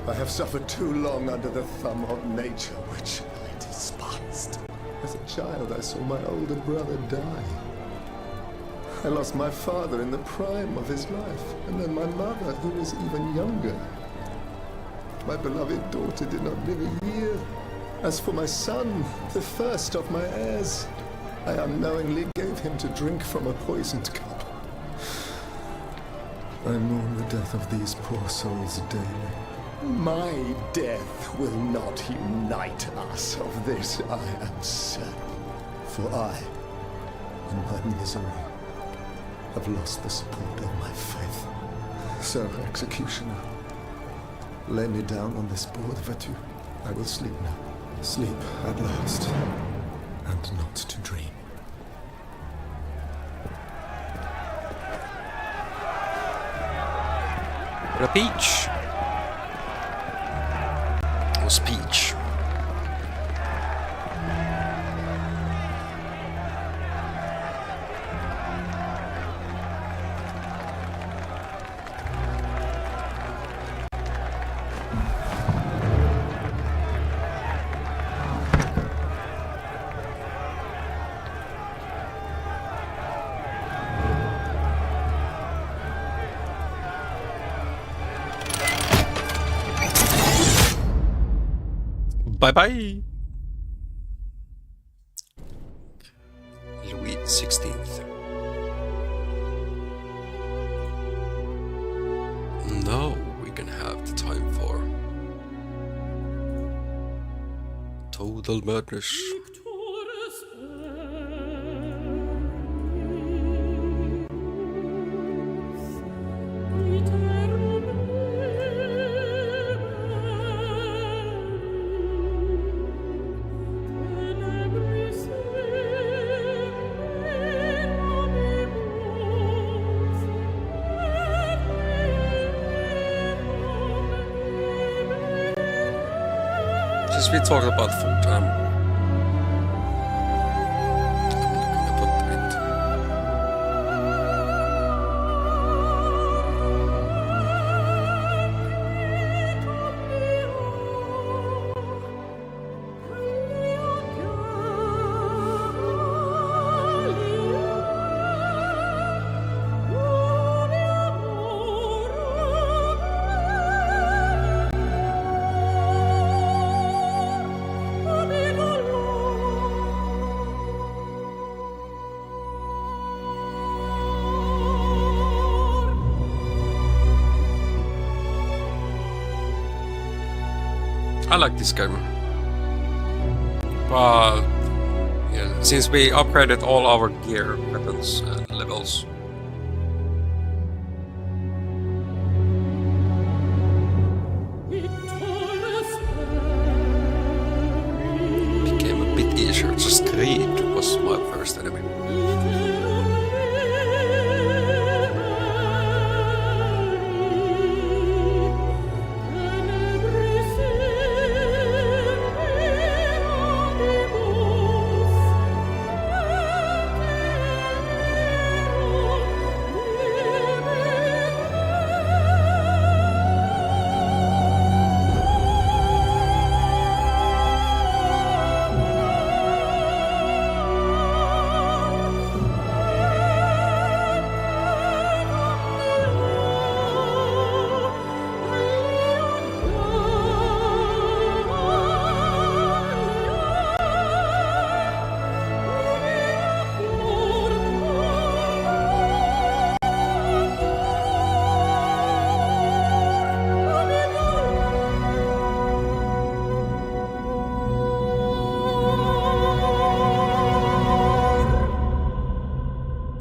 S12: I have suffered too long under the thumb of nature, which I despised. As a child, I saw my older brother die. I lost my father in the prime of his life, and then my mother, who was even younger. My beloved daughter did not live a year. As for my son, the first of my heirs, I unknowingly gave him to drink from a poisoned cup. I mourn the death of these poor souls daily. My death will not unite us, of this I am certain. For I, in my misery, have lost the support of my faith. So, executioner, lay me down on this board, Vatu. I will sleep now. Sleep at last, and not to dream.
S1: What a peach! Or speech. Bye-bye! Louis XVI. Now we can have the time for total madness. Since we talked about food, I'm looking about it. I like this game, but yeah, since we upgraded all our gear, weapons, and levels, it became a bit easier. Just greed was my first enemy.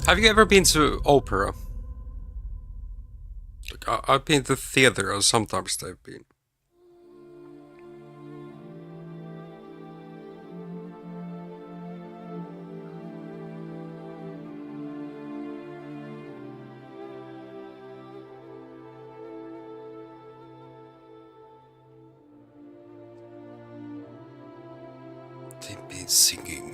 S1: Have you ever been to opera? Like, I've been to theater, or sometimes they've been. be singing.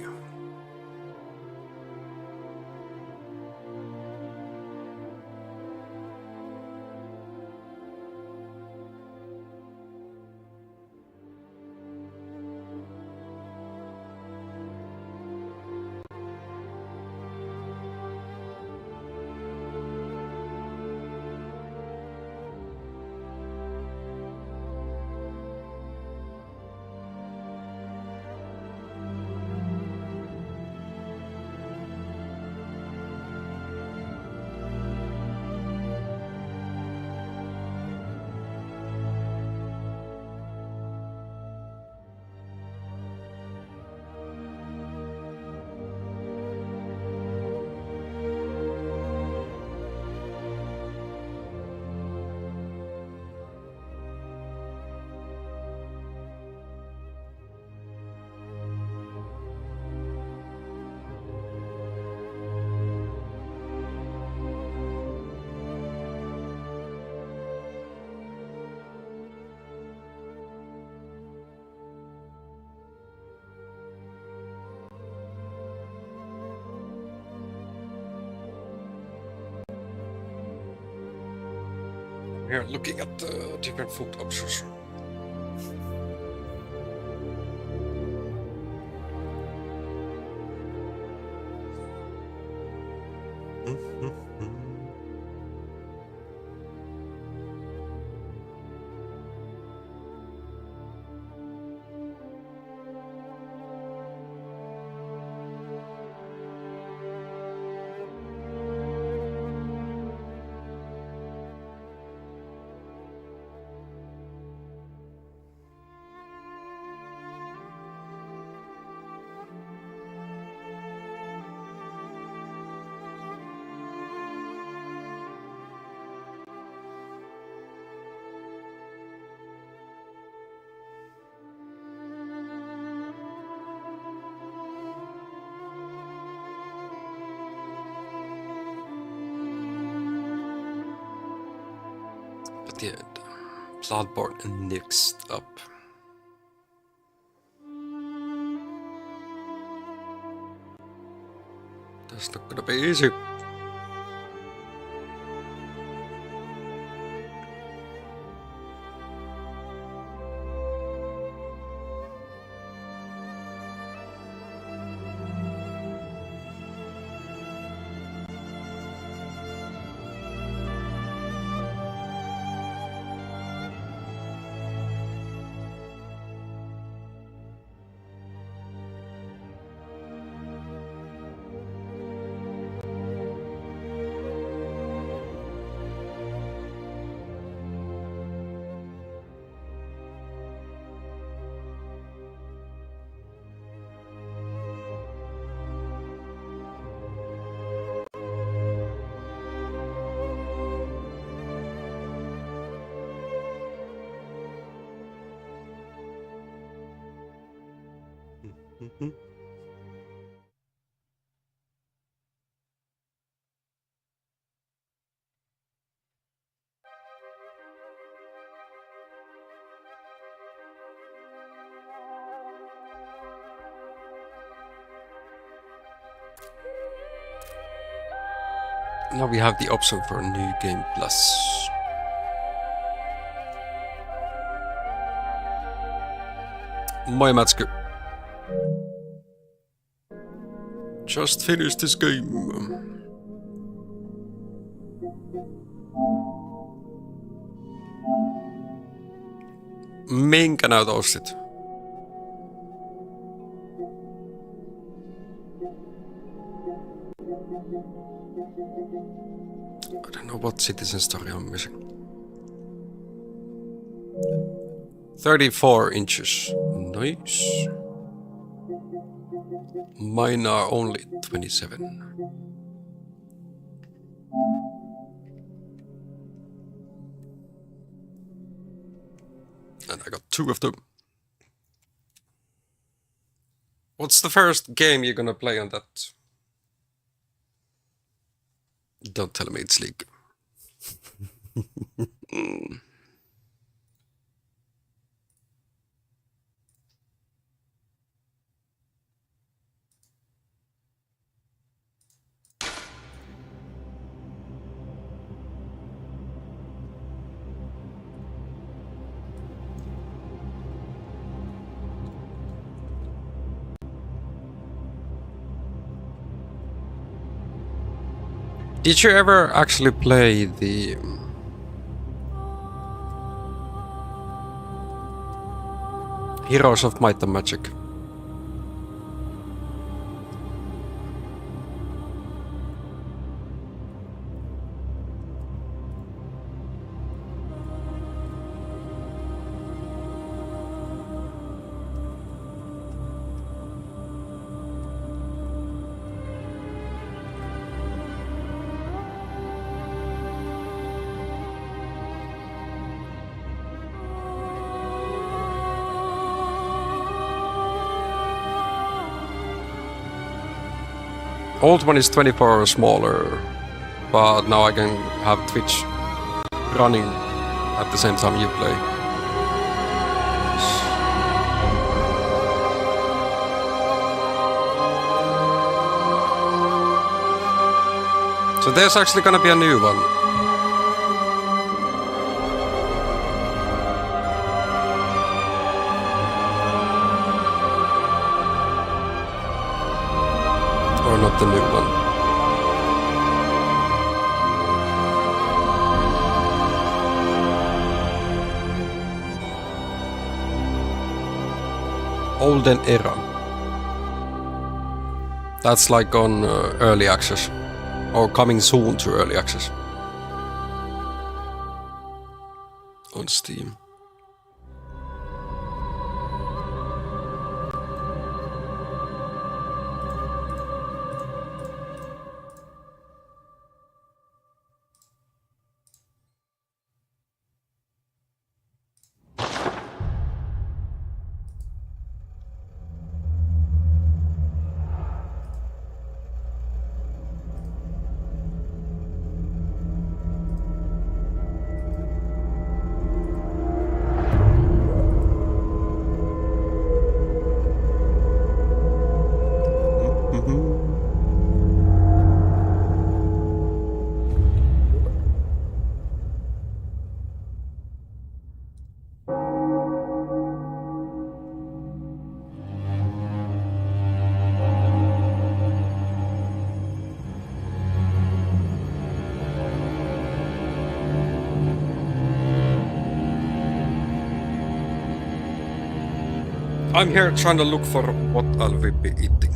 S1: We're looking at different food options. But yeah, Bloodbourne next up. That's not gonna be easy. Now we have the option for a new game plus. Moi Matsku. Just finished this game. Minkä näytä ostit? I don't know what Citizen Story I'm missing. 34 inches. Nice. Mine are only 27. And I got 2 of them. What's the first game you're gonna play on that? Don't tell me it's League. Did you ever actually play the Heroes of Might and Magic? Old one is 24 or smaller, but now I can have Twitch running at the same time you play. So there's actually gonna be a new one. Or not the new one. Olden Era. That's like on early access. Or coming soon to early access. On Steam. I'm here trying to look for what I'll be eating.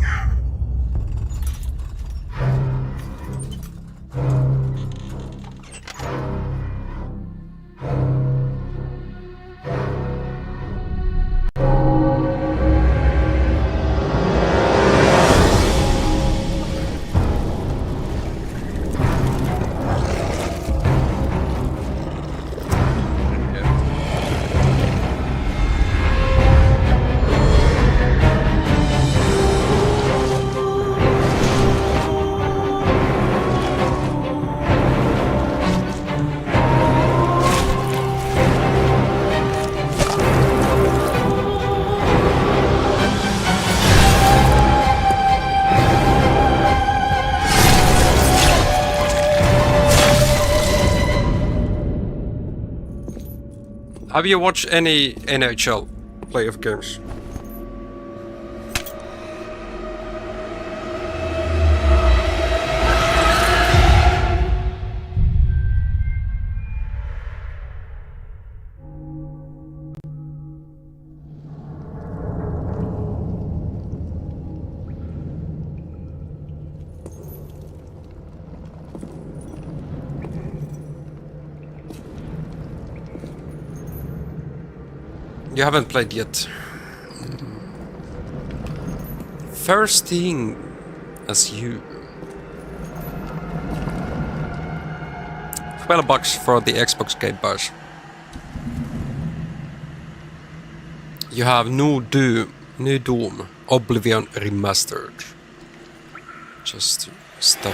S1: Have you watched any NHL playoff games? You haven't played yet. First thing as you... $12 for the Xbox Game Pass. You have New Doom, Oblivion Remastered. Just to stop.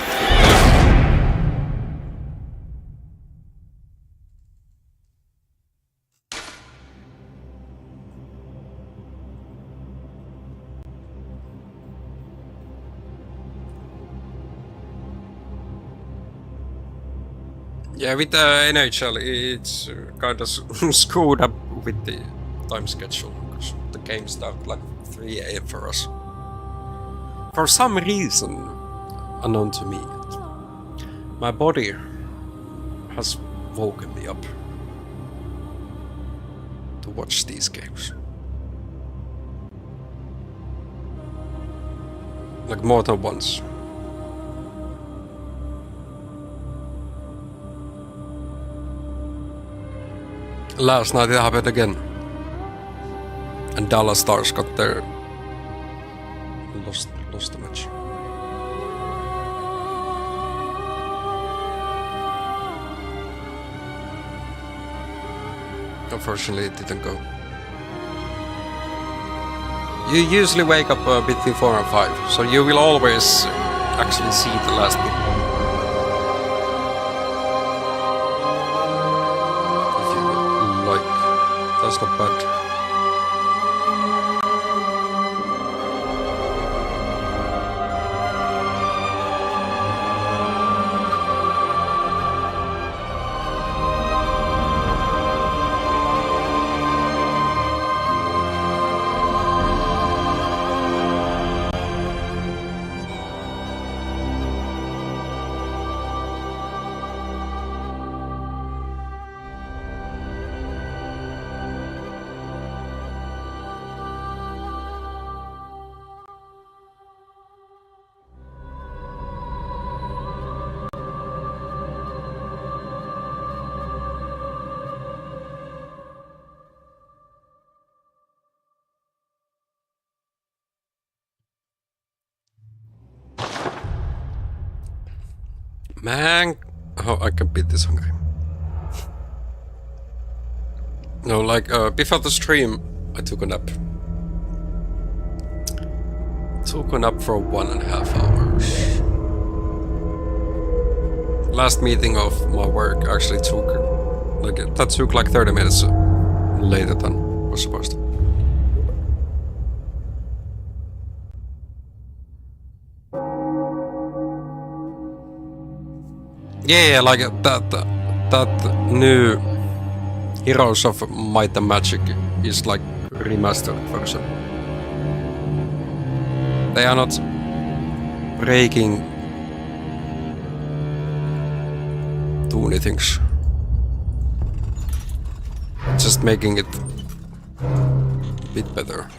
S1: Yeah, with the NHL, it's kind of screwed up with the time schedule, because the game started like 3 AM for us. For some reason, unknown to me. My body has woken me up to watch these games. Like more than once. Last night it happened again. And Dallas Stars got their lost the match. Unfortunately, it didn't go. You usually wake up between 4 and 5, so you will always actually see the last bit. If you like, that's not bad. Man, how I can beat this hungry. No, like before the stream, I took a nap. Took a nap for 1.5 hours. Last meeting of my work actually took like 30 minutes later than was supposed to. Yeah, like that new Heroes of Might and Magic is like remastered version. They are not breaking too many things. Just making it a bit better.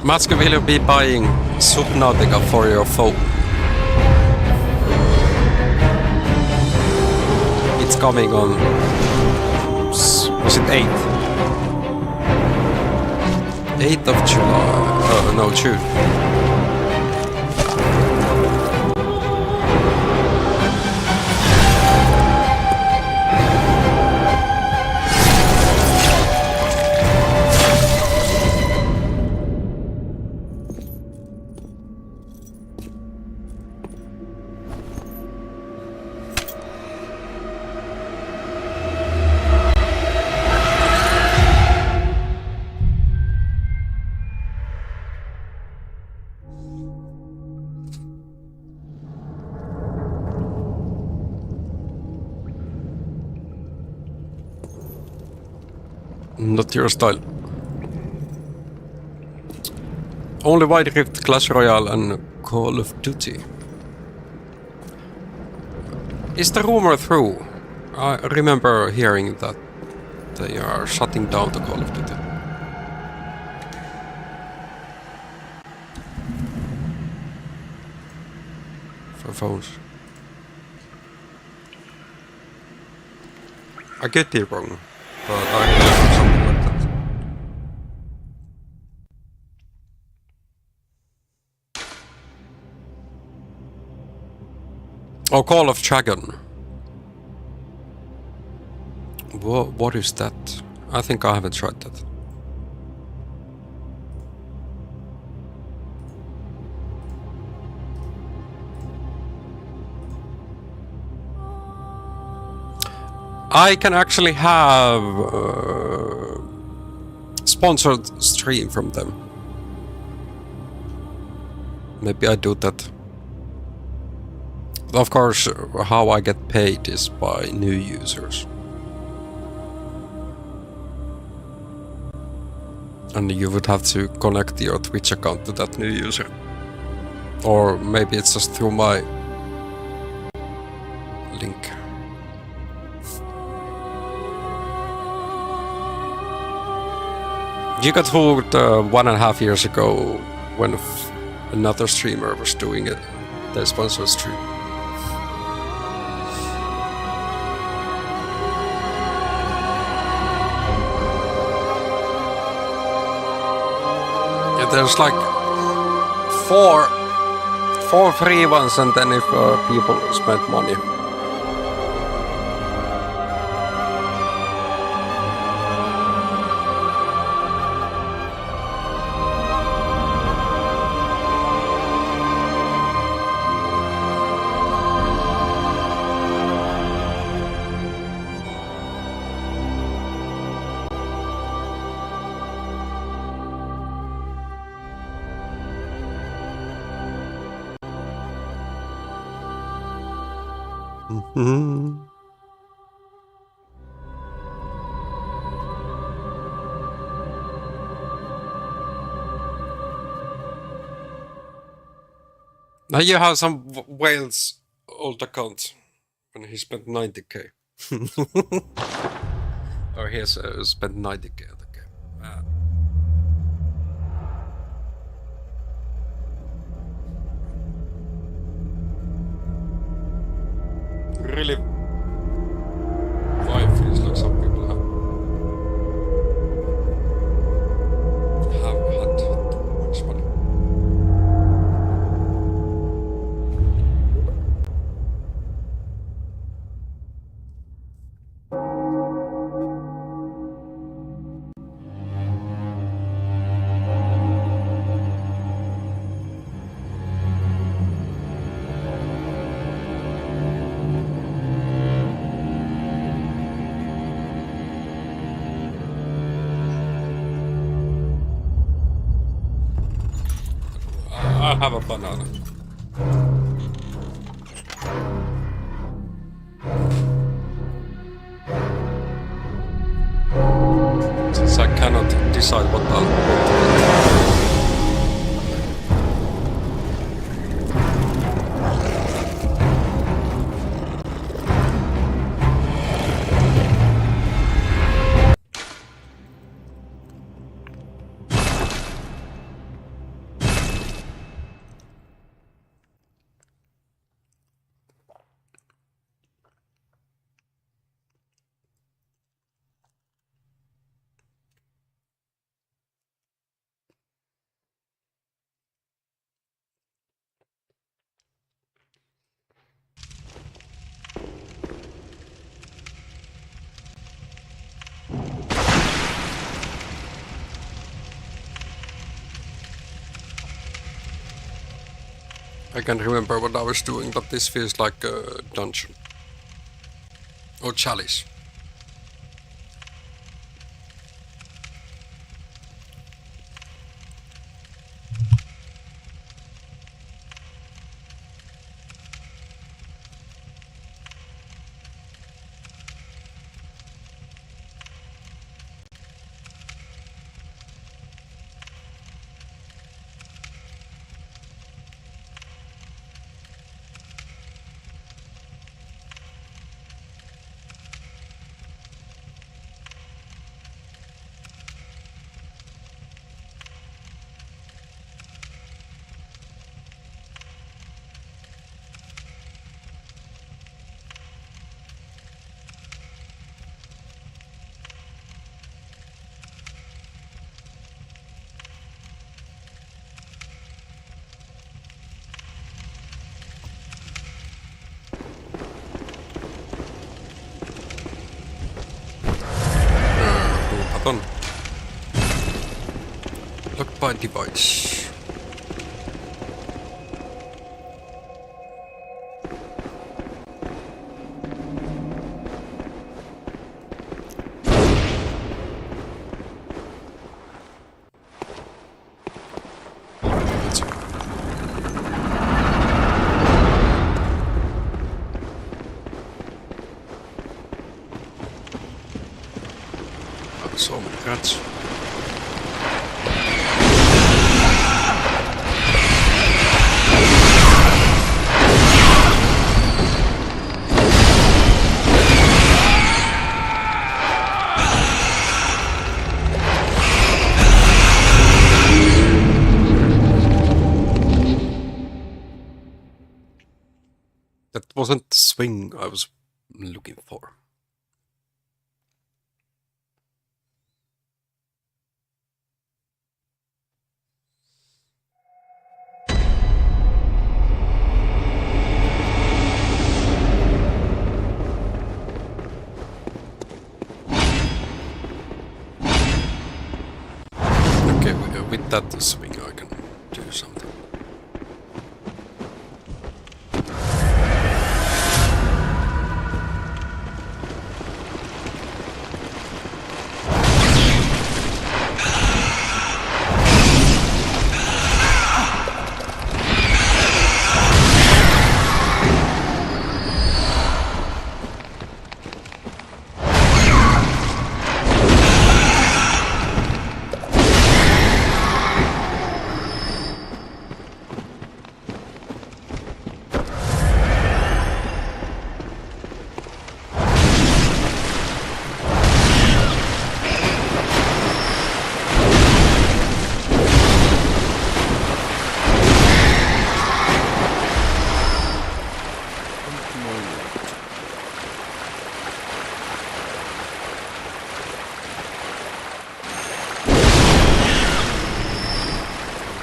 S1: Matske, will you be buying Subnautica for your phone? It's coming on... was it 8th? 8th of July... no, June. Not your style. Only Wild Rift, Clash Royale and Call of Duty. Is the rumor true? I remember hearing that they are shutting down the Call of Duty. For phones. I get it wrong, but I remember something like that. Oh, Call of Dragon. What is that? I think I haven't tried that. I can actually have sponsored stream from them. Maybe I do that Of course, how I get paid is by new users. And you would have to connect your Twitch account to that new user. Or maybe it's just through my link. You got hooked 1.5 years ago when another streamer was doing it, the sponsored stream. Yeah, there's like four free ones, and then if people spend money. Now you have some Wales old account when he spent 90k. Or he has spent 90k on the game. Really, why it feels like some people have had too much money. I'll have a banana. Since I cannot decide what I'll want. I can't remember what I was doing, but this feels like a dungeon. Or chalice. Button. Lock by device. Rats. That wasn't the swing I was looking for. Okay, with that swing I can do something.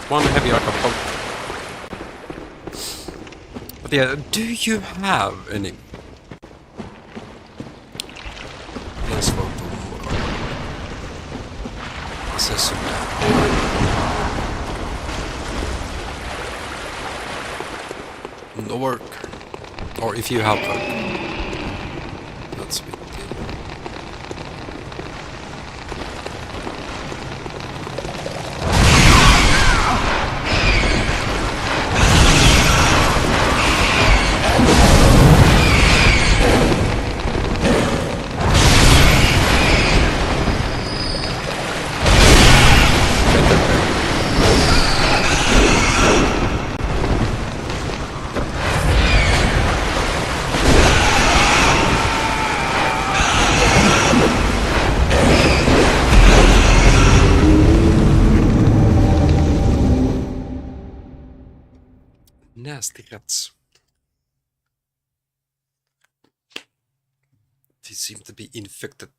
S1: One heavy I can poke. But yeah, do you have any place for accessory? No work. Or if you have work. That's a bit. Nasty rats. They seem to be infected.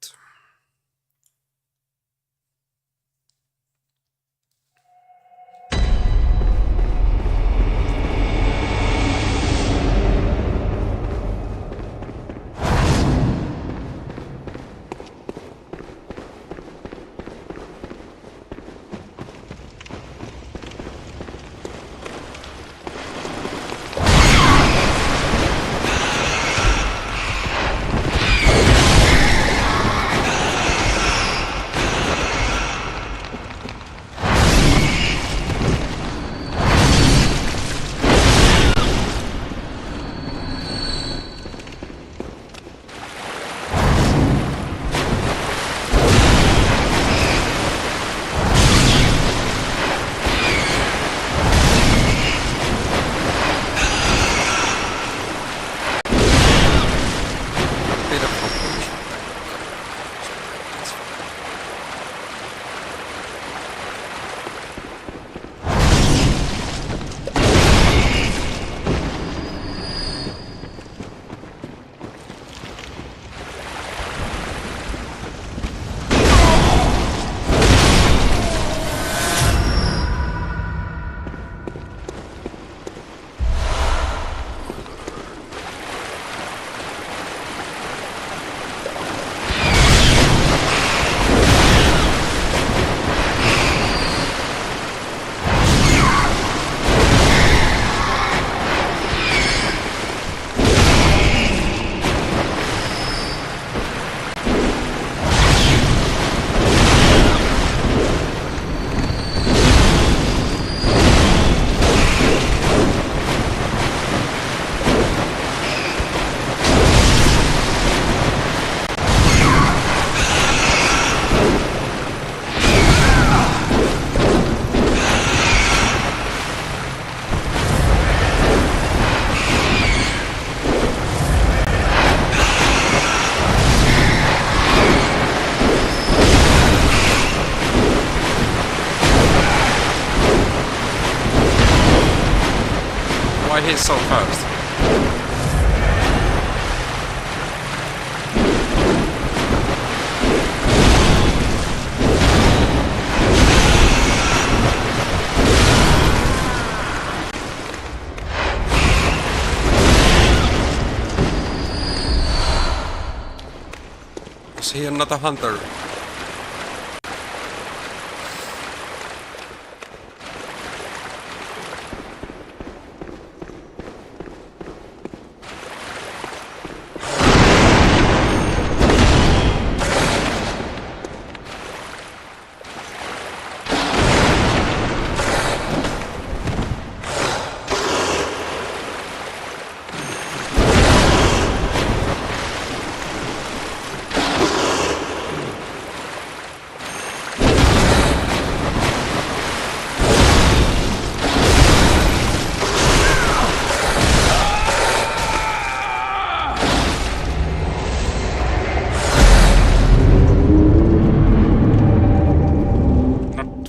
S1: this so fast? Is he another hunter?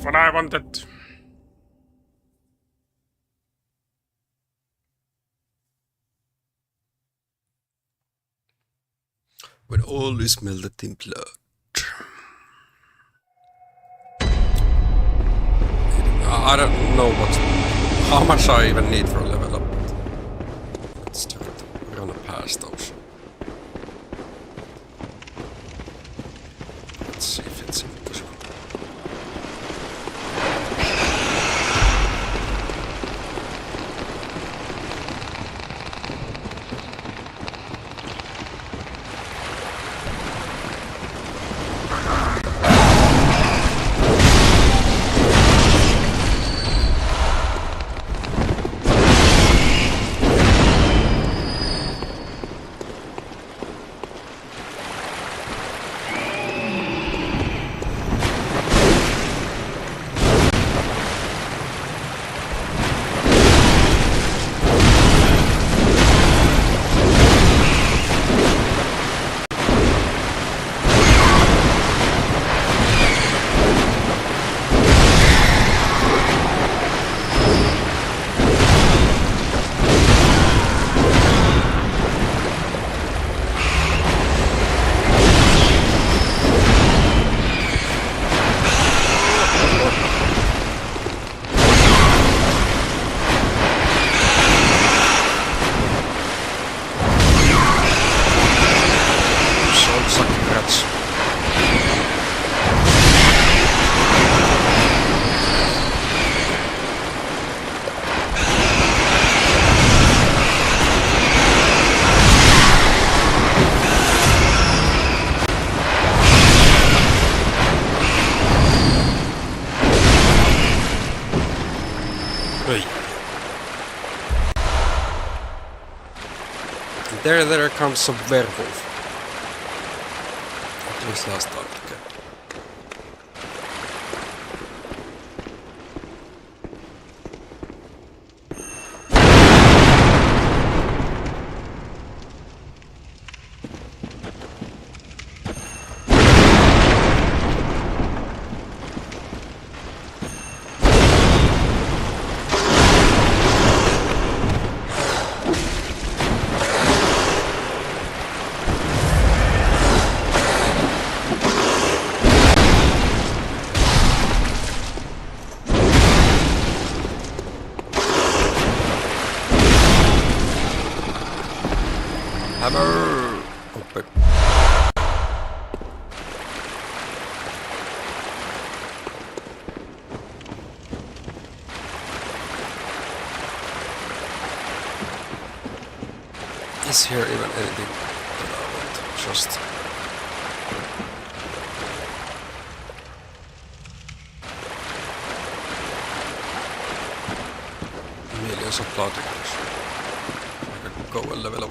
S1: What I wanted. When all is melted in blood. I don't know how much I even need for a level up. Let's start run past those. Let's see if it's impossible. There comes a werewolf. At least last time. Okay. Hammer! Open. Is here even anything that I want? Just... millions of particles. I can go and level up.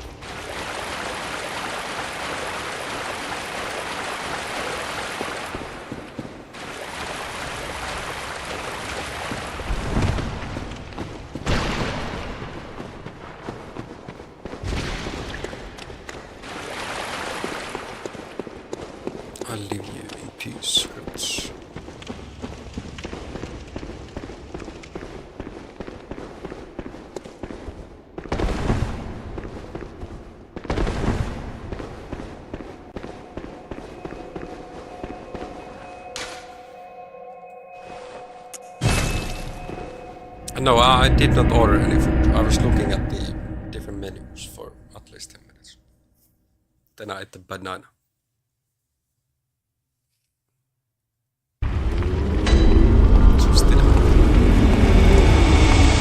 S1: I'll leave you in peace, Roots. No, I did not order any food. I was looking at the different menus for at least 10 minutes. Then I ate the banana.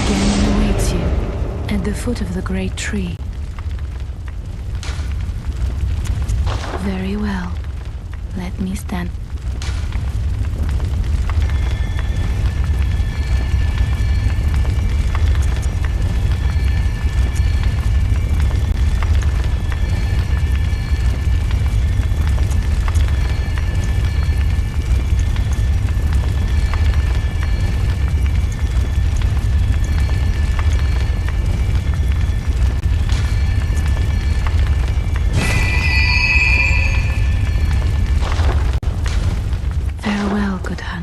S3: Ganon awaits you at the foot of the great tree. Very well. Let me stand. Farewell, good hun.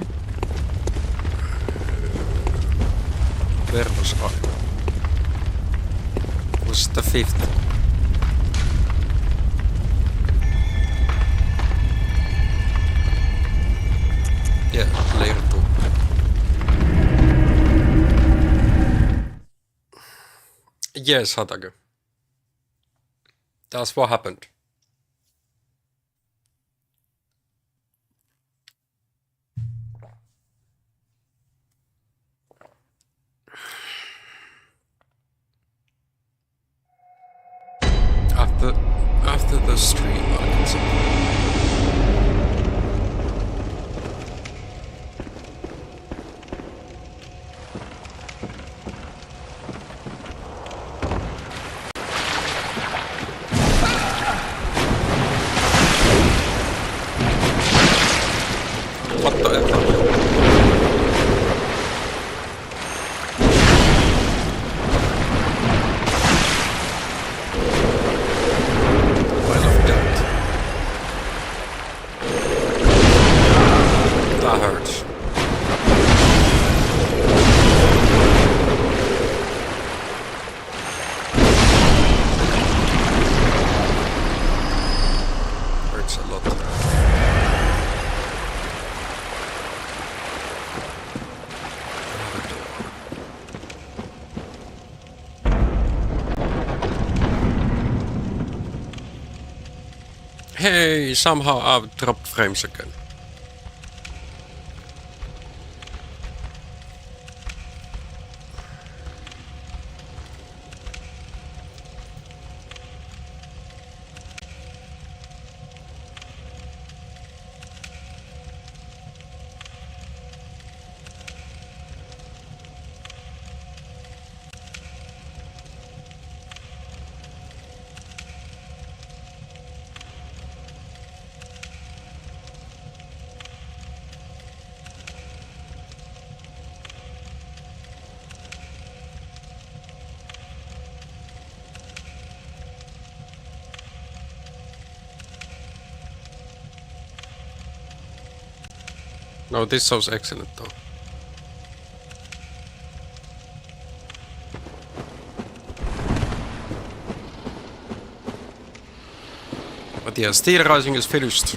S1: Where was I? Was the 5th? Yeah, later too. Yes, Hataga. That's what happened. After the stream, I can see. What the heck? That hurts. Hurts a lot. Hey, somehow I've dropped frames again. No, this sounds excellent though. But yeah, steelrising is finished.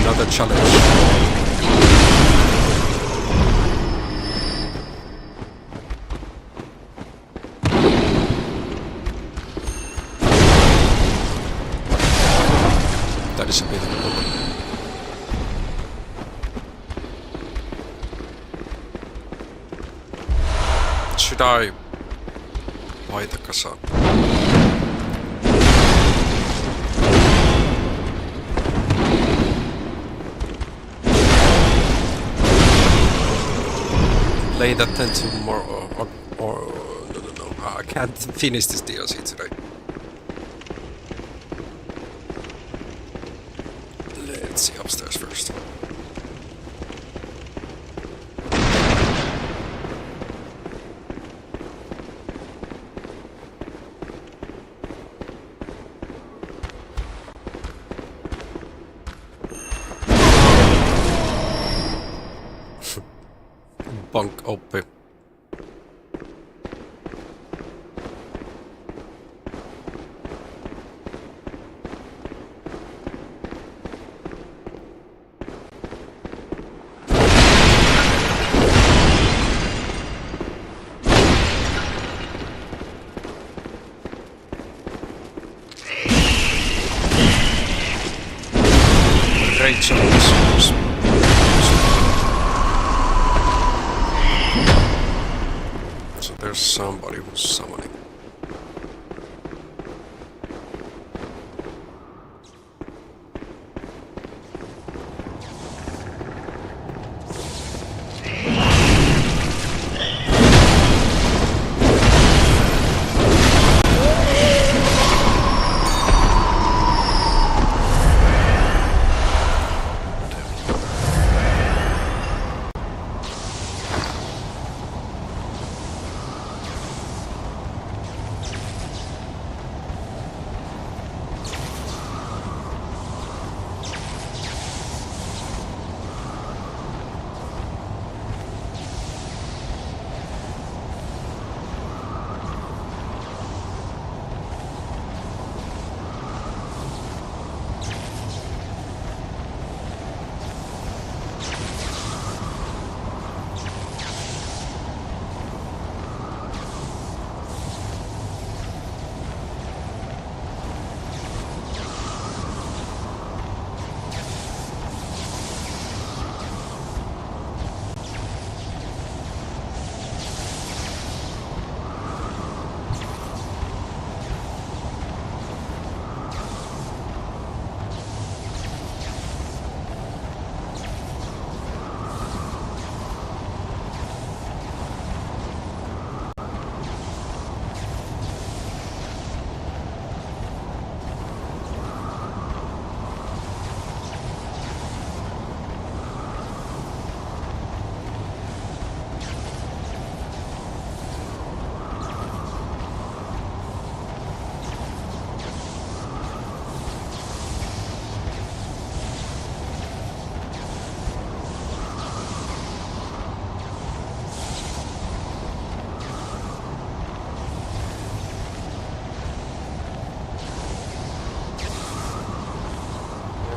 S1: Another challenge. That is a bit of a problem. Should I buy the kazan? Play that then tomorrow, or no, I can't finish this DLC today. Let's see upstairs first. pankoppi. Great songs. So there's somebody who's summoning.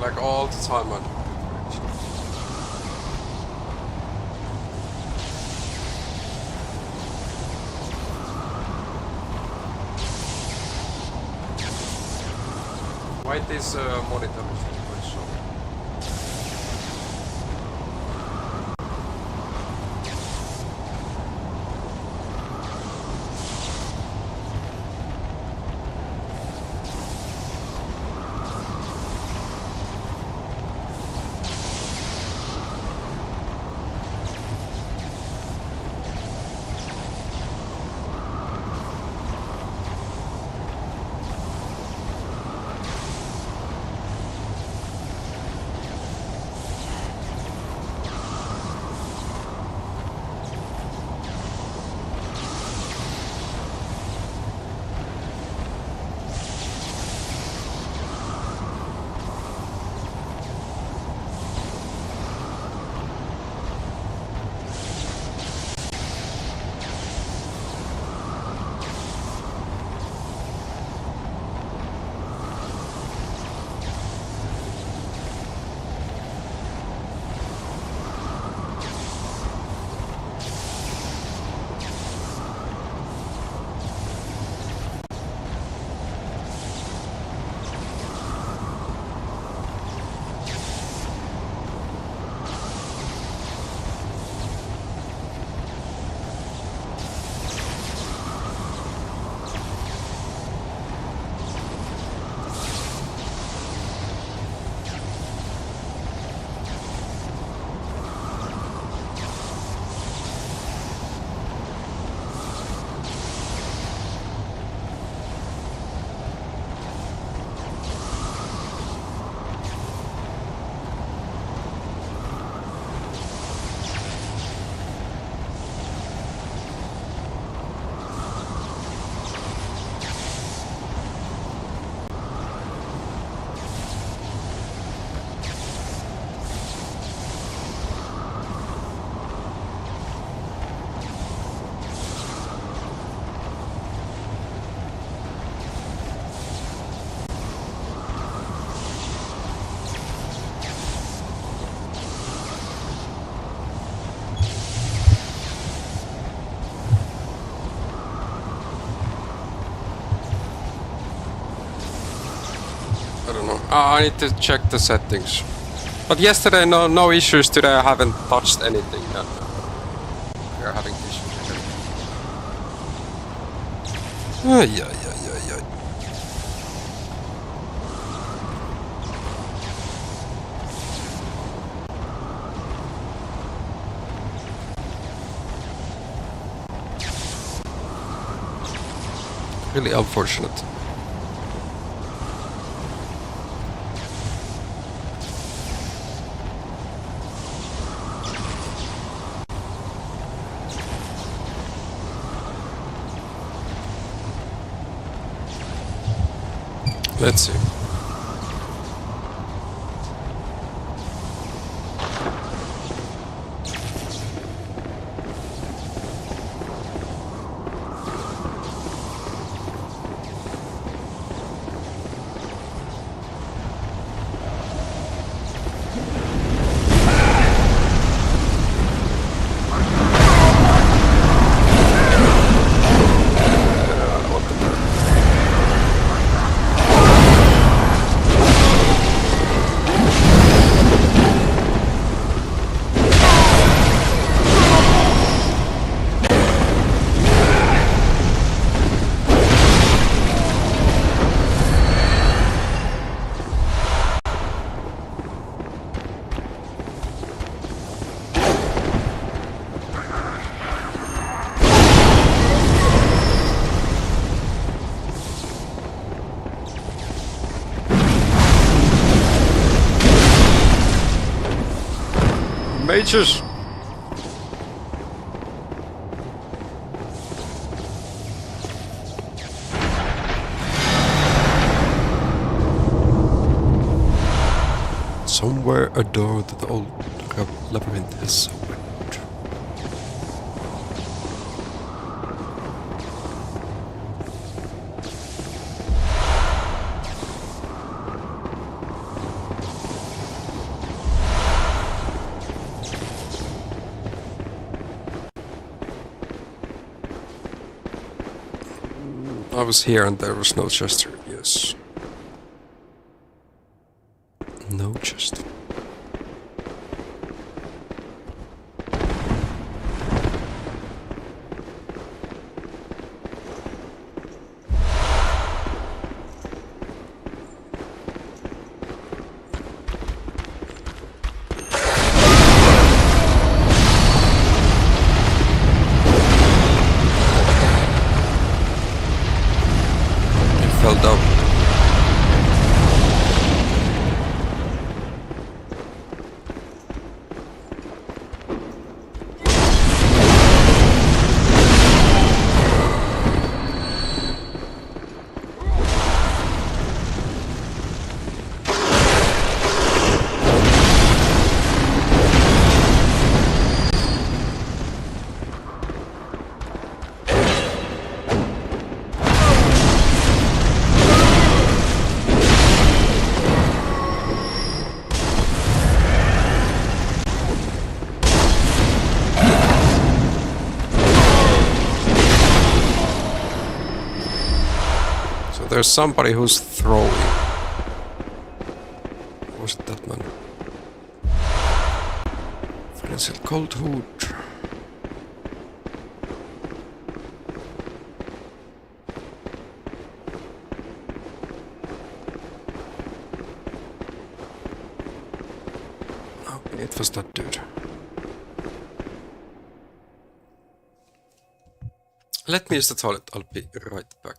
S1: Like all the time on. Why this monitor is always so? I need to check the settings. But yesterday, no issues. Today I haven't touched anything. No. We are having issues again. Yeah. Really unfortunate. Let's see. Mages! Somewhere a door to the old labyrinth is opened. I was here and there was no chest here, yes. No chest. Fell down. There's somebody who's throwing. Was it that man? Financial cold hood. No, it was that dude. Let me use the toilet. I'll be right back.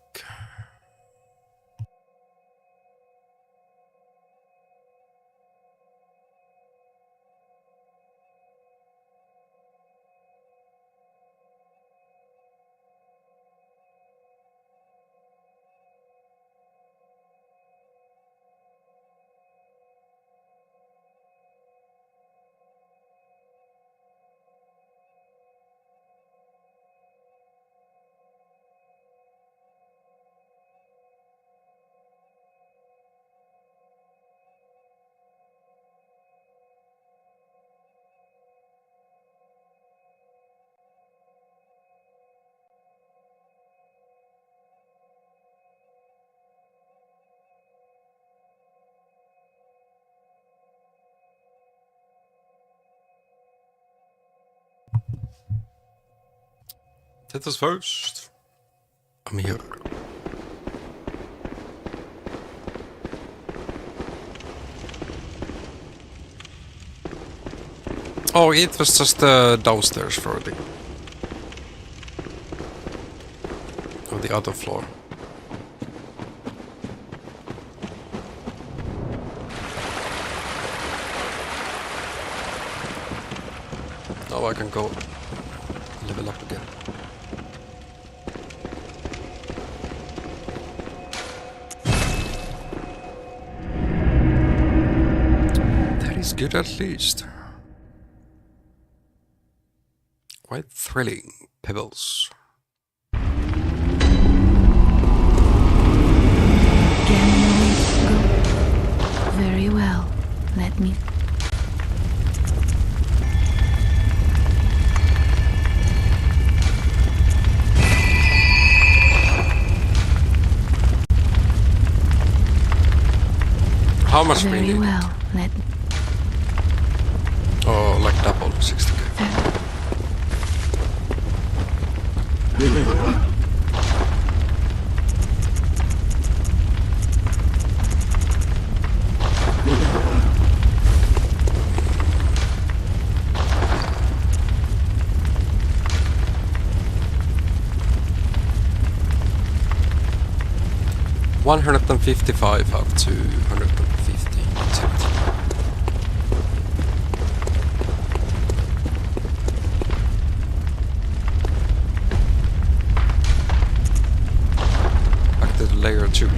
S1: That was first. I'm here. Oh, it was just downstairs for the... on the other floor. Now I can go level up again. That is good at least. Quite thrilling. Pebbles.
S3: Very well. Let me...
S1: How much we
S3: Very
S1: need?
S3: well. Let...
S1: Oh, like double, 60k. $155 up to 150 utility. Back to the layer 2.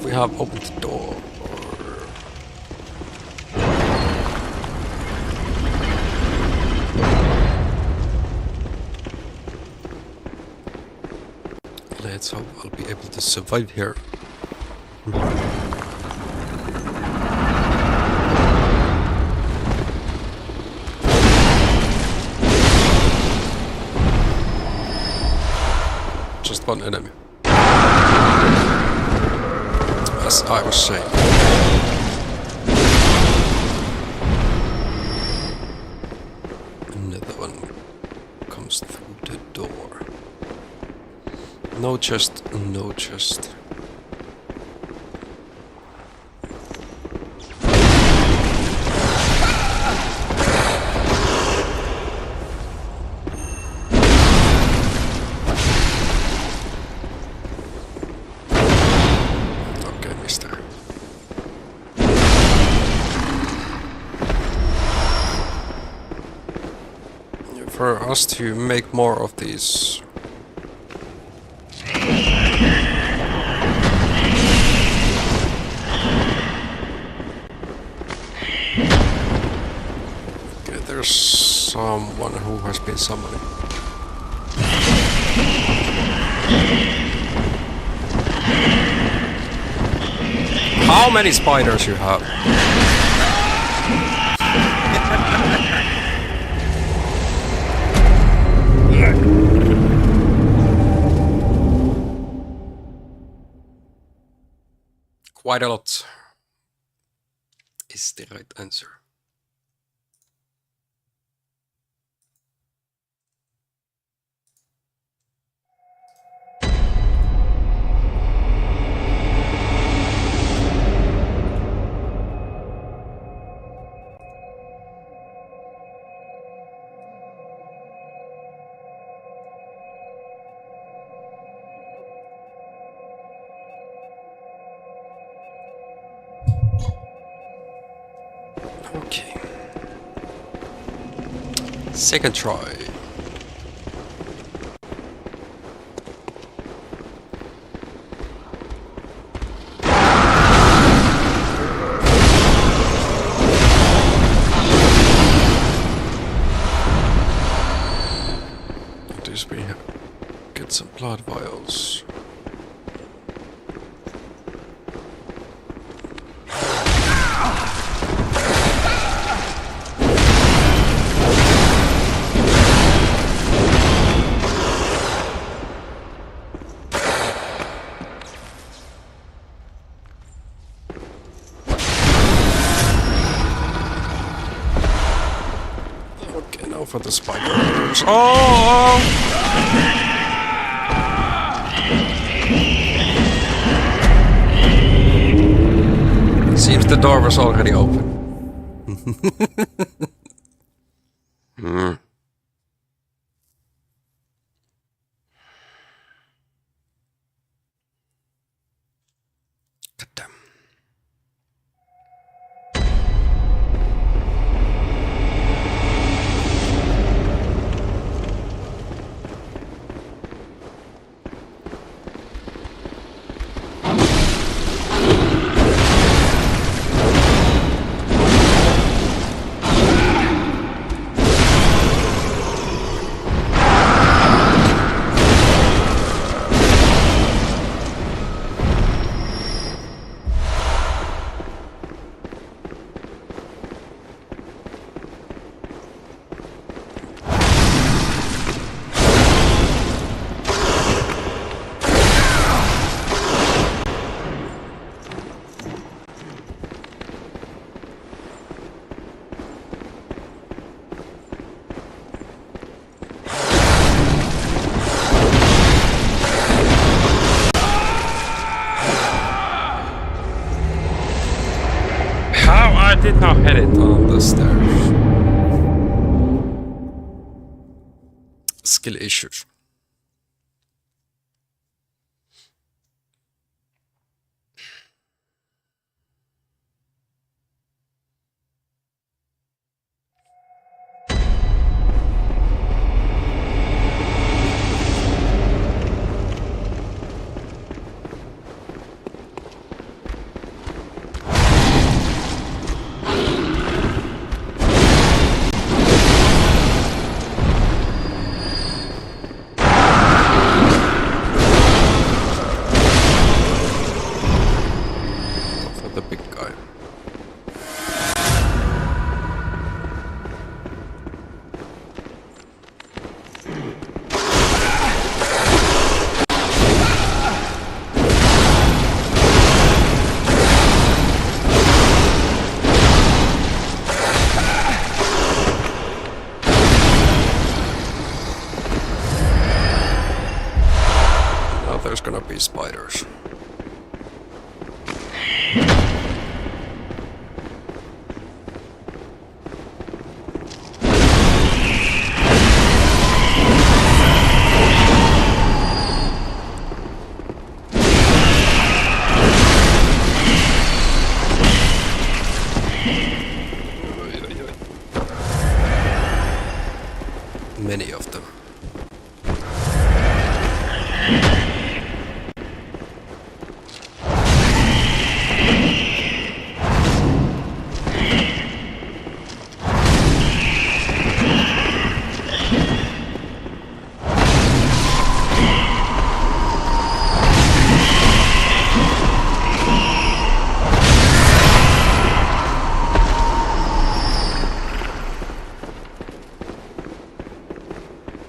S1: We have opened the door. Let's hope I'll be able to survive here. Just one enemy. As I was saying. Another one comes through the door. No chest, no chest. For us to make more of these. Okay, there's someone who has been summoning. How many spiders you have? Quite a lot is the right answer. Okay. Second try. This we get some blood vials. Okay, now for the spiders. Oh! Seems the door was already open. Hmm. Goddamn. I did not hit it on the stairs. Skill issues. There's gonna be spiders. Many of them.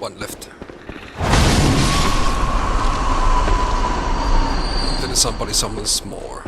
S1: One left. Then somebody summons more.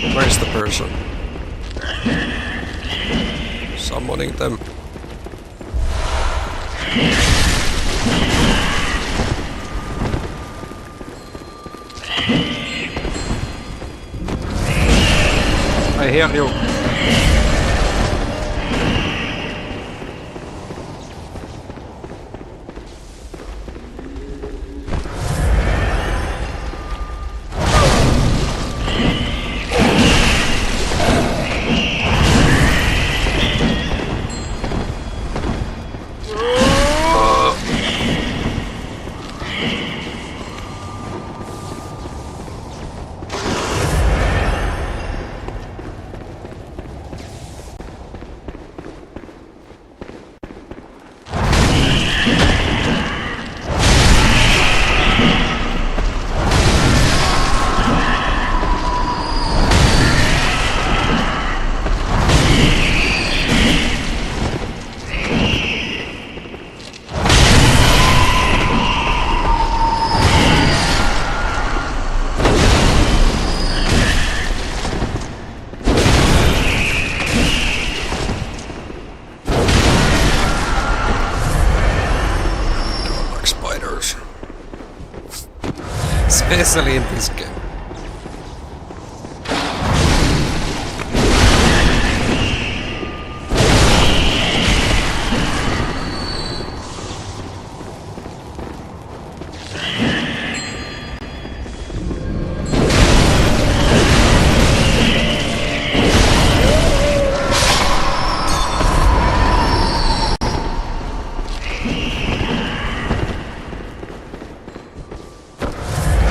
S1: Where's the person? Summoning them. I hear you. Especially in this game.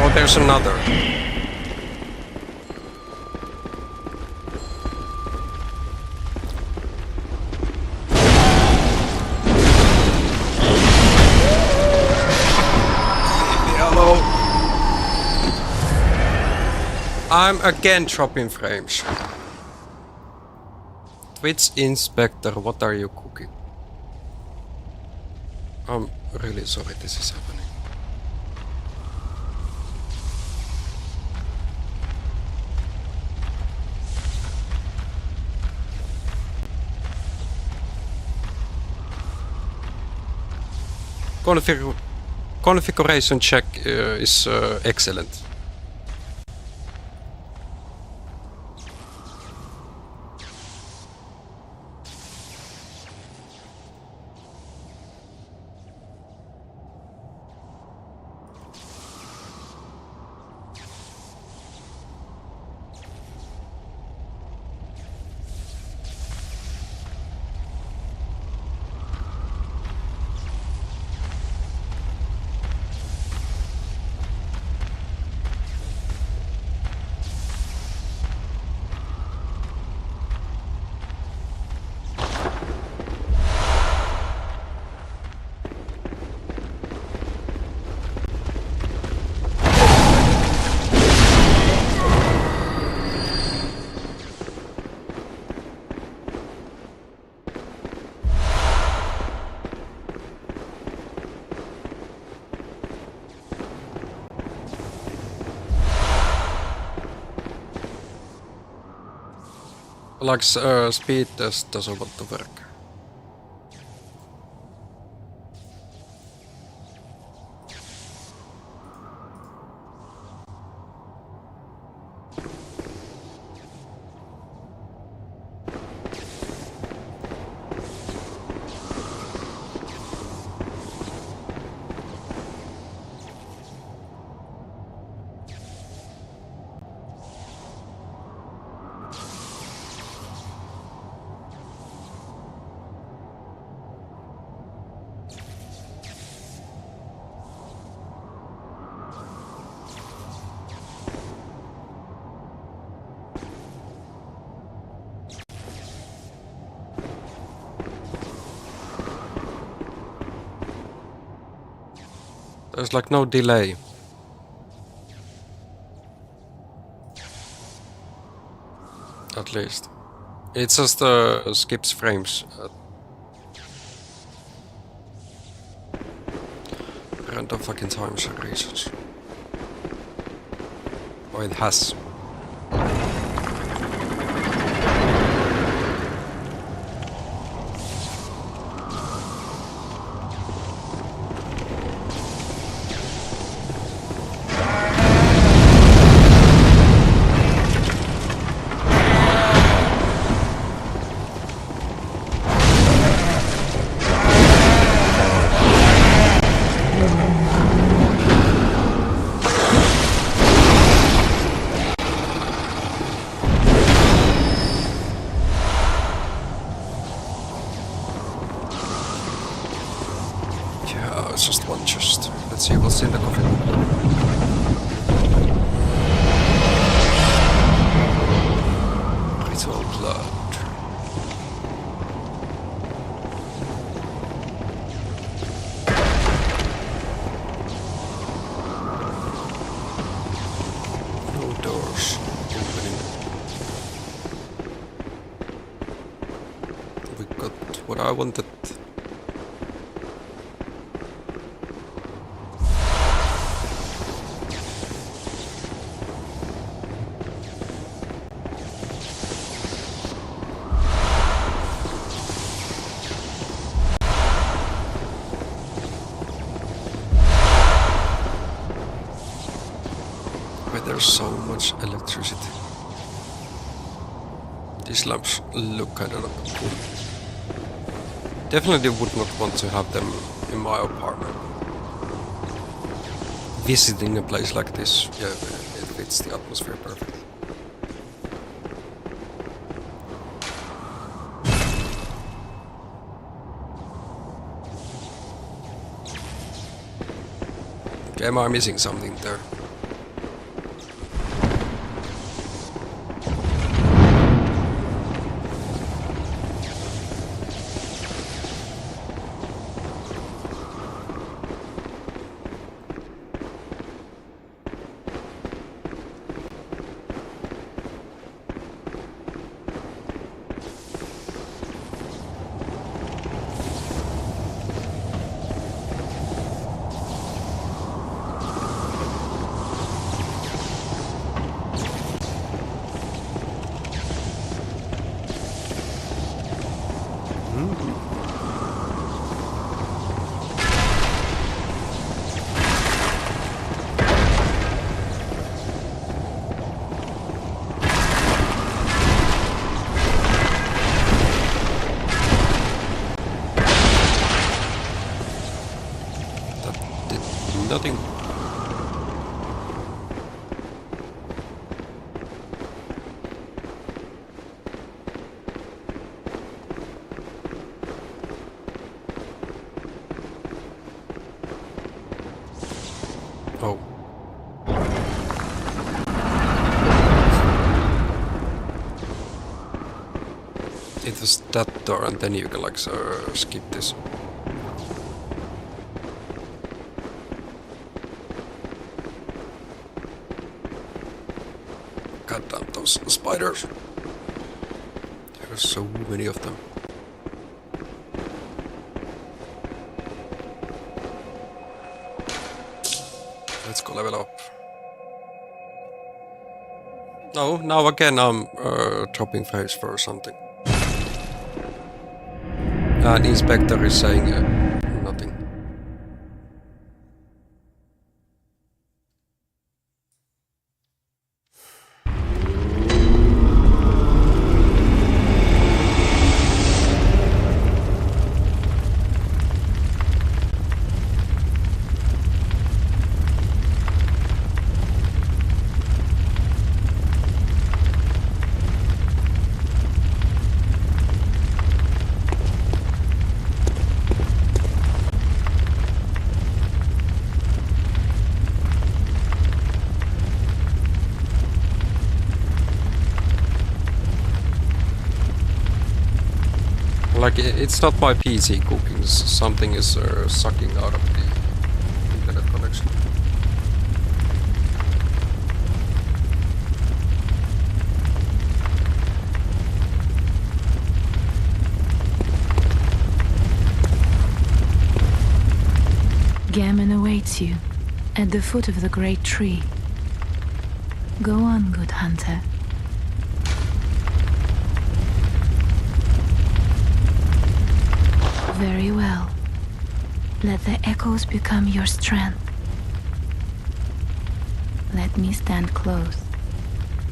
S1: Oh, there's another. Hello. I'm again dropping frames. Twitch Inspector, what are you cooking? I'm really sorry this is happening. Configuration check is excellent. Like speed test doesn't want to work. There's like no delay. At least. It just skips frames at random fucking times and reasons. Or it has. What's in the coffin? Ritual blood. No doors opening. We got what I wanted. There's so much electricity. These lamps look kind of cool. Definitely would not want to have them in my apartment. Visiting a place like this, yeah, it fits the atmosphere perfectly. Okay, am I missing something there? Nothing. Oh. It was that door, and then you can like skip this. God damn those spiders. There are so many of them. Let's go level up. No, now again I'm dropping phase for something. And Inspector is saying nothing. Like, it's not my PC cooking, something is sucking out of the internet connection.
S3: Gammon awaits you at the foot of the great tree. Go on, good hunter. Very well. Let the echoes become your strength. Let me stand close.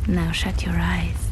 S3: Now shut your eyes.